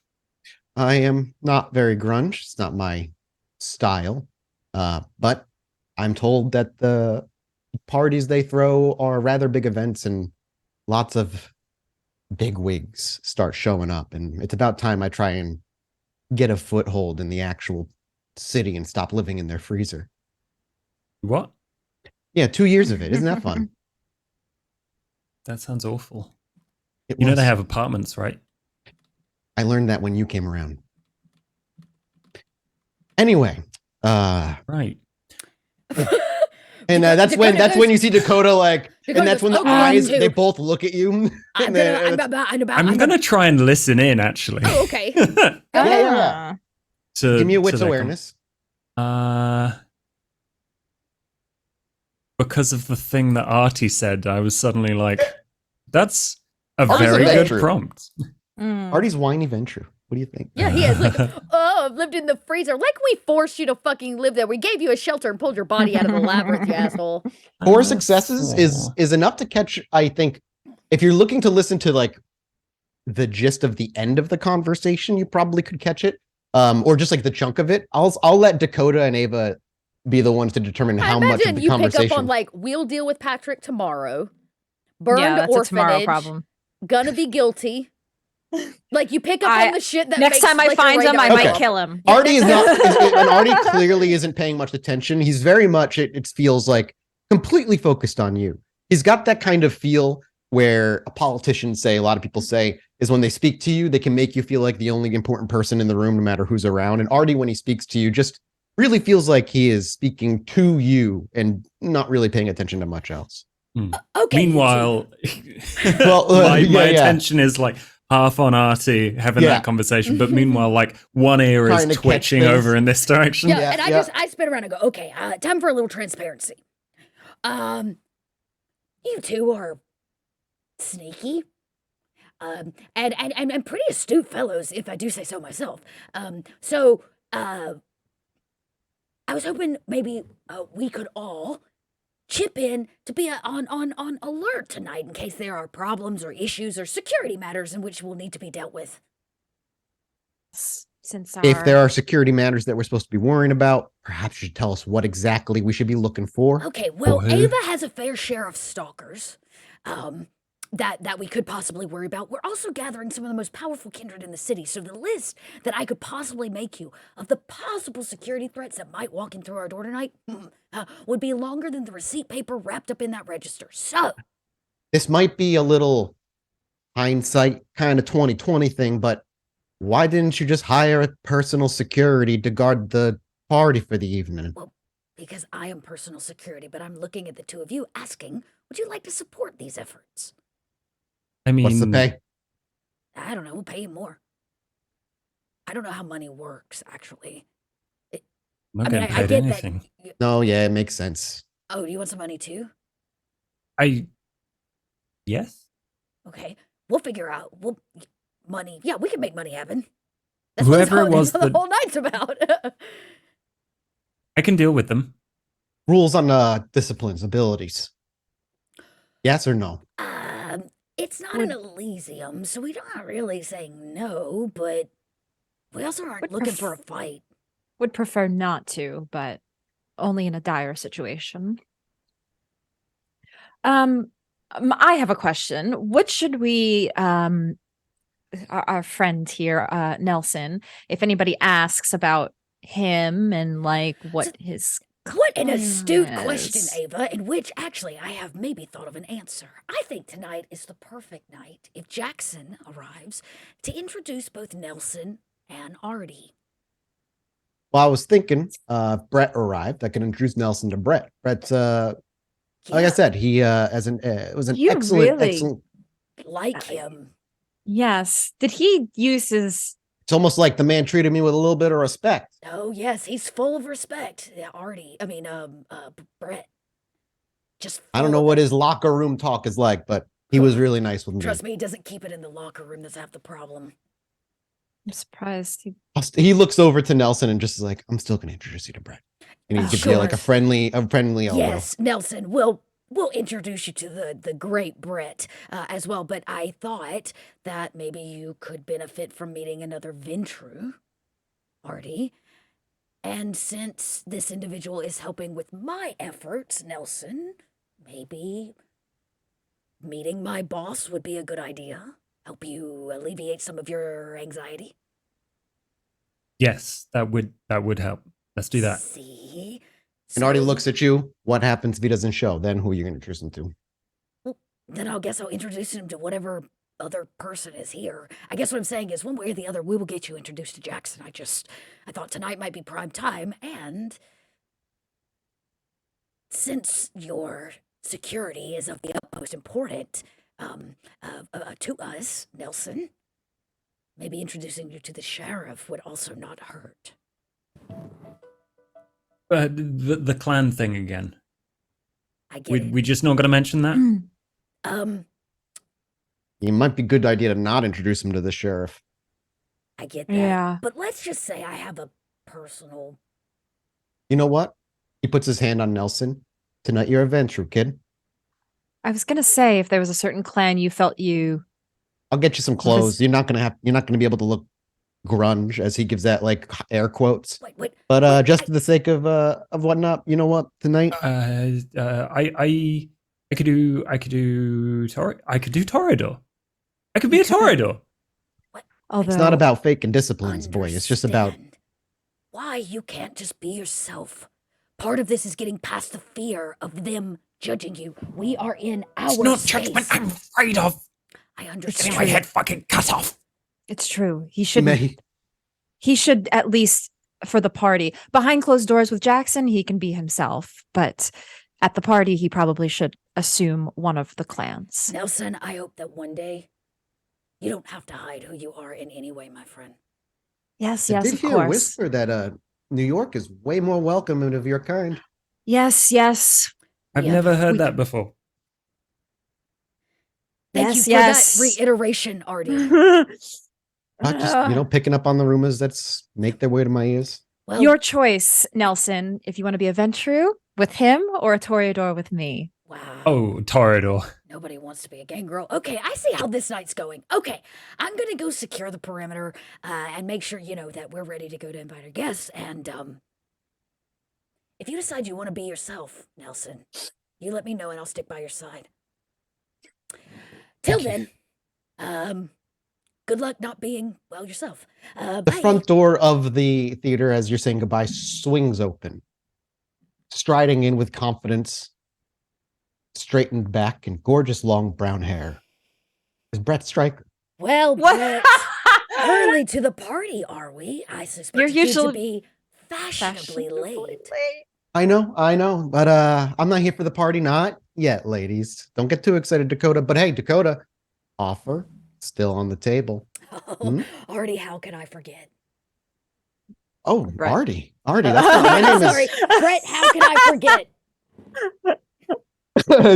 I am not very grunge. It's not my style. But I'm told that the parties they throw are rather big events and lots of big wigs start showing up. And it's about time I try and get a foothold in the actual city and stop living in their freezer. What? Yeah, 2 years of it. Isn't that fun? That sounds awful. It You know was. they have apartments, right? I learned that when you came around. Anyway, Right. and that's when you see Dakota like, and that's when the "Okay, eyes too." they both look at you. I'm gonna try and listen in, actually. Oh, okay. Yeah. Give me a wits their awareness. Because of the thing that Artie said, I was suddenly like, that's a Artie's very a good venture. prompt. Artie's whiny venture. What do you think? Yeah, he is. Like, oh, I've lived in the freezer. Like we forced you to fucking live there. We gave you a shelter and pulled your body out of the labyrinth, you asshole. 4 successes is enough to catch. I think if you're looking to listen to like the gist of the end of the conversation, you probably could catch it, or just like the chunk of it. I'll let Dakota and Ava be the ones to determine how much of the you conversation. pick up on like, we'll deal with Patrick tomorrow. Burned that's orphanage. a tomorrow problem. Gonna be guilty. Like you pick up on the shit that next makes, time I like, find him, I Okay. might kill him. Artie is not, and Artie clearly isn't paying much attention. He's very much, it feels like, completely focused on you. He's got that kind of feel where a politician say, a lot of people say, is when they speak to you, they can make you feel like the only important person in the room, no matter who's around. And Artie, when he speaks to you, just really feels like he is speaking to you and not really paying attention to much else. Okay. Meanwhile, Well, my attention is like half on Artie having that conversation, but meanwhile, like one ear Trying to is catch twitching things. over in this direction. Yeah, and I spin around and go, okay, time for a little transparency. You two are sneaky. And pretty astute fellows, if I do say so myself. So I was hoping maybe we could all chip in to be on alert tonight in case there are problems or issues or security matters in which will need to be dealt with. Since If there are security matters that we're supposed to be worrying about, perhaps you should tell us what exactly we should be looking for. Okay, well, Ava has a fair share of stalkers that we could possibly worry about. We're also gathering some of the most powerful kindred in the city, so the list that I could possibly make you of the possible security threats that might walk in through our door tonight would be longer than the receipt paper wrapped up in that register. So, This might be a little hindsight kind of 2020 thing, but why didn't you just hire a personal security to guard the party for the evening? well, because I am personal security, but I'm looking at the two of you asking, would you like to support these efforts? I mean, What's the pay? I don't know, we'll pay you more. I don't know how money works, actually. I'm not I mean, getting I paid get anything. that. No, yeah, it makes sense. Oh, you want some money too? Yes. Okay, we'll figure out. Money. Yeah, we can make money happen. Whoever it was the that- whole night's about. I can deal with them. Rules on disciplines, abilities. Yes or no? It's not an Elysium, so we're not really saying no, but we also aren't looking for a fight. Would prefer not to, but only in a dire situation. I have a question. What should we, our friend here, Nelson, if anybody asks about him and like what his What an astute clan question, is. Ava, in which actually I have maybe thought of an answer. I think tonight is the perfect night if Jackson arrives to introduce both Nelson and Artie. Well, I was thinking, Brett arrived. I can introduce Nelson to Brett. Brett's, like I said, he was an You excellent, really- excellent. Like him. Yes. Did he use his? It's almost like the man treated me with a little bit of respect. Oh, yes, he's full of respect. Yeah, Brett. Just I don't full know of what it. his locker room talk is like, but he was really nice with me. Trust me, he doesn't keep it in the locker room. That's half the problem. I'm surprised. He looks over to Nelson and just is like, "I'm still going to introduce you to Brett," and he gives you like a Sure. friendly elbow. Yes, Nelson, we'll introduce you to the great Brett as well. But I thought that maybe you could benefit from meeting another Ventru, Artie. And since this individual is helping with my efforts, Nelson, maybe meeting my boss would be a good idea. Help you alleviate some of your anxiety. Yes, that would help. Let's do that. See? And Artie So- looks at you. What happens if he doesn't show? Then who are you going to introduce him to? Then I'll introduce him to whatever other person is here. I guess what I'm saying is one way or the other, we will get you introduced to Jackson. I thought tonight might be prime time, and since your security is of the utmost importance to us, Nelson, maybe introducing you to the sheriff would also not hurt. The clan thing again. I get it. We just not going to mention that. It might be a good idea to not introduce him to the sheriff. I get that. Yeah. But let's just say I have a personal. You know what? He puts his hand on Nelson. Tonight you're a Ventru, kid. I was gonna say if there was a certain clan you felt you. I'll get you some clothes. You're not gonna be able to look grunge, as he gives that like air quotes. Wait. But just for the sake of whatnot, you know what? Tonight, I could do Toreador. I could be a Toreador. Although it's not about faking disciplines, boy. It's just about Understand why you can't just be yourself. Part of this is getting past the fear of them judging you. We are in our It's not space. judgment I'm afraid of. I Getting understand. my head fucking cut off. It's true. He should. May. He should at least for the party behind closed doors with Jackson. He can be himself, but at the party, he probably should assume one of the clans. Nelson, I hope that one day you don't have to hide who you are in any way, my friend. Yes, I yes, did of hear a course. whisper that New York is way more welcoming of your kind. Yes, yes. I've Yeah, never heard we- that before. Thank you Yes, for yes. that reiteration, Artie. Not just picking up on the rumors that's make their way to my ears. Well, Your choice, Nelson, if you want to be a Ventru with him or a Toreador with me. wow. Oh, Toreador. Nobody wants to be a gang girl. Okay, I see how this night's going. Okay, I'm gonna go secure the perimeter and make sure that we're ready to go to invite our guests. And if you decide you want to be yourself, Nelson, you let me know and I'll stick by your side. Till then, good luck not being yourself. The Bye. front door of the theater, as you're saying goodbye, swings open. Striding in with confidence, straightened back and gorgeous long brown hair, is Brett Stryker. Well, What? Brett, early to the party, are we? I suspect You're you to usually- be fashionably late. I know, but I'm not here for the party, not yet, ladies. Don't get too excited, Dakota. But hey, Dakota, offer still on the table. Oh, Artie, how can I forget? Oh, Brett. Artie, that's not, my name Sorry, Brett, how can I forget?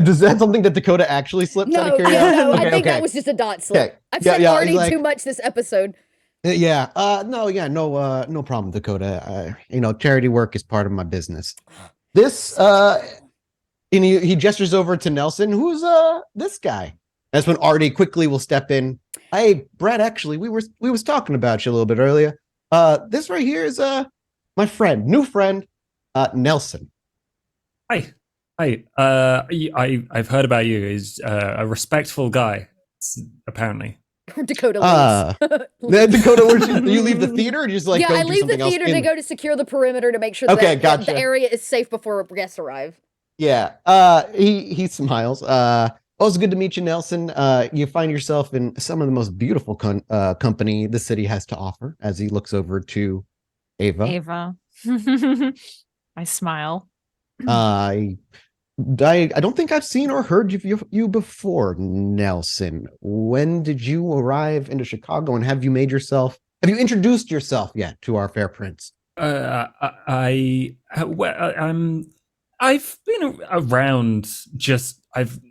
Is that something that Dakota actually slips out No, of curiosity? no, I Okay, think okay. that was just a dot slip. Okay. I've Yeah, said yeah, Artie like- too much this episode. No problem, Dakota. Charity work is part of my business. This, and he gestures over to Nelson. Who's this guy? That's when Artie quickly will step in. Hey, Brett. Actually, we was talking about you a little bit earlier. This right here is my friend, new friend, Nelson. Hi. Hi, I've heard about you. He's a respectful guy, apparently. Dakota Then leaves. Dakota, you leave the theater, or you just like yeah, go I do leave the something else? theater to go to secure the perimeter to make sure that, Okay, that the gotcha. area is safe before guests arrive. Yeah. He smiles. Also good to meet you, Nelson. You find yourself in some of the most beautiful company the city has to offer. As he looks over to Ava. Ava. I smile. I don't think I've seen or heard you before, Nelson. When did you arrive into Chicago, and have you introduced yourself yet to our fair prince? I've been around.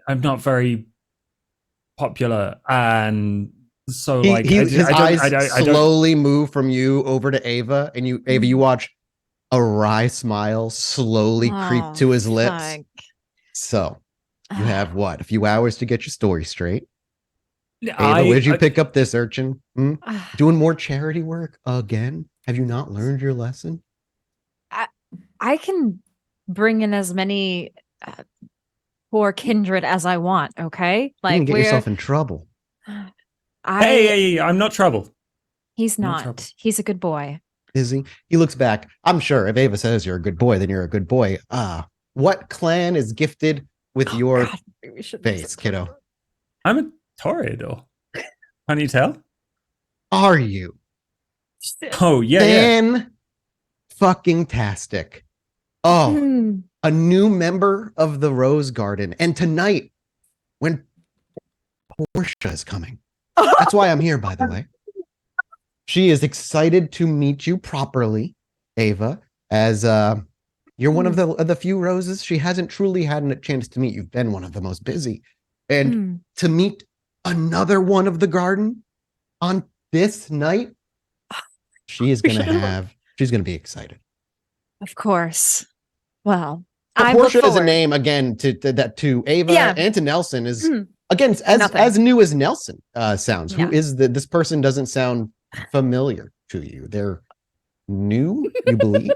I'm not very popular, and so His eyes slowly move from you over to Ava, and you watch a wry smile slowly creep to his lips. Fuck. So you have what? A few hours to get your story straight. Ava, where'd you pick up this urchin? Doing more charity work again? Have you not learned your lesson? I can bring in as many poor kindred as I want, okay? Like, you can get yourself in trouble. Hey, I'm not trouble. He's not. He's a good boy. Is he? He looks back. I'm sure if Ava says you're a good boy, then you're a good boy. What clan is gifted with your face, kiddo? I'm a toreador. Can't you tell? Are you? Oh, yeah. Fucking tastic. Oh, a new member of the Rose Garden. And tonight, when Porsche is coming. That's why I'm here, by the way. She is excited to meet you properly, Ava, as you're one of the few roses she hasn't truly had a chance to meet. You've been one of the most busy. And to meet another one of the garden on this night, she's going to be excited. Of course. Well, Porsche is a name again to Ava and to Nelson is again as new as Nelson sounds. Who is this person? Doesn't sound familiar to you. They're new, you believe?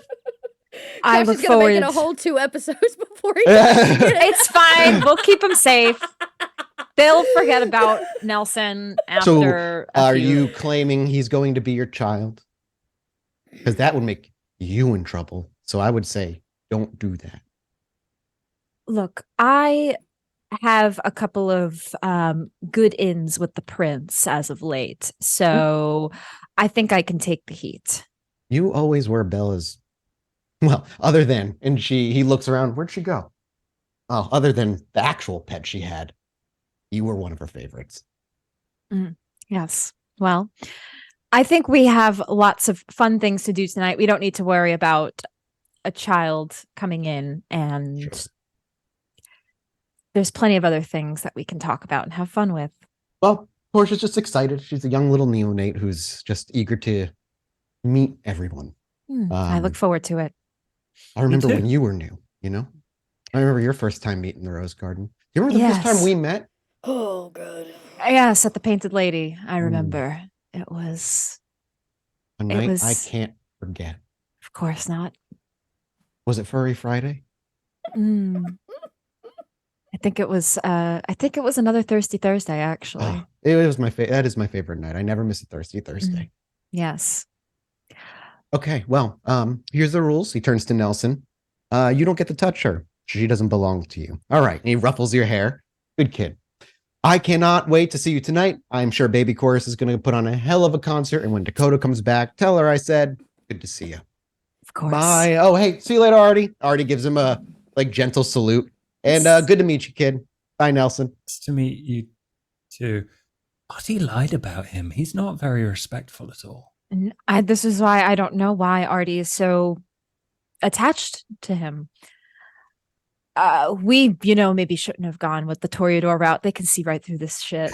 I look forward to make it a whole 2 episodes before he It's fine. We'll keep him safe. They'll forget about Nelson after. So, are you claiming he's going to be your child? Because that would make you in trouble. So I would say, don't do that. Look, I have a couple of good ins with the prince as of late, so I think I can take the heat. You always were Bella's. Well, other than, and he looks around. Where'd she go? Oh, other than the actual pet she had, you were one of her favorites. Yes. Well, I think we have lots of fun things to do tonight. We don't need to worry about a child coming in, and there's plenty of other things that we can talk about and have fun with. Well, Portia's just excited. She's a young little neonate who's just eager to meet everyone. I look forward to it. I remember when you were new, I remember your first time meeting the Rose Garden. Do you remember the first time we met? Oh, God. Yes, at the Painted Lady. I remember. It was a night I can't forget. Of course not. Was it Furry Friday? I think it was another Thirsty Thursday, actually. It was that is my favorite night. I never miss a Thirsty Thursday. Yes. Okay, well, here's the rules. He turns to Nelson. You don't get to touch her. She doesn't belong to you. All right. And he ruffles your hair. Good kid. I cannot wait to see you tonight. I'm sure Baby Chorus is going to put on a hell of a concert. And when Dakota comes back, tell her I said, good to see you. Of course. Bye. Oh, hey, see you later, Artie. Artie gives him a gentle salute. And good to meet you, kid. Bye, Nelson. Nice to meet you too. Artie lied about him. He's not very respectful at all. This is why I don't know why Artie is so attached to him. We, maybe shouldn't have gone with the Toreador route. They can see right through this shit.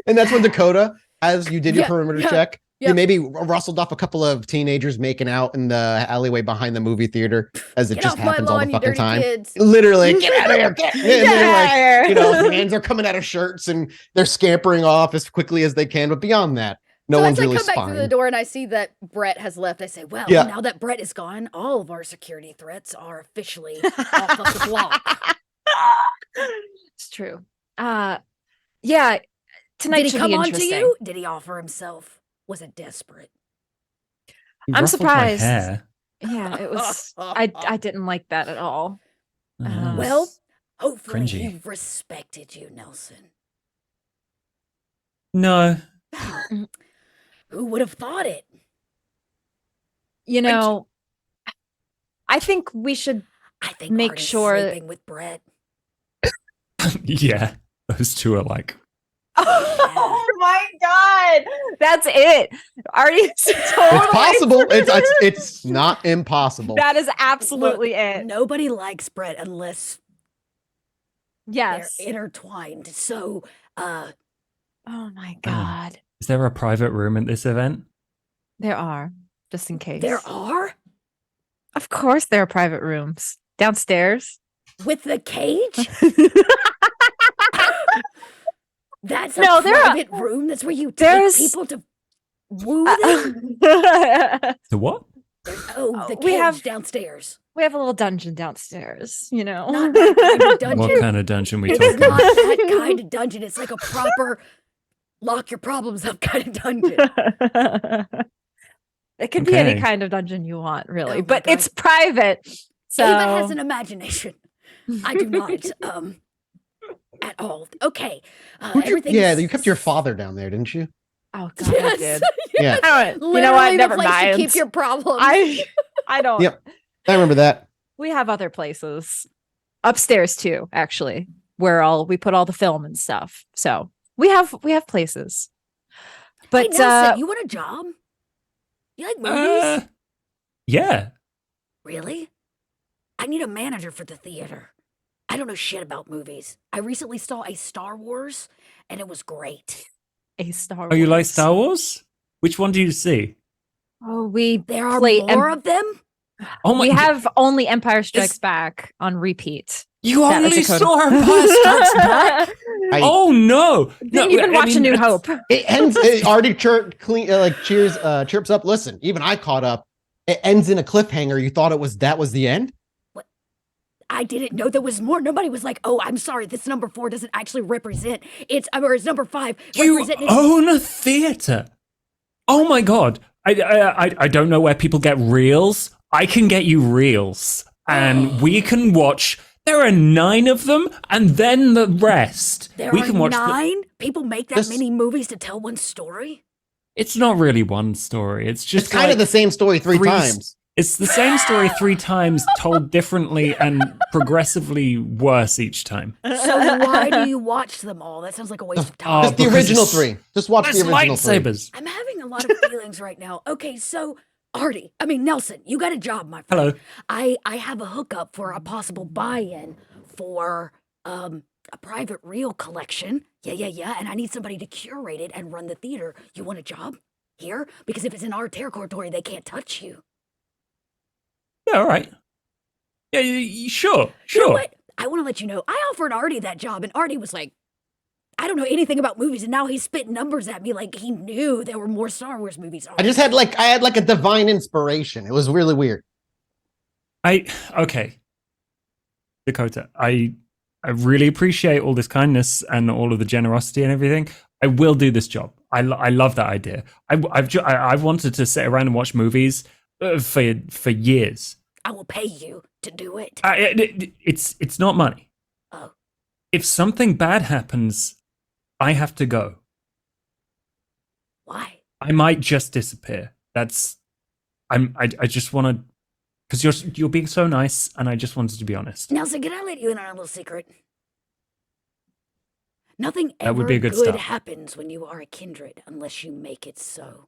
And that's when Dakota, as you did your perimeter check, you maybe rustled off a couple of teenagers making out in the alleyway behind the movie theater, as it just happens all the fucking time. Kids. Literally, get out of here! Get out of here! Hands are coming out of shirts and they're scampering off as quickly as they can. But beyond that, No so one's as I really come back through the spying. door and I see that Brett has left, I say, well, Yeah. now that Brett is gone, all of our security threats are officially off of the block. It's true. Yeah, tonight Did he should come be on to interesting. you? Did he offer himself? Was it desperate? You I'm ruffled my surprised. hair. Yeah, it was. I didn't like that at all. Well, hopefully Cringy. he respected you, Nelson. No. Who would have thought it? You know, I think we should I think make Art is sure. sleeping with Brett. Yeah, those two are like. Oh my god, that's it. Artie's totally. It's possible. It's not impossible. That is absolutely Look, it. Nobody likes Brett unless Yes. they're intertwined. So, Oh my god. Is there a private room at this event? There are, just in case. there are Of course, there are private rooms downstairs. with the cage. That's a No, there are- private room. That's where you take There's- people to woo them. The what? Oh, the cage we have- downstairs. We have a little dungeon downstairs, you know. Not that kind of dungeon. What kind of dungeon we It's talking? not that kind of dungeon. It's like a proper lock your problems up kind of dungeon. It can be any Okay. kind of dungeon you want, really, Oh my but God. it's private. So Ava has an imagination. I do not. At all. Okay. Everything. Yeah, you kept your father down there, didn't you? oh god, I Yes. did. Yeah, I don't, you know Literally what? the Never place to mind. keep your problems. I don't. Yep. I remember that. We have other places upstairs too, actually, where we put all the film and stuff. So we have places. But hey, Nelson, you want a job? You like movies? Yeah. Really? I need a manager for the theater. I don't know shit about movies. I recently saw a Star Wars, and it was great. a Star Wars. Oh, you like Star Wars? Which one do you see? Oh, we There are play more of them? Oh my! we have only Empire Strikes It's- Back on repeat. You that was only a code. saw Empire Strikes Back. I- Oh no! Didn't even watch A New Hope. It ends. It already chirps up. Listen, even I caught up. It ends in a cliffhanger. You thought that was the end? I didn't know there was more. Nobody was like, "Oh, I'm sorry, this number 4 doesn't actually represent. It's number 5 You represented." own a theater. Oh my god! I don't know where people get reels. I can get you reels, and we can watch. There are 9 of them, and then the rest. There we are can watch. 9 people make that This- many movies to tell one story. It's not really one story. It's just It's kind of the same story three times. It's the same story 3 times, told differently and progressively worse each time. So why do you watch them all? That sounds like a waste of time. Oh, Just the because original it's- 3. Just watch It's the original 3. lightsabers. I'm having a lot of feelings right now. Okay, so Nelson, you got a job, my friend. Hello. I have a hookup for a possible buy-in for a private reel collection. Yeah. And I need somebody to curate it and run the theater. You want a job here? Because if it's in our territory, they can't touch you. Yeah, all right. Yeah, sure. You know what? I want to let you know, I offered Artie that job, and Artie was like, I don't know anything about movies, and now he's spitting numbers at me like he knew there were more Star Wars movies. I had a divine inspiration. It was really weird. Okay. Dakota, I really appreciate all this kindness and all of the generosity and everything. I will do this job. I love that idea. I've wanted to sit around and watch movies for years. I will pay you to do it. It's not money. Oh. If something bad happens, I have to go. Why? I might just disappear. I just want to, because you're being so nice, and I just wanted to be honest. Nelson, can I let you in on a little secret? Nothing That ever would be a good good start. happens when you are a kindred unless you make it so.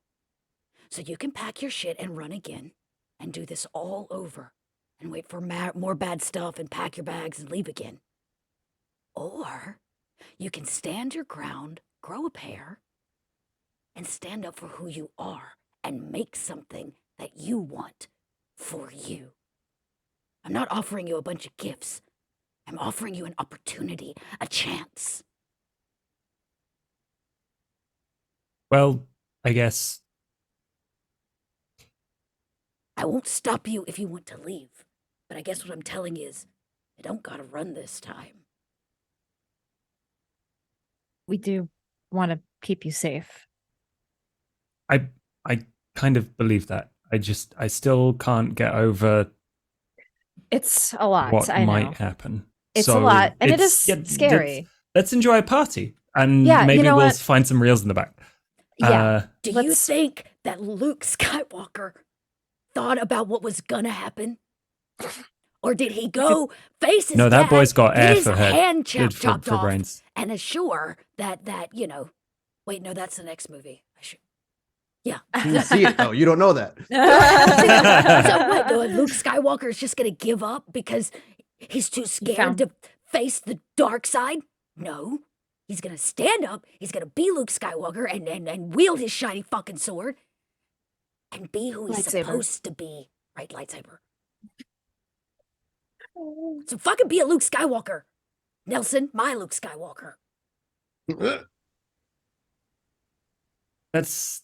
So you can pack your shit and run again and do this all over and wait for more bad stuff and pack your bags and leave again. Or you can stand your ground, grow a pair, and stand up for who you are and make something that you want for you. I'm not offering you a bunch of gifts. I'm offering you an opportunity, a chance. Well, I guess. I won't stop you if you want to leave. But I guess what I'm telling is, you don't gotta run this time. We do want to keep you safe. I kind of believe that. I still can't get over It's a lot. what I might know. happen. It's So a lot, and it is it's- scary. Let's enjoy a party, and Yeah, you maybe know we'll what? find some reels in the back. Yeah. Do you Let's- think that Luke Skywalker thought about what was gonna happen? Or did he go face his No, that dad, boy's got get air his for head, hand good chopped for off, brains. and assure that wait, no, that's the next movie. Yeah. You see it though. You don't know that. So what? Luke Skywalker is just gonna give up because he's too scared to face the dark side? No. He's gonna stand up, he's gonna be Luke Skywalker and wield his shiny fucking sword and be who he's supposed to be. Right, lightsaber. So fucking be a Luke Skywalker. Nelson, my Luke Skywalker. That's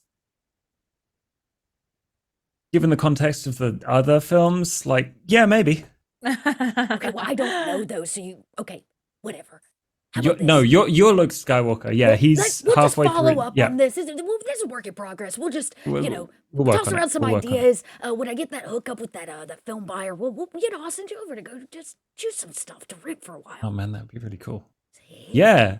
given the context of the other films, like, yeah, maybe. Okay, well, I don't know those, so okay, whatever. How about this? You're Luke Skywalker. Yeah, Well, he's we'll halfway just follow through. up Yeah, on this. This is a work in progress. We'll just, we'll work toss on around it. some We'll work on it. ideas. When I get that hookup with that film buyer, we'll I'll send you over to go just choose some stuff to rip for a while. Oh man, that'd be really cool. See? Yeah.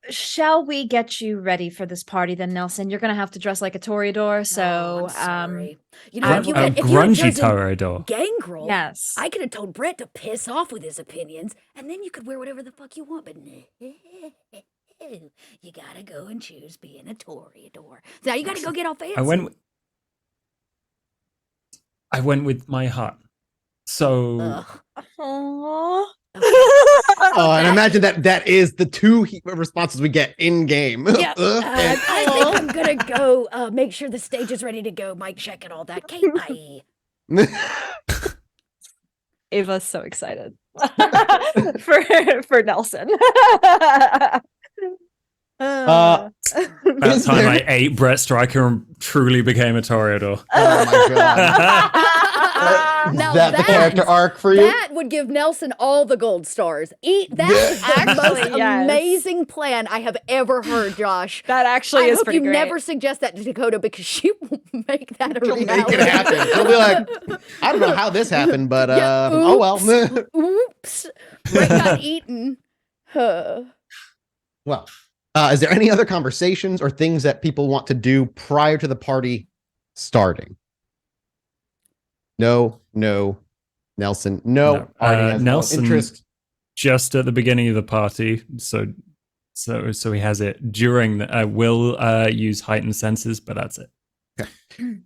Shall we get you ready for this party then, Nelson? You're gonna have to dress like a toreador, so I'm sorry. I If you will- had grungy chosen toreador. Gangrel, yes. I could have told Brett to piss off with his opinions, and then you could wear whatever the fuck you want. But no, you gotta go and choose being a toreador. So now you gotta go get all fancy. I went with my heart. So Ugh. Aww. Oh, and imagine that is the two responses we get in game. Yeah, I think I'm gonna go make sure the stage is ready to go, mic check and all that. Okay, bye. Ava's so excited for Nelson. Uh, that Is time there- I ate Brett Stryker and truly became a toreador. Oh my god. Now Is that the character arc for you? That would give Nelson all the gold stars. That is the Actually, most yes. amazing plan I have ever heard, Josh. That actually I is hope pretty you great. never suggest that to Dakota because she will make that a She'll reality. make it happen. She'll be like, I don't know how this happened, but Yeah, oh well. Oops. Brett got eaten. Huh. Well, is there any other conversations or things that people want to do prior to the party starting? No, Nelson, no. Already has Nelson- no interest. Just at the beginning of the party, so he has it during the. Will use heightened senses, but that's it.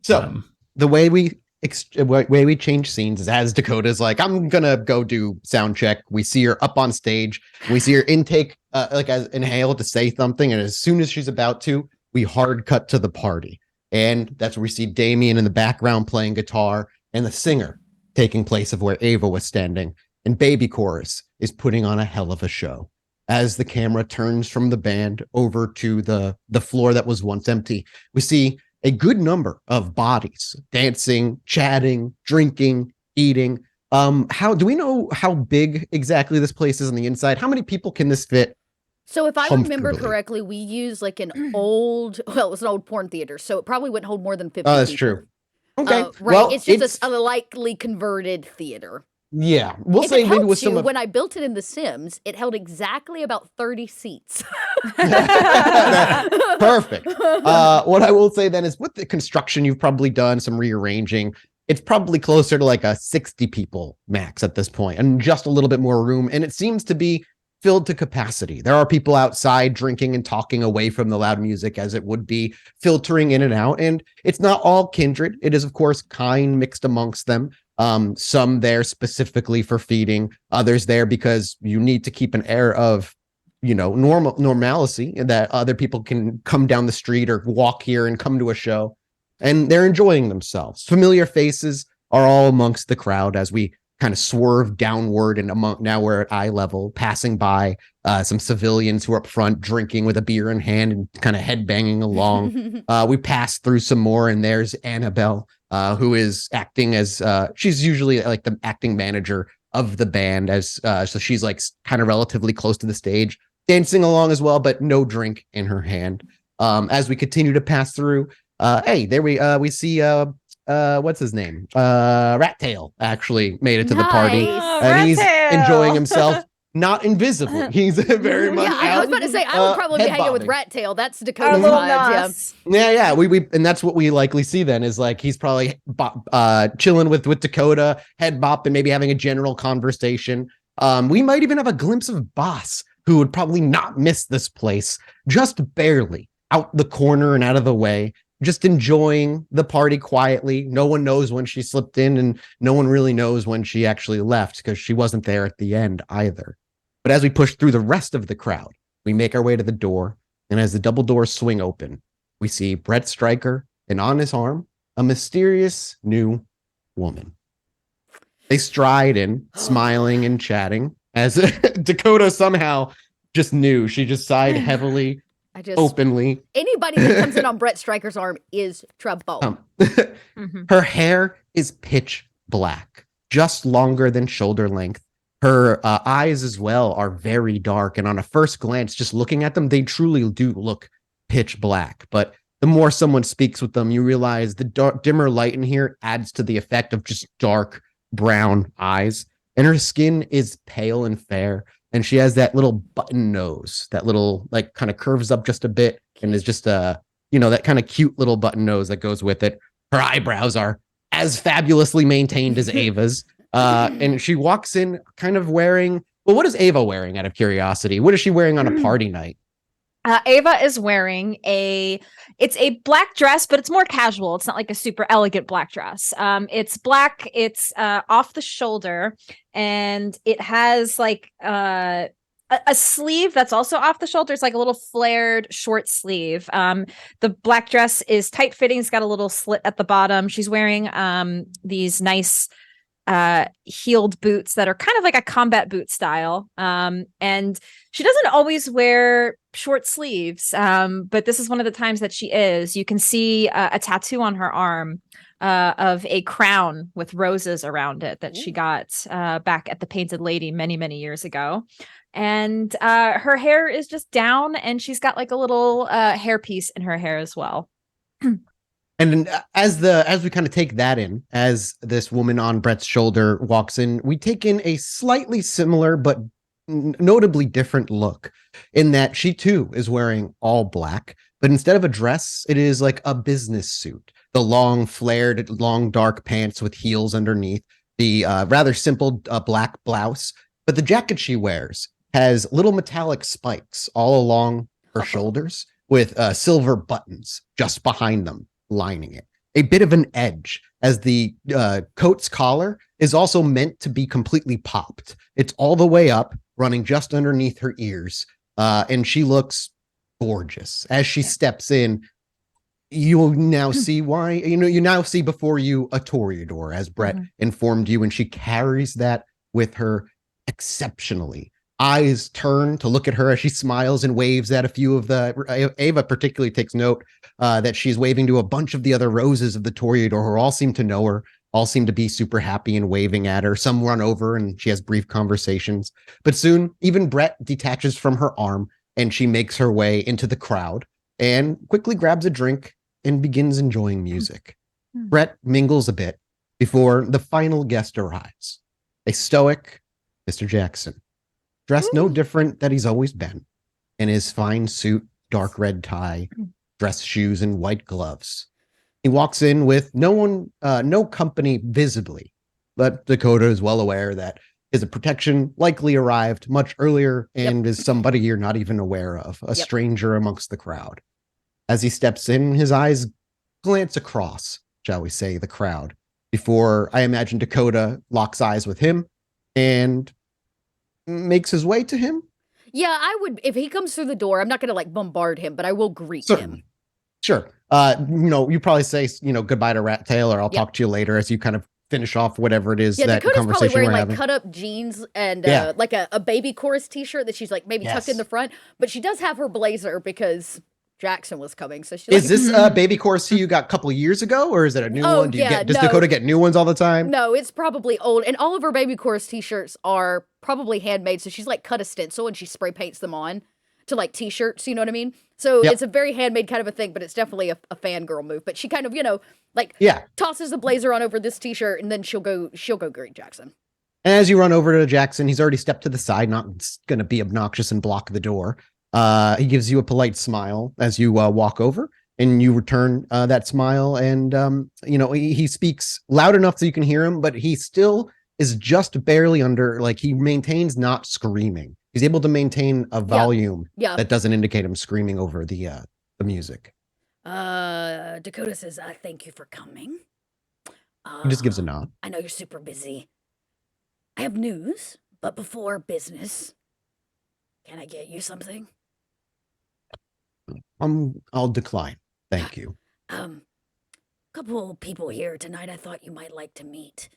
So the way we change scenes is as Dakota's like, I'm gonna go do sound check. We see her up on stage. We see her intake, inhale to say something, and as soon as she's about to, we hard cut to the party, and that's where we see Damien in the background playing guitar, and the singer taking place of where Ava was standing, and Baby Chorus is putting on a hell of a show. As the camera turns from the band over to the floor that was once empty, we see a good number of bodies dancing, chatting, drinking, eating. How do we know how big exactly this place is on the inside? How many people can this fit? So if I remember Comfortably. correctly, we used like it was an old porn theater, so it probably wouldn't hold more than 50 Oh, that's people. true. Okay, Right. well, it's just a likely converted theater. yeah. We'll If say it maybe helps with some you, of when I built it in The Sims, it held exactly about 30 seats. perfect. What I will say then is with the construction you've probably done some rearranging. It's probably closer to like a 60 people max at this point, and just a little bit more room. And it seems to be filled to capacity. There are people outside drinking and talking away from the loud music as it would be, filtering in and out. And it's not all kindred. It is, of course, kind mixed amongst them. Some there specifically for feeding, others there because you need to keep an air of, normalcy, that other people can come down the street or walk here and come to a show. And they're enjoying themselves. Familiar faces are all amongst the crowd as we kind of swerve downward, and now we're at eye level, passing by some civilians who are up front drinking with a beer in hand and kind of headbanging along. We pass through some more, and there's Annabelle, who is acting as she's usually like the acting manager of the band, as so she's like kind of relatively close to the stage, dancing along as well, but no drink in her hand. As we continue to pass through, hey, there we see what's his name? Rat Tail actually made it to the party, Nice. and he's Rat-tail. enjoying himself. Not invisible. He's very much Yeah, I was out, about to say I would probably be hanging with head-bobbing. Rat Tail. That's Our Dakota's little vibes. Nos. Yeah, we and that's what we likely see then, is like he's probably chilling with Dakota, head bopping, maybe having a general conversation. We might even have a glimpse of Boss, who would probably not miss this place, just barely out the corner and out of the way, just enjoying the party quietly. No one knows when she slipped in, and no one really knows when she actually left, because she wasn't there at the end either. But as we push through the rest of the crowd, we make our way to the door, and as the double doors swing open, we see Brett Stryker, and on his arm, a mysterious new woman. They stride in, smiling and chatting, as Dakota somehow just knew. She just sighed heavily, I just openly. anybody that comes in on Brett Stryker's arm is trouble. Her hair is pitch black, just longer than shoulder length. Her eyes as well are very dark, and on a first glance, just looking at them, they truly do look pitch black. But the more someone speaks with them, you realize the dimmer light in here adds to the effect of just dark brown eyes. And her skin is pale and fair, and she has that little button nose, that little like kind of curves up just a bit, and is just that kind of cute little button nose that goes with it. Her eyebrows are as fabulously maintained as Ava's. And she walks in kind of wearing, well, what is Ava wearing, out of curiosity? What is she wearing on a party night? Ava is wearing it's a black dress, but it's more casual. It's not like a super elegant black dress. It's black. It's off the shoulder, and it has like a sleeve that's also off the shoulder. It's like a little flared short sleeve. The black dress is tight fitting. It's got a little slit at the bottom. She's wearing these nice heeled boots that are kind of like a combat boot style. And she doesn't always wear short sleeves, but this is one of the times that she is. You can see a tattoo on her arm of a crown with roses around it that she got back at the Painted Lady many, many years ago. And her hair is just down, and she's got like a little hairpiece in her hair as well. And as we kind of take that in, as this woman on Brett's shoulder walks in, we take in a slightly similar but notably different look, in that she too is wearing all black, but instead of a dress, it is like a business suit. The long flared, long dark pants with heels underneath, the rather simple black blouse, but the jacket she wears has little metallic spikes all along her shoulders, with silver buttons just behind them, lining it. A bit of an edge, as the coat's collar is also meant to be completely popped. It's all the way up, running just underneath her ears, and she looks gorgeous. As she steps in, you'll now see why. You now see before you a toreador, as Brett informed you, and she carries that with her exceptionally. Eyes turn to look at her as she smiles and waves at a few of the. Ava particularly takes note that she's waving to a bunch of the other roses of the toreador, who all seem to know her, all seem to be super happy and waving at her. Some run over and she has brief conversations. But soon, even Brett detaches from her arm, and she makes her way into the crowd and quickly grabs a drink and begins enjoying music. Brett mingles a bit before the final guest arrives. A stoic Mr. Jackson, dressed no different than he's always been, in his fine suit, dark red tie, dress shoes, and white gloves. He walks in with no company visibly, but Dakota is well aware that his protection likely arrived much earlier and is somebody you're not even aware of, a stranger amongst the crowd. As he steps in, his eyes glance across, shall we say, the crowd, before I imagine Dakota locks eyes with him and makes his way to him. Yeah, I would. If he comes through the door, I'm not going to like bombard him, but I will greet Certainly. him. Sure. You probably say, goodbye to Rat Tail, or I'll talk to you later, as you kind of finish off whatever it is Yeah, that Dakota's probably conversation wearing we're like having. cut up jeans and Yeah. like a baby chorus t-shirt that she's like maybe tucked in Yes. the front, but she does have her blazer because Jackson was coming. So she's Is like, this baby Corsi you got a couple of years ago, or is it a new Oh, one? yeah, Does no. Dakota get new ones all the time? no, it's probably old. And all of her baby chorus t-shirts are probably handmade. So she's like cut a stencil and she spray paints them on to like t-shirts, you know what I mean? So Yep. it's a very handmade kind of a thing, but it's definitely a fangirl move. But she kind of, like Yeah. tosses the blazer on over this t-shirt and then she'll go greet Jackson. And as you run over to Jackson, he's already stepped to the side, not going to be obnoxious and block the door. He gives you a polite smile as you walk over, and you return that smile. And, he speaks loud enough so you can hear him, but he still is just barely under, like he maintains not screaming. He's able to maintain a volume that doesn't indicate him screaming over the music. Dakota says, thank you for coming. He just gives a nod. I know you're super busy. I have news, but before business, can I get you something? I'll decline. Thank you. Couple people here tonight I thought you might like to meet.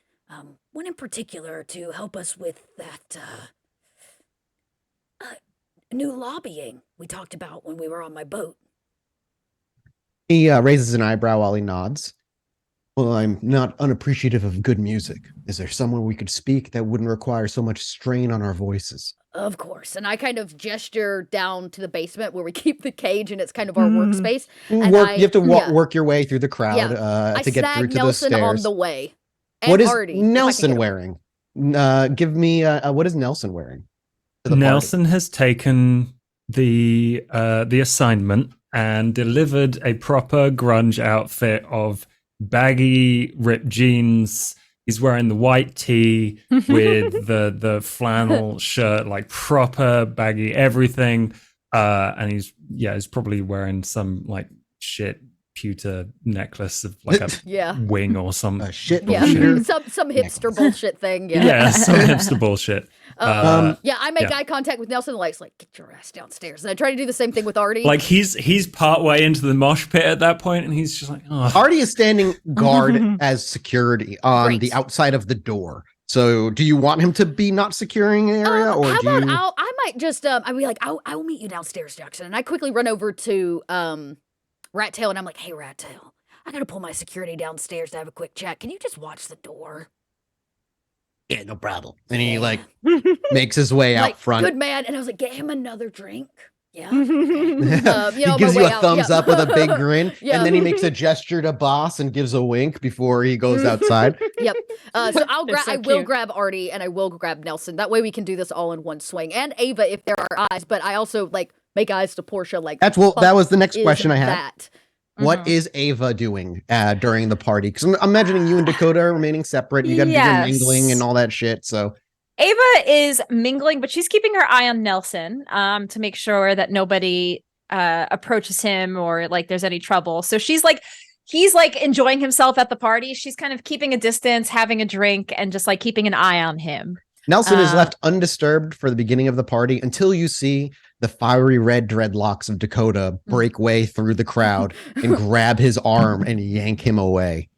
One in particular to help us with that new lobbying we talked about when we were on my boat. He raises an eyebrow while he nods. Well, I'm not unappreciative of good music. Is there somewhere we could speak that wouldn't require so much strain on our voices? Of course. And I kind of gesture down to the basement where we keep the cage and it's kind of our workspace. And You have to work your way through the crowd I to get snag through to Nelson the on stairs. the way. And What is Artie, if I can Nelson get him. wearing? Give me what is Nelson wearing? To the Nelson has taken the assignment and delivered a proper grunge outfit of baggy ripped jeans. He's wearing the white tee with the flannel shirt, like proper baggy everything. And he's probably wearing some like shit pewter necklace of like a wing or some shit. Yeah, some hipster bullshit thing. Yeah, yeah, some hipster bullshit. I make eye contact with Nelson. Like, get your ass downstairs. And I try to do the same thing with Artie. Like he's part way into the mosh pit at that point, and he's just like, oh. Artie is standing guard as security on the outside of the door. So, do you want him to be not securing the area, or how do about you? I might just I'd be like, I will meet you downstairs, Jackson. And I quickly run over to Rat Tail, and I'm like, hey, Rat Tail, I gotta pull my security downstairs to have a quick chat. Can you just watch the door? Yeah, no problem. And he makes his way out front. Good man. And I was like, get him another drink. Yeah. Okay. He gives you a thumbs up with a big grin, and then he makes a gesture to Boss and gives a wink before he goes outside. Yep. So I will cute. grab Artie and I will grab Nelson. That way we can do this all in one swing. And Ava, if there are eyes, but I also make eyes to Portia. That was the next question I had. That. What is Ava doing during the party? Because I'm imagining you and Dakota are remaining separate. You got to do your mingling and all that shit. So Ava is mingling, but she's keeping her eye on Nelson to make sure that nobody approaches him or there's any trouble. So he's enjoying himself at the party. She's kind of keeping a distance, having a drink, and just keeping an eye on him. Nelson is left undisturbed for the beginning of the party until you see the fiery red dreadlocks of Dakota break way through the crowd and grab his arm and yank him away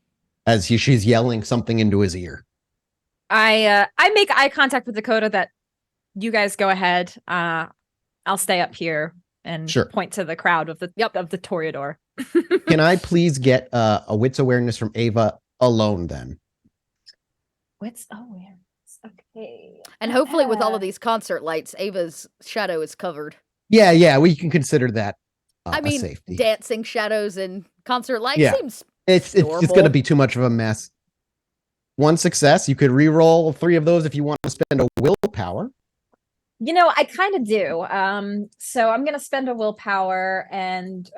as she's yelling something into his ear. I make eye contact with Dakota that you guys go ahead. I'll stay up here and point to the crowd of the Toreador. Can I please get a wits awareness from Ava alone then? Wits awareness. Okay. And hopefully with all of these concert lights, Ava's shadow is covered. Yeah, we can consider that a safety. Dancing shadows and concert lights seems it's going to be too much of a mess. One success. You could re-roll 3 of those if you want to spend a willpower. I kind of do. So I'm going to spend a willpower and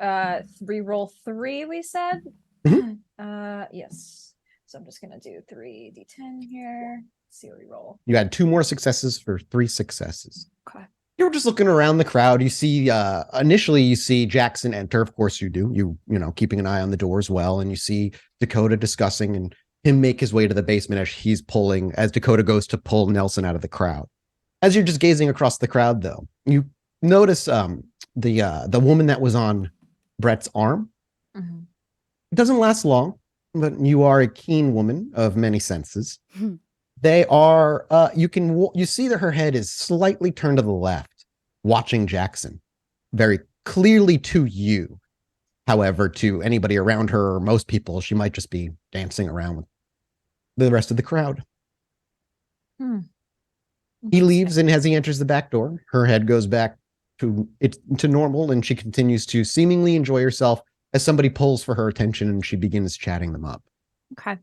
re-roll 3, we said? Mm-hmm. Yes. So I'm just going to do 3d10 here. Let's see what we roll. You had 2 more successes for 3 successes. Okay. You were just looking around the crowd. You see, initially you see Jackson enter. Of course you do. You keeping an eye on the door as well. And you see Dakota discussing and him make his way to the basement as Dakota goes to pull Nelson out of the crowd. As you're just gazing across the crowd, though, you notice the woman that was on Brett's arm. Mm-hmm. It doesn't last long. but you are a keen woman of many senses. Hmm. They are, you see that her head is slightly turned to the left, watching Jackson, very clearly to you. However, to anybody around her or most people, she might just be dancing around with the rest of the crowd. He leaves, and as he enters the back door, her head goes back to normal, and she continues to seemingly enjoy herself as somebody pulls for her attention and she begins chatting them up. Okay.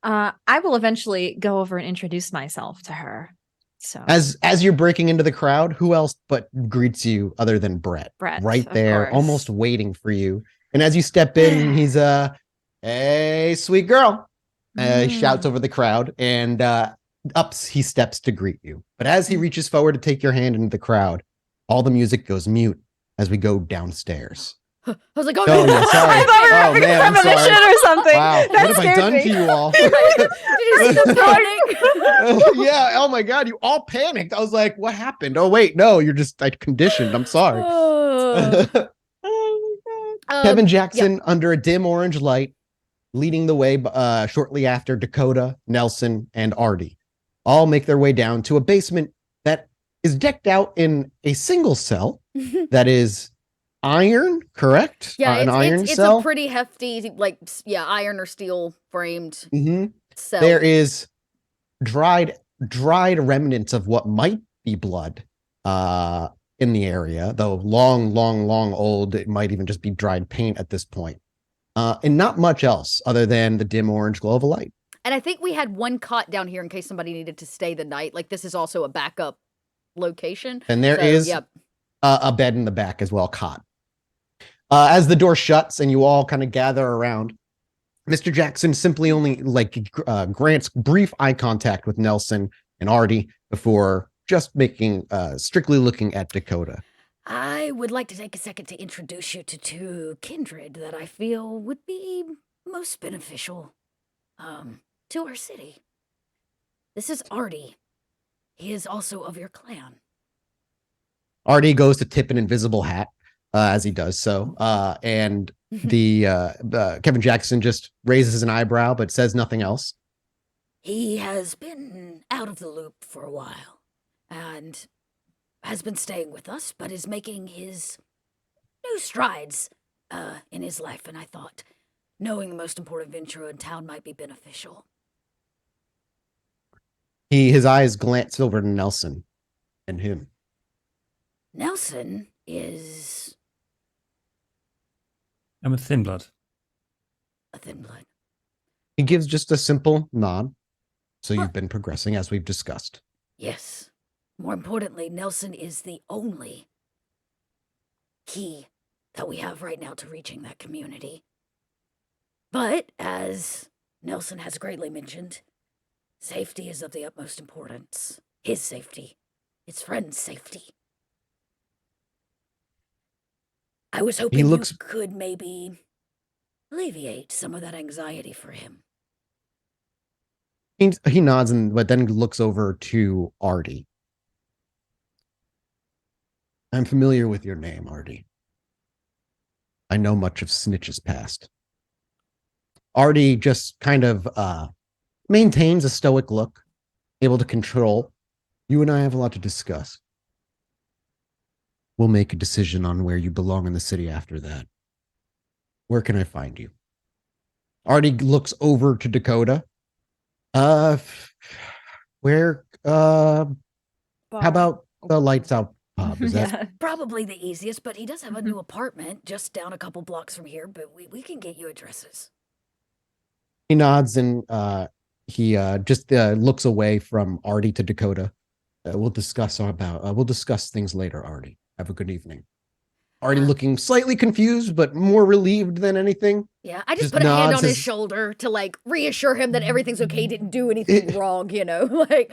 I will eventually go over and introduce myself to her. So As you're breaking into the crowd, who else but greets you other than Brett? Brett, Right of there, course. almost waiting for you. And as you step in, he's hey, sweet girl. He shouts over the crowd, and he steps to greet you. But as he reaches forward to take your hand into the crowd, all the music goes mute as we go downstairs. I was like, oh, Oh, no. yeah, sorry. I thought we were Oh, having man, a I'm sorry. premonition or something. Wow, That what have I scared done me. to you all? Did you see the panic? Yeah, oh my God, you all panicked. I was like, what happened? Oh, wait, no, you're just like conditioned. I'm sorry. Kevin Jackson, under a dim orange light, leading the way shortly after Dakota, Nelson, and Artie all make their way down to a basement that is decked out in a single cell that is iron, correct? Yeah, an iron it's cell. a pretty hefty, like, iron or steel framed cell. There is dried remnants of what might be blood in the area, though long old. It might even just be dried paint at this point. And not much else other than the dim orange glow of a light. And I think we had one cot down here in case somebody needed to stay the night. Like, this is also a backup location. And there is a bed in the back as well, cot. As the door shuts and you all kind of gather around, Mr. Jackson simply only grants brief eye contact with Nelson and Artie before just strictly looking at Dakota. I would like to take a second to introduce you to two kindred that I feel would be most beneficial to our city. This is Artie. He is also of your clan. Artie goes to tip an invisible hat as he does so, and the Kevin Jackson just raises an eyebrow but says nothing else. He has been out of the loop for a while and has been staying with us, but is making his new strides in his life, and I thought knowing the most important venture in town might be beneficial. His eyes glance over to Nelson and him. Nelson is I'm a thin blood. a thin blood. He gives just a simple nod. So you've been progressing as we've discussed. Yes. More importantly, Nelson is the only key that we have right now to reaching that community. But, as Nelson has greatly mentioned, safety is of the utmost importance. His safety. His friend's safety. I was hoping you could maybe alleviate some of that anxiety for him. He nods, but then looks over to Artie. I'm familiar with your name, Artie. I know much of Snitch's past. Artie just kind of maintains a stoic look, able to control. You and I have a lot to discuss. We'll make a decision on where you belong in the city after that. Where can I find you? Artie looks over to Dakota. Where, how about the Lights Out pub? Is that Probably the easiest, but he does have a new apartment just down a couple blocks from here, but we can get you addresses. He nods and he just looks away from Artie to Dakota. We'll discuss things later, Artie. Have a good evening. Artie looking slightly confused, but more relieved than anything. Yeah, I just put a hand on his shoulder to like reassure him that everything's okay. He didn't do anything wrong, like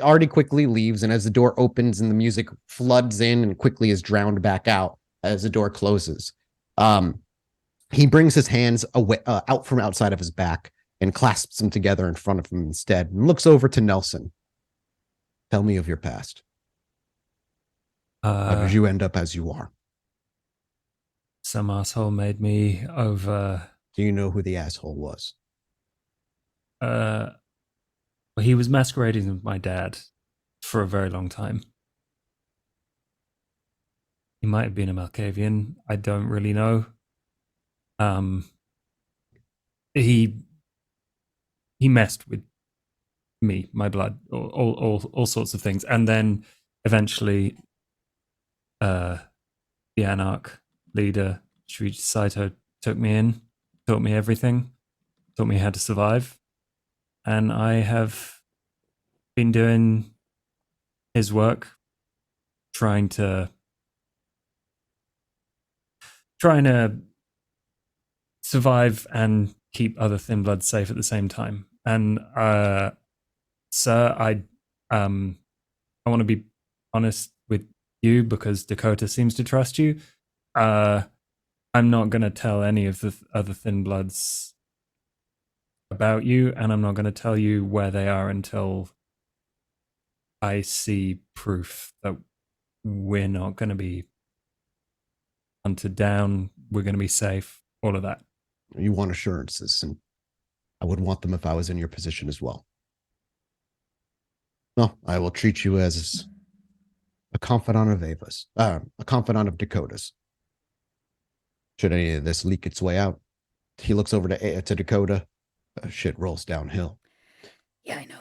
Artie quickly leaves, and as the door opens and the music floods in and quickly is drowned back out as the door closes. He brings his hands away, out from outside of his back and clasps them together in front of him instead and looks over to Nelson. Tell me of your past. How did you end up as you are? some asshole made me over. Do you know who the asshole was? Well, he was masquerading with my dad for a very long time. He might have been a Malkavian. I don't really know. He messed with me, my blood, all sorts of things, and then eventually, the Anarch leader Shuichi Saito took me in, taught me everything, taught me how to survive, and I have been doing his work, trying to survive and keep other thin bloods safe at the same time. And sir, I want to be honest with you because Dakota seems to trust you. I'm not going to tell any of the other thin bloods about you, and I'm not going to tell you where they are until I see proof that we're not going to be hunted down, we're going to be safe, all of that. You want assurances, and I would want them if I was in your position as well. No, I will treat you as a confidant of Ava's, a confidant of Dakota's. Should any of this leak its way out, he looks over to Dakota. Shit rolls downhill. Yeah, I know.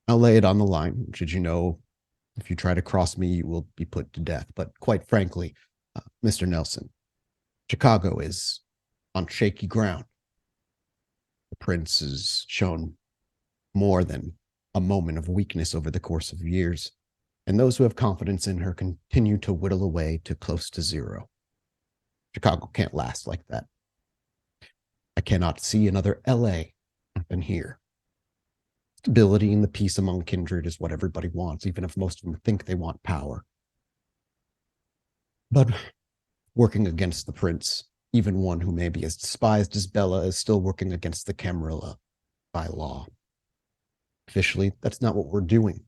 I'll lay it on the line. Should you know, if you try to cross me, you will be put to death. But quite frankly, Mr. Nelson, Chicago is on shaky ground. The prince has shown more than a moment of weakness over the course of years, and those who have confidence in her continue to whittle away to close to zero. Chicago can't last like that. I cannot see another LA than here. Stability and the peace among kindred is what everybody wants, even if most of them think they want power. But working against the prince, even one who may be as despised as Bella, is still working against the Camarilla by law. Officially, that's not what we're doing.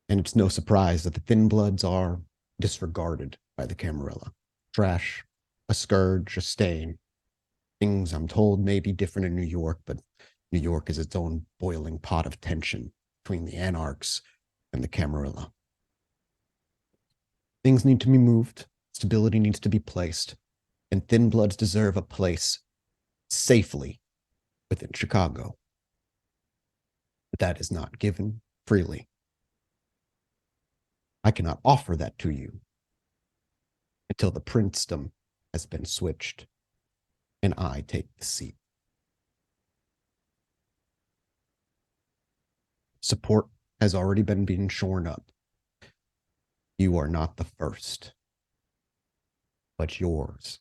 And it's no surprise that the Thin Bloods are disregarded by the Camarilla. Trash, a scourge, a stain. Things I'm told may be different in New York, but New York is its own boiling pot of tension between the Anarchs and the Camarilla. Things need to be moved, stability needs to be placed, and Thin Bloods deserve a place safely within Chicago. But that is not given freely. I cannot offer that to you until the princedom has been switched and I take the seat. Support has already been being shorn up. You are not the first, but yours,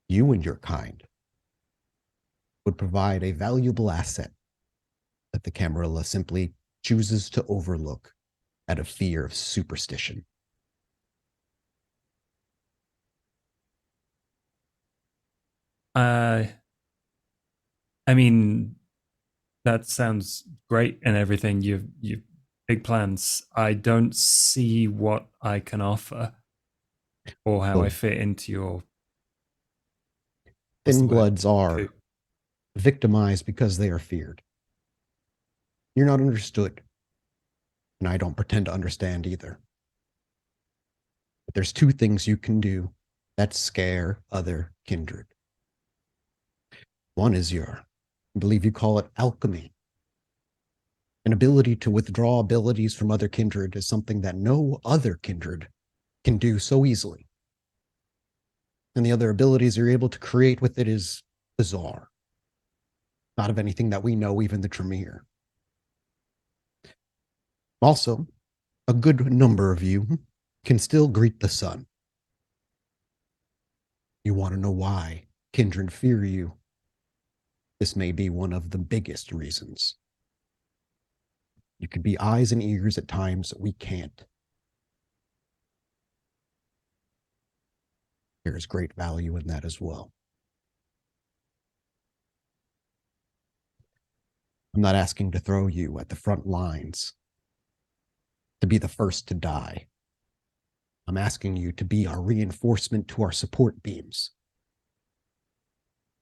you and your kind, would provide a valuable asset that the Camarilla simply chooses to overlook out of fear of superstition. I mean, that sounds great and everything. You've big plans. I don't see what I can offer or how I fit into your. Thin Bloods are victimized because they are feared. You're not understood, and I don't pretend to understand either. But there's two things you can do that scare other kindred. One is I believe you call it alchemy. An ability to withdraw abilities from other kindred is something that no other kindred can do so easily. And the other abilities you're able to create with it is bizarre. Not of anything that we know, even the Tremere. Also, a good number of you can still greet the sun. You want to know why kindred fear you? This may be one of the biggest reasons. You could be eyes and ears at times that we can't. There is great value in that as well. I'm not asking to throw you at the front lines, to be the first to die. I'm I'm asking you to be our reinforcement to our support beams.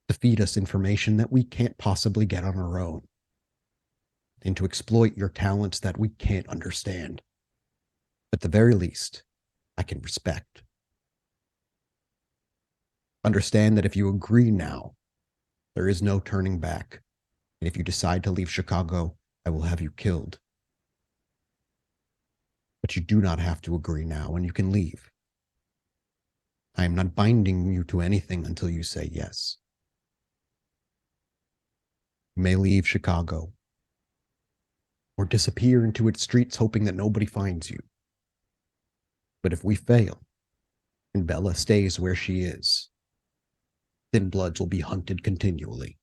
To feed us information that we can't possibly get on our own. And to exploit your talents that we can't understand. At the very least, I can respect. Understand that if you agree now, there is no turning back. And if you decide to leave Chicago, I will have you killed. But you do not have to agree now, and you can leave. I am not binding you to anything until you say yes. You may leave Chicago, or disappear into its streets hoping that nobody finds you. But if we fail, and Bella stays where she is, Thin Bloods will be hunted continually.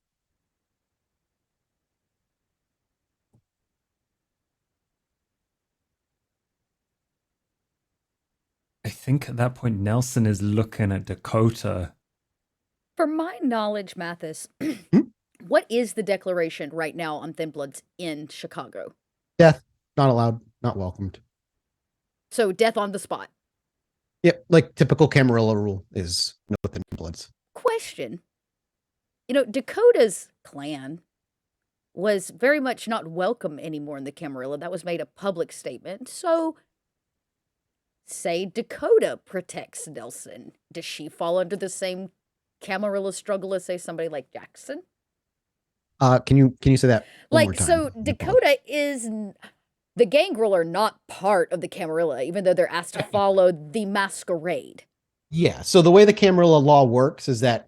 I think at that point, Nelson is looking at Dakota. For my knowledge, Mathis, what is the declaration right now on Thin Bloods in Chicago? Death, not allowed, not welcomed. So death on the spot. Yep, like typical Camarilla rule is no Thin Bloods. Question. You know, Dakota's clan was very much not welcome anymore in the Camarilla. That was made a public statement. So, say Dakota protects Nelson. Does she fall under the same Camarilla struggle as, say, somebody like Jackson? Can you say that one more Like, time? so Dakota is... The Gangrel are not part of the Camarilla, even though they're asked to follow the Masquerade. Yeah, so the way the Camarilla law works is that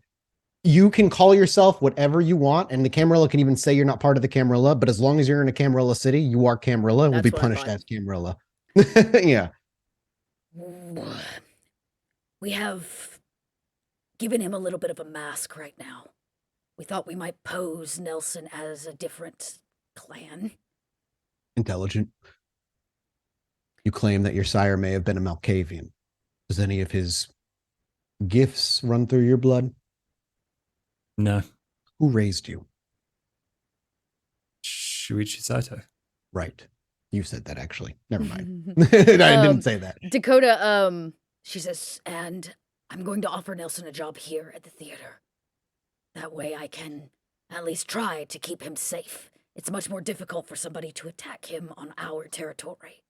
you can call yourself whatever you want, and the Camarilla can even say you're not part of the Camarilla, but as long as you're in a Camarilla city, you are Camarilla and will be That's what I punished thought. as Camarilla. Yeah. We have given him a little bit of a mask right now. We thought we might pose Nelson as a different clan. Intelligent. You claim that your sire may have been a Malkavian. Does any of his gifts run through your blood? No. Who raised you? Shuichi Saito. Right. You said that, actually. Never mind. I didn't say that. Dakota, she says, and I'm going to offer Nelson a job here at the theater. That way I can at least try to keep him safe. It's much more difficult for somebody to attack him on our territory.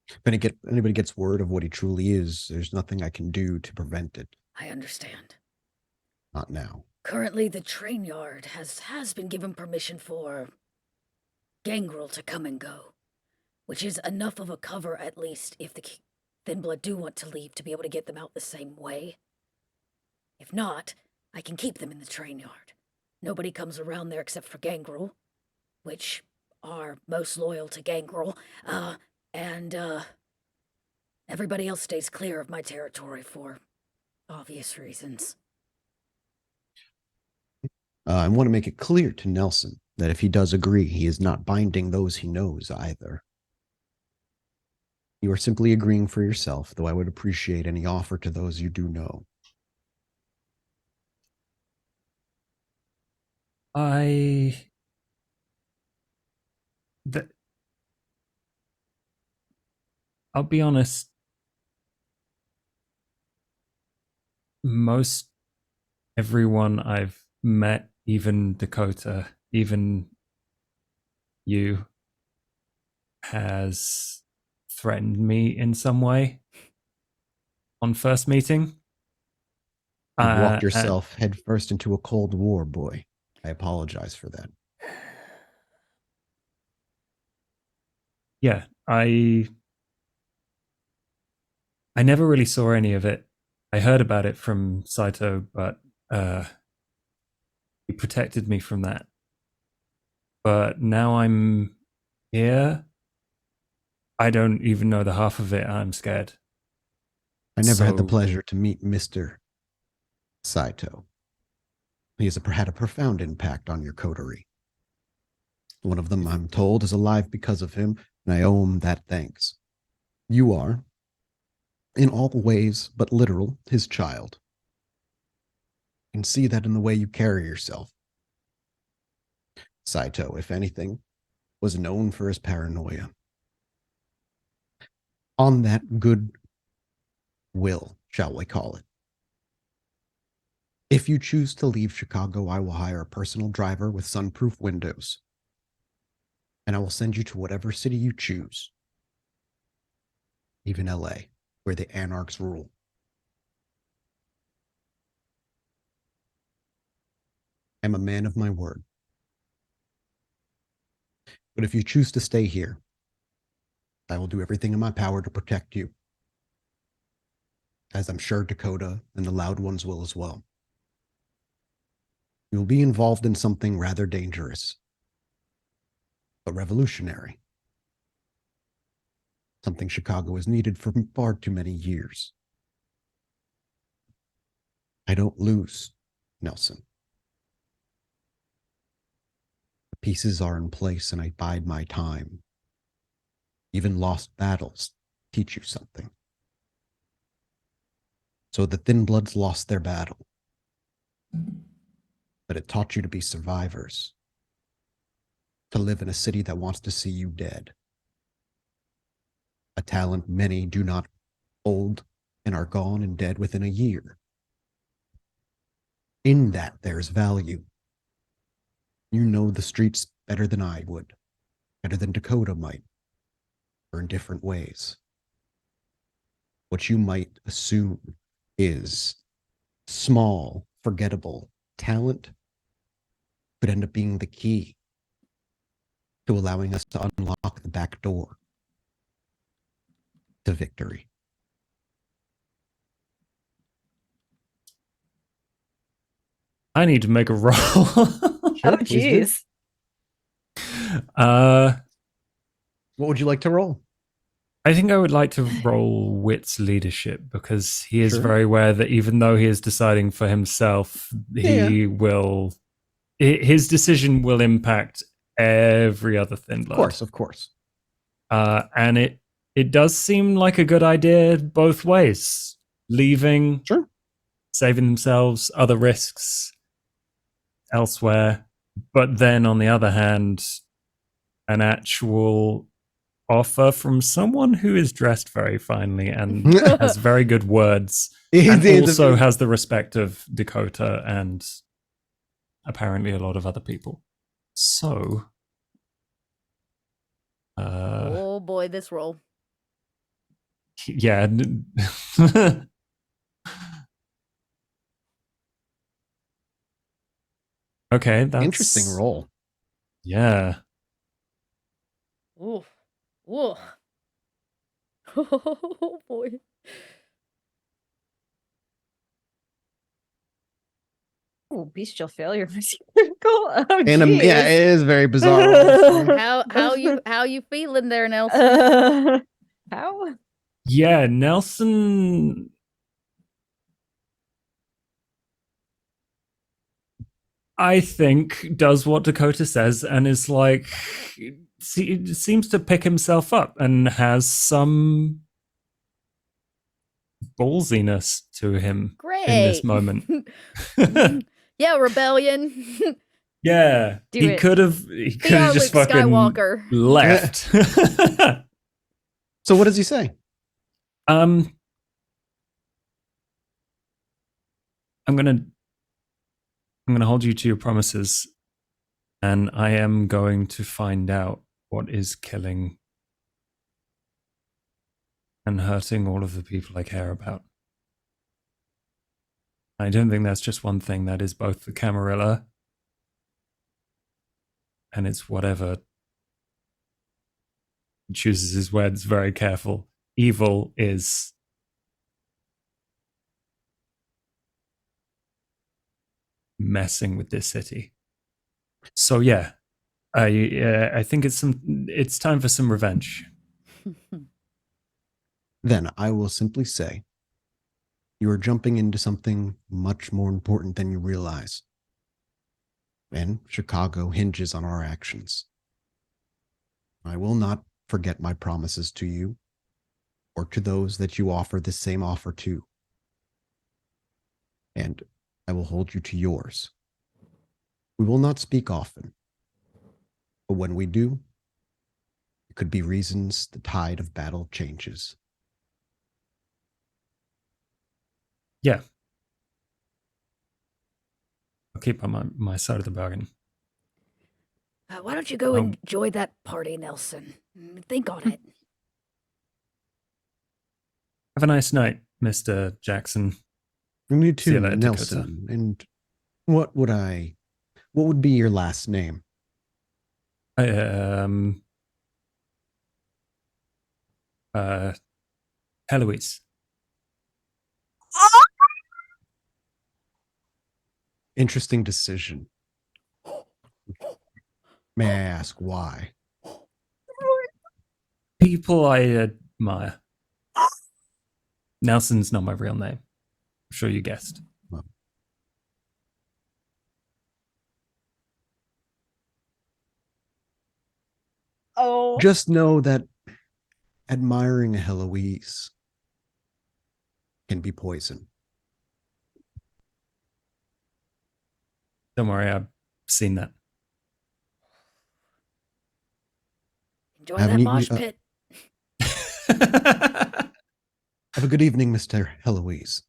If anybody gets word of what he truly is, there's nothing I can do to prevent it. I understand. Not now. Currently, the train yard has been given permission for Gangrel to come and go, which is enough of a cover, at least, if the Thin Blood do want to leave, to be able to get them out the same way. If not, I can keep them in the train yard. Nobody comes around there except for Gangrel, which are most loyal to Gangrel, and everybody else stays clear of my territory for obvious reasons. I want to make it clear to Nelson that if he does agree, he is not binding those he knows either. You are simply agreeing for yourself, though I would appreciate any offer to those you do know. I'll be honest. Most everyone I've met, even Dakota, even you, has threatened me in some way on first meeting. You walked yourself headfirst into a cold war, boy. I apologize for that. Yeah, I never really saw any of it. I heard about it from Saito, but he protected me from that. But now I'm here. I don't even know the half of it. I'm scared. I never had the pleasure to meet Mr. Saito. He has had a profound impact on your coterie. One of them, I'm told, is alive because of him, and I owe him that thanks. You are, in all ways but literal, his child. You can see that in the way you carry yourself. Saito, if anything, was known for his paranoia. On that good will, shall we call it. If you choose to leave Chicago, I will hire a personal driver with sunproof windows, and I will send you to whatever city you choose, even LA, where the anarchs rule. I'm a man of my word. But if you choose to stay here, I will do everything in my power to protect you, as I'm sure Dakota and the Loud Ones will as well. You will be involved in something rather dangerous, but revolutionary. Something Chicago has needed for far too many years. I don't lose, Nelson. The pieces are in place and I bide my time. Even lost battles teach you something. So the Thin Bloods lost their battle, but it taught you to be survivors, to live in a city that wants to see you dead. A talent many do not hold and are gone and dead within a year. In that, there's value. You know the streets better than I would, better than Dakota might, or in different ways. What you might assume is small, forgettable talent could end up being the key to allowing us to unlock the back door to victory. I need to make a roll. Oh, please jeez. What would you like to roll? I think I would like to roll Wit's leadership because he is Sure. very aware that even though he is deciding for himself, he will. His decision will impact every other Thin Blood. Of course. And it does seem like a good idea both ways. Leaving, Sure. saving themselves, other risks elsewhere. But then on the other hand, an actual offer from someone who is dressed very finely and has very good words and also has the respect of Dakota and apparently a lot of other people. So Oh boy, this roll. yeah. Okay, that's interesting roll. Yeah. Ooh. Ooh. Oh boy. Oh, bestial failure. Oh, And geez. yeah, it is very bizarre. How you feeling there, Nelson? How? Yeah, Nelson. I think does what Dakota says and is like, seems to pick himself up and has some ballsiness to him Great. in this moment. Yeah, rebellion. Yeah, he could have just Luke fucking Skywalker. left. So what does he say? I'm gonna hold you to your promises, and I am going to find out what is killing and hurting all of the people I care about. I don't think that's just one thing. That is both the Camarilla and it's whatever. He chooses his words very careful. Evil is messing with this city. So yeah, I think it's time for some revenge. Then I will simply say, you are jumping into something much more important than you realize. And Chicago hinges on our actions. I will not forget my promises to you or to those that you offer the same offer to. And I will hold you to yours. We will not speak often, but when we do, it could be reasons the tide of battle changes. Yeah. I'll keep on my side of the bargain. Why don't you go Um, enjoy that party, Nelson? Think on it. Have a nice night, Mr. Jackson. You See you too, later, Dakota. Nelson. And what would be your last name? Heloise. Interesting decision. May I ask why? People I admire. Nelson's not my real name. I'm sure you guessed. Oh. Just know that admiring a Heloise can be poison. Don't worry, I've seen that. Enjoy Haven't that eaten- mosh pit. Have a good evening, Mr. Heloise.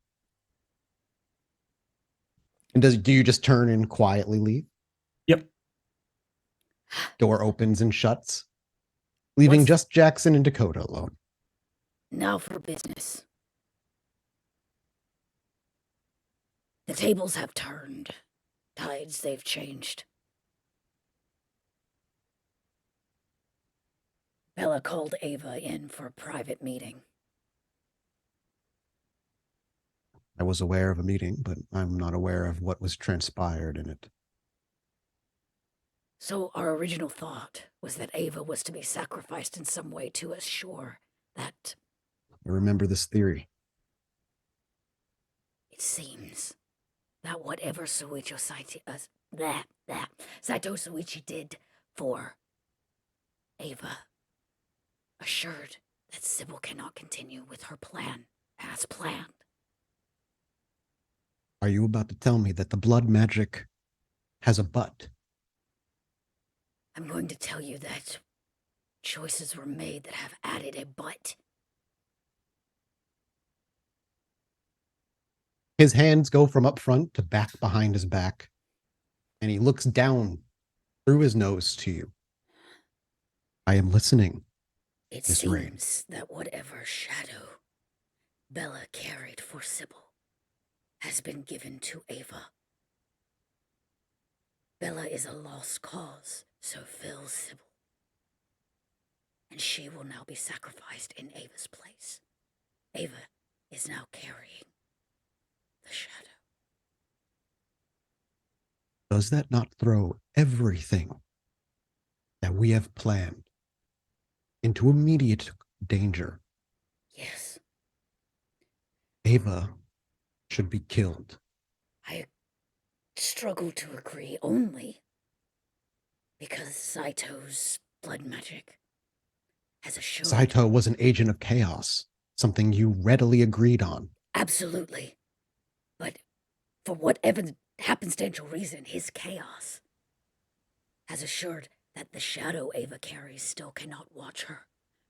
And do you just turn and quietly leave? Yep. Door opens and shuts, leaving What's- just Jackson and Dakota alone. Now for business. The tables have turned. Tides, they've changed. Bella called Ava in for a private meeting. I was aware of a meeting, but I'm not aware of what was transpired in it. So our original thought was that Ava was to be sacrificed in some way to assure that I remember this theory. it seems that whatever Saito Soichi did for Ava assured that Sybil cannot continue with her plan as planned. Are you about to tell me that the blood magic has a butt? I'm going to tell you that choices were made that have added a but. His hands go from up front to back behind his back, and he looks down through his nose to you. I am listening. It Miss Rain. seems that whatever shadow Bella carried for Sybil has been given to Ava. Bella is a lost cause, so feels Sybil. And she will now be sacrificed in Ava's place. Ava is now carrying the shadow. Does that not throw everything that we have planned into immediate danger? Yes, Ava should be killed. I struggle to agree only because Saito's blood magic has assured... Saito was an agent of chaos, something you readily agreed on. Absolutely. But for whatever happenstantial reason, his chaos has assured that the shadow Ava carries still cannot watch her,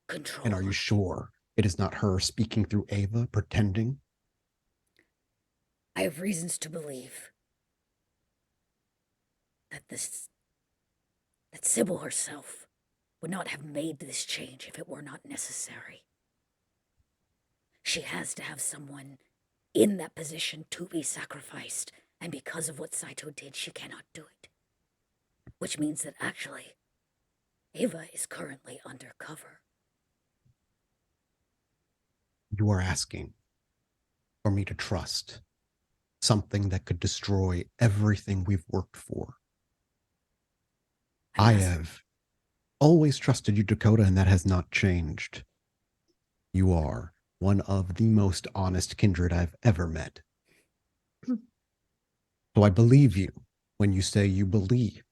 control And are you her. sure it is not her speaking through Ava, pretending? I have reasons to believe that that Sybil herself would not have made this change if it were not necessary. She has to have someone in that position to be sacrificed, and because of what Saito did, she cannot do it. Which means that actually, Ava is currently undercover. You are asking for me to trust something that could destroy everything we've worked for. I have always trusted you, Dakota, and that has not changed. You are one of the most honest kindred I've ever met. So I believe you when you say you believe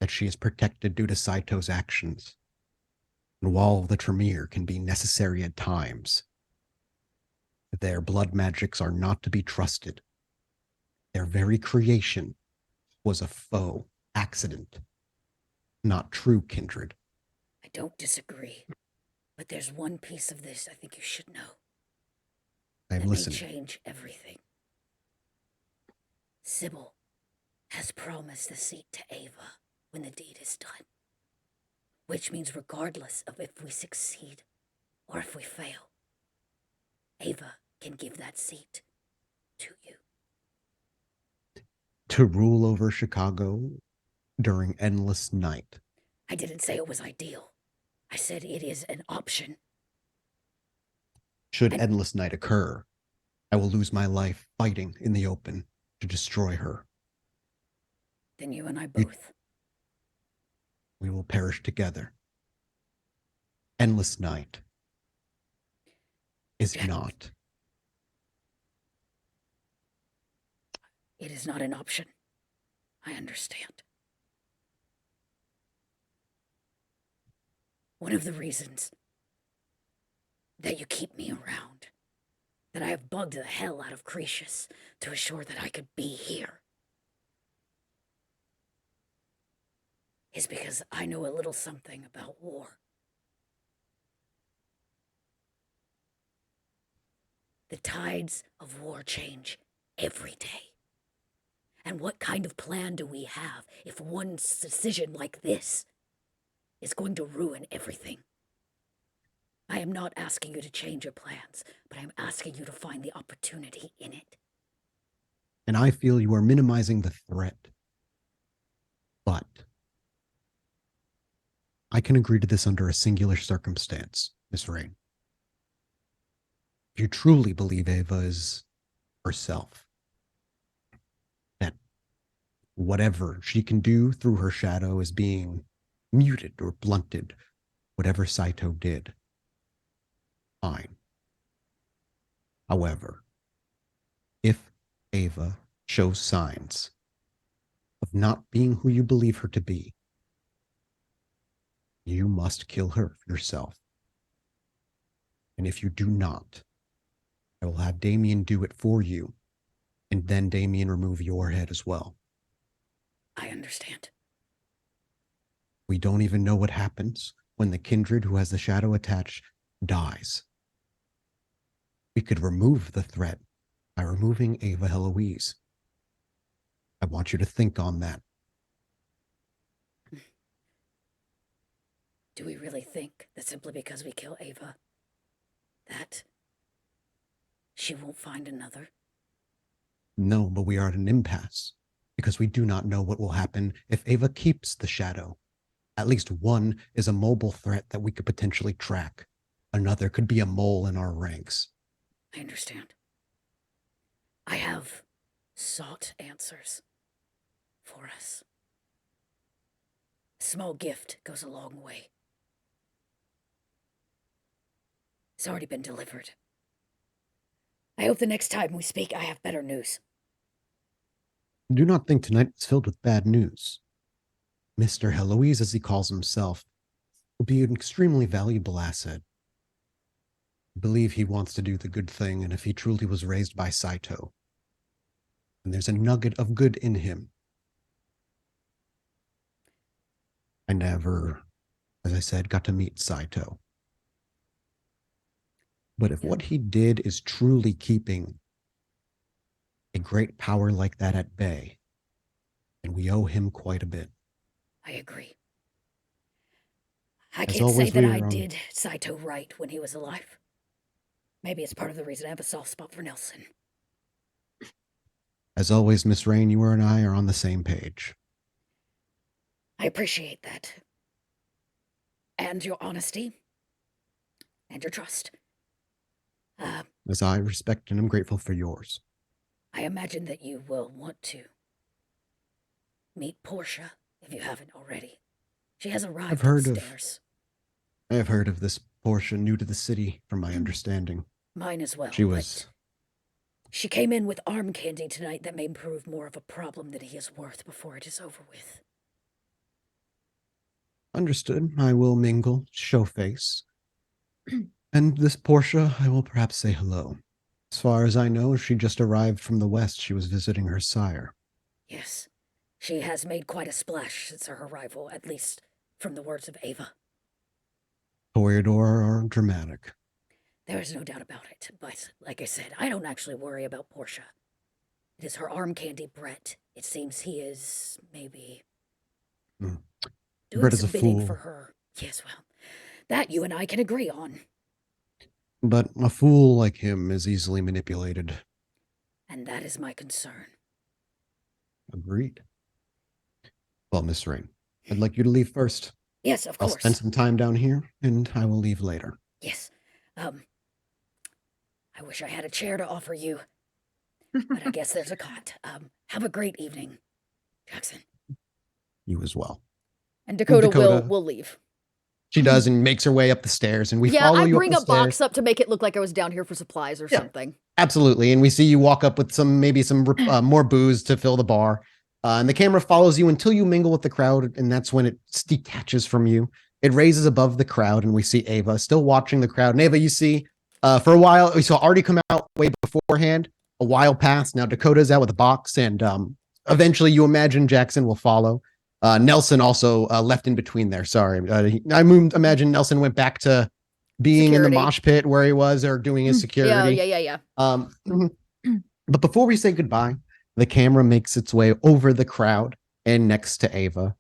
that she is protected due to Saito's actions. And while the Tremere can be necessary at times, their blood magics are not to be trusted. Their very creation was a faux accident, not true kindred. I don't disagree, but there's one piece of this I think you should know. I'm that may listening. change everything. Sybil has promised the seat to Ava when the deed is done, which means regardless of if we succeed or if we fail, Ava can give that seat to you. To rule over Chicago during endless night. I didn't say it was ideal. I said it is an option. Should And- endless night occur, I will lose my life fighting in the open to destroy her. Then you and I both. We will perish together. Endless night is Jack, not. it is not an option. I understand. One of the reasons that you keep me around, that I have bugged the hell out of Cretius to assure that I could be here, is because I know a little something about war. The tides of war change every day. And what kind of plan do we have if one decision like this is going to ruin everything? I am not asking you to change your plans, but I'm asking you to find the opportunity in it. And I feel you are minimizing the threat. But I can agree to this under a singular circumstance, Miss Rain. If you truly believe Ava is herself, that whatever she can do through her shadow is being muted or blunted, whatever Saito did, fine. However, if Ava shows signs of not being who you believe her to be, you must kill her yourself. And if you do not, I will have Damien do it for you, and then Damien remove your head as well. I understand. We don't even know what happens when the kindred who has the shadow attached dies. We could remove the threat by removing Ava Heloise. I want you to think on that. Do we really think that simply because we kill Ava, that she won't find another? No, but we are at an impasse because we do not know what will happen if Ava keeps the shadow. At least one is a mobile threat that we could potentially track. Another could be a mole in our ranks. I understand. I have sought answers for us. A small gift goes a long way. It's already been delivered. I hope the next time we speak, I have better news. Do not think tonight is filled with bad news. Mr. Heloise, as he calls himself, will be an extremely valuable asset. I believe he wants to do the good thing, and if he truly was raised by Saito, and there's a nugget of good in him. I never, as I said, got to meet Saito. But if what he did is truly keeping a great power like that at bay, then we owe him quite a bit. I agree. I As can't say always, that we I are on- did Saito right when he was alive. Maybe it's part of the reason I have a soft spot for Nelson. As always, Miss Rain, you and I are on the same page. I appreciate that. And your honesty. And your trust. As I respect and am grateful for yours. I imagine that you will want to meet Porsche if you haven't already. She has arrived I've heard upstairs. I have heard of this Porsche new to the city, from my understanding. Mine as well. She but was... She came in with arm candy tonight that may prove more of a problem than he is worth before it is over with. Understood. I will mingle, show face. And this Portia, I will perhaps say hello. As far as I know, she just arrived from the west. She was visiting her sire. Yes, she has made quite a splash since her arrival, at least from the words of Ava. Toreador are dramatic. There is no doubt about it. But like I said, I don't actually worry about Portia. It is her arm candy, Brett. It seems he is maybe doing Brett is some a bidding fool. for her. Yes, well, that you and I can agree on. But a fool like him is easily manipulated. And that is my concern. Agreed. Well, Miss Rain, I'd like you to leave first. Yes, of I'll course. spend some time down here, and I will leave later. Yes. I wish I had a chair to offer you, but I guess there's a cot. Have a great evening, Jackson. You as well. And Dakota, Dakota. will leave. She does and makes her way up the stairs, and we follow I you bring up a the stairs. box up to make it look like I was down here for supplies or something. Absolutely. And we see you walk up with maybe some more booze to fill the bar. And the camera follows you until you mingle with the crowd. And that's when it detaches from you. It raises above the crowd. And we see Ava still watching the crowd. And Ava, you see for a while, we saw Artie come out way beforehand. A while passed. Now Dakota's out with a box. And eventually you imagine Jackson will follow. Nelson also left in between there. Sorry. I imagine Nelson went back to being in the mosh pit where he was or doing his security. Yeah. But before we say goodbye, the camera makes its way over the crowd and next to Ava,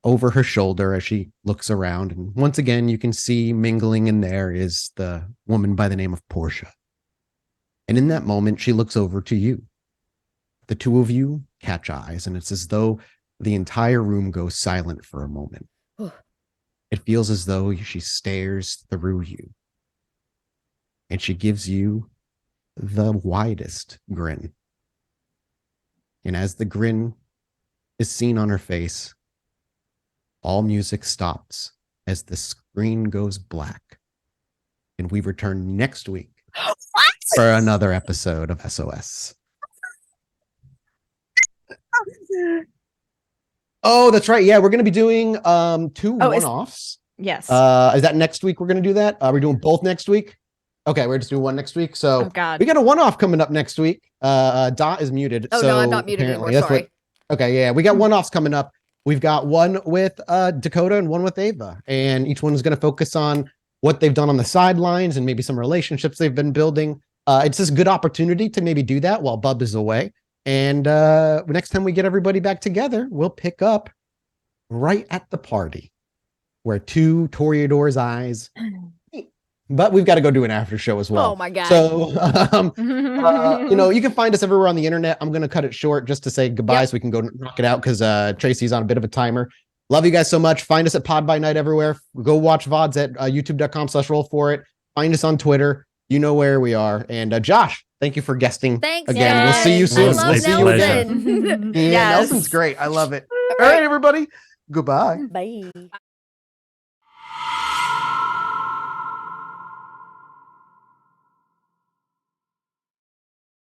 over her shoulder as she looks around. And once again, you can see mingling in there is the woman by the name of Portia. And in that moment, she looks over to you. The two of you catch eyes, and it's as though the entire room goes silent for a moment. It feels as though she stares through you. And she gives you the widest grin. And as the grin is seen on her face, all music stops as the screen goes black. And we return next week for another episode of SOS. Oh, that's right. Yeah, we're going to be doing two one-offs. Yes. Is that next week we're going to do that? Are we doing both next week? Okay, we're just doing one next week. So we got a one-off coming up next week. Dot is muted. Oh, no, I'm not muted anymore. Sorry. Okay, yeah, we got one-offs coming up. We've got one with Dakota and one with Ava. And each one is going to focus on what they've done on the sidelines and maybe some relationships they've been building. It's just a good opportunity to maybe do that while Bub is away. And next time we get everybody back together, we'll pick up right at the party where two Toreador's eyes. But we've got to go do an after show as well. Oh my God. So, you can find us everywhere on the internet. I'm going to cut it short just to say goodbye so we can go knock it out because Tracy's on a bit of a timer. Love you guys so much. Find us at Pod by Night everywhere. Go watch VODs at youtube.com/roll for it. Find us on Twitter. You know where we are. And Josh, thank you for guesting. Thanks again. guys. We'll see you soon. I love Nelson. Yeah, Nelson's great. I love it. All right, everybody. Goodbye. Bye.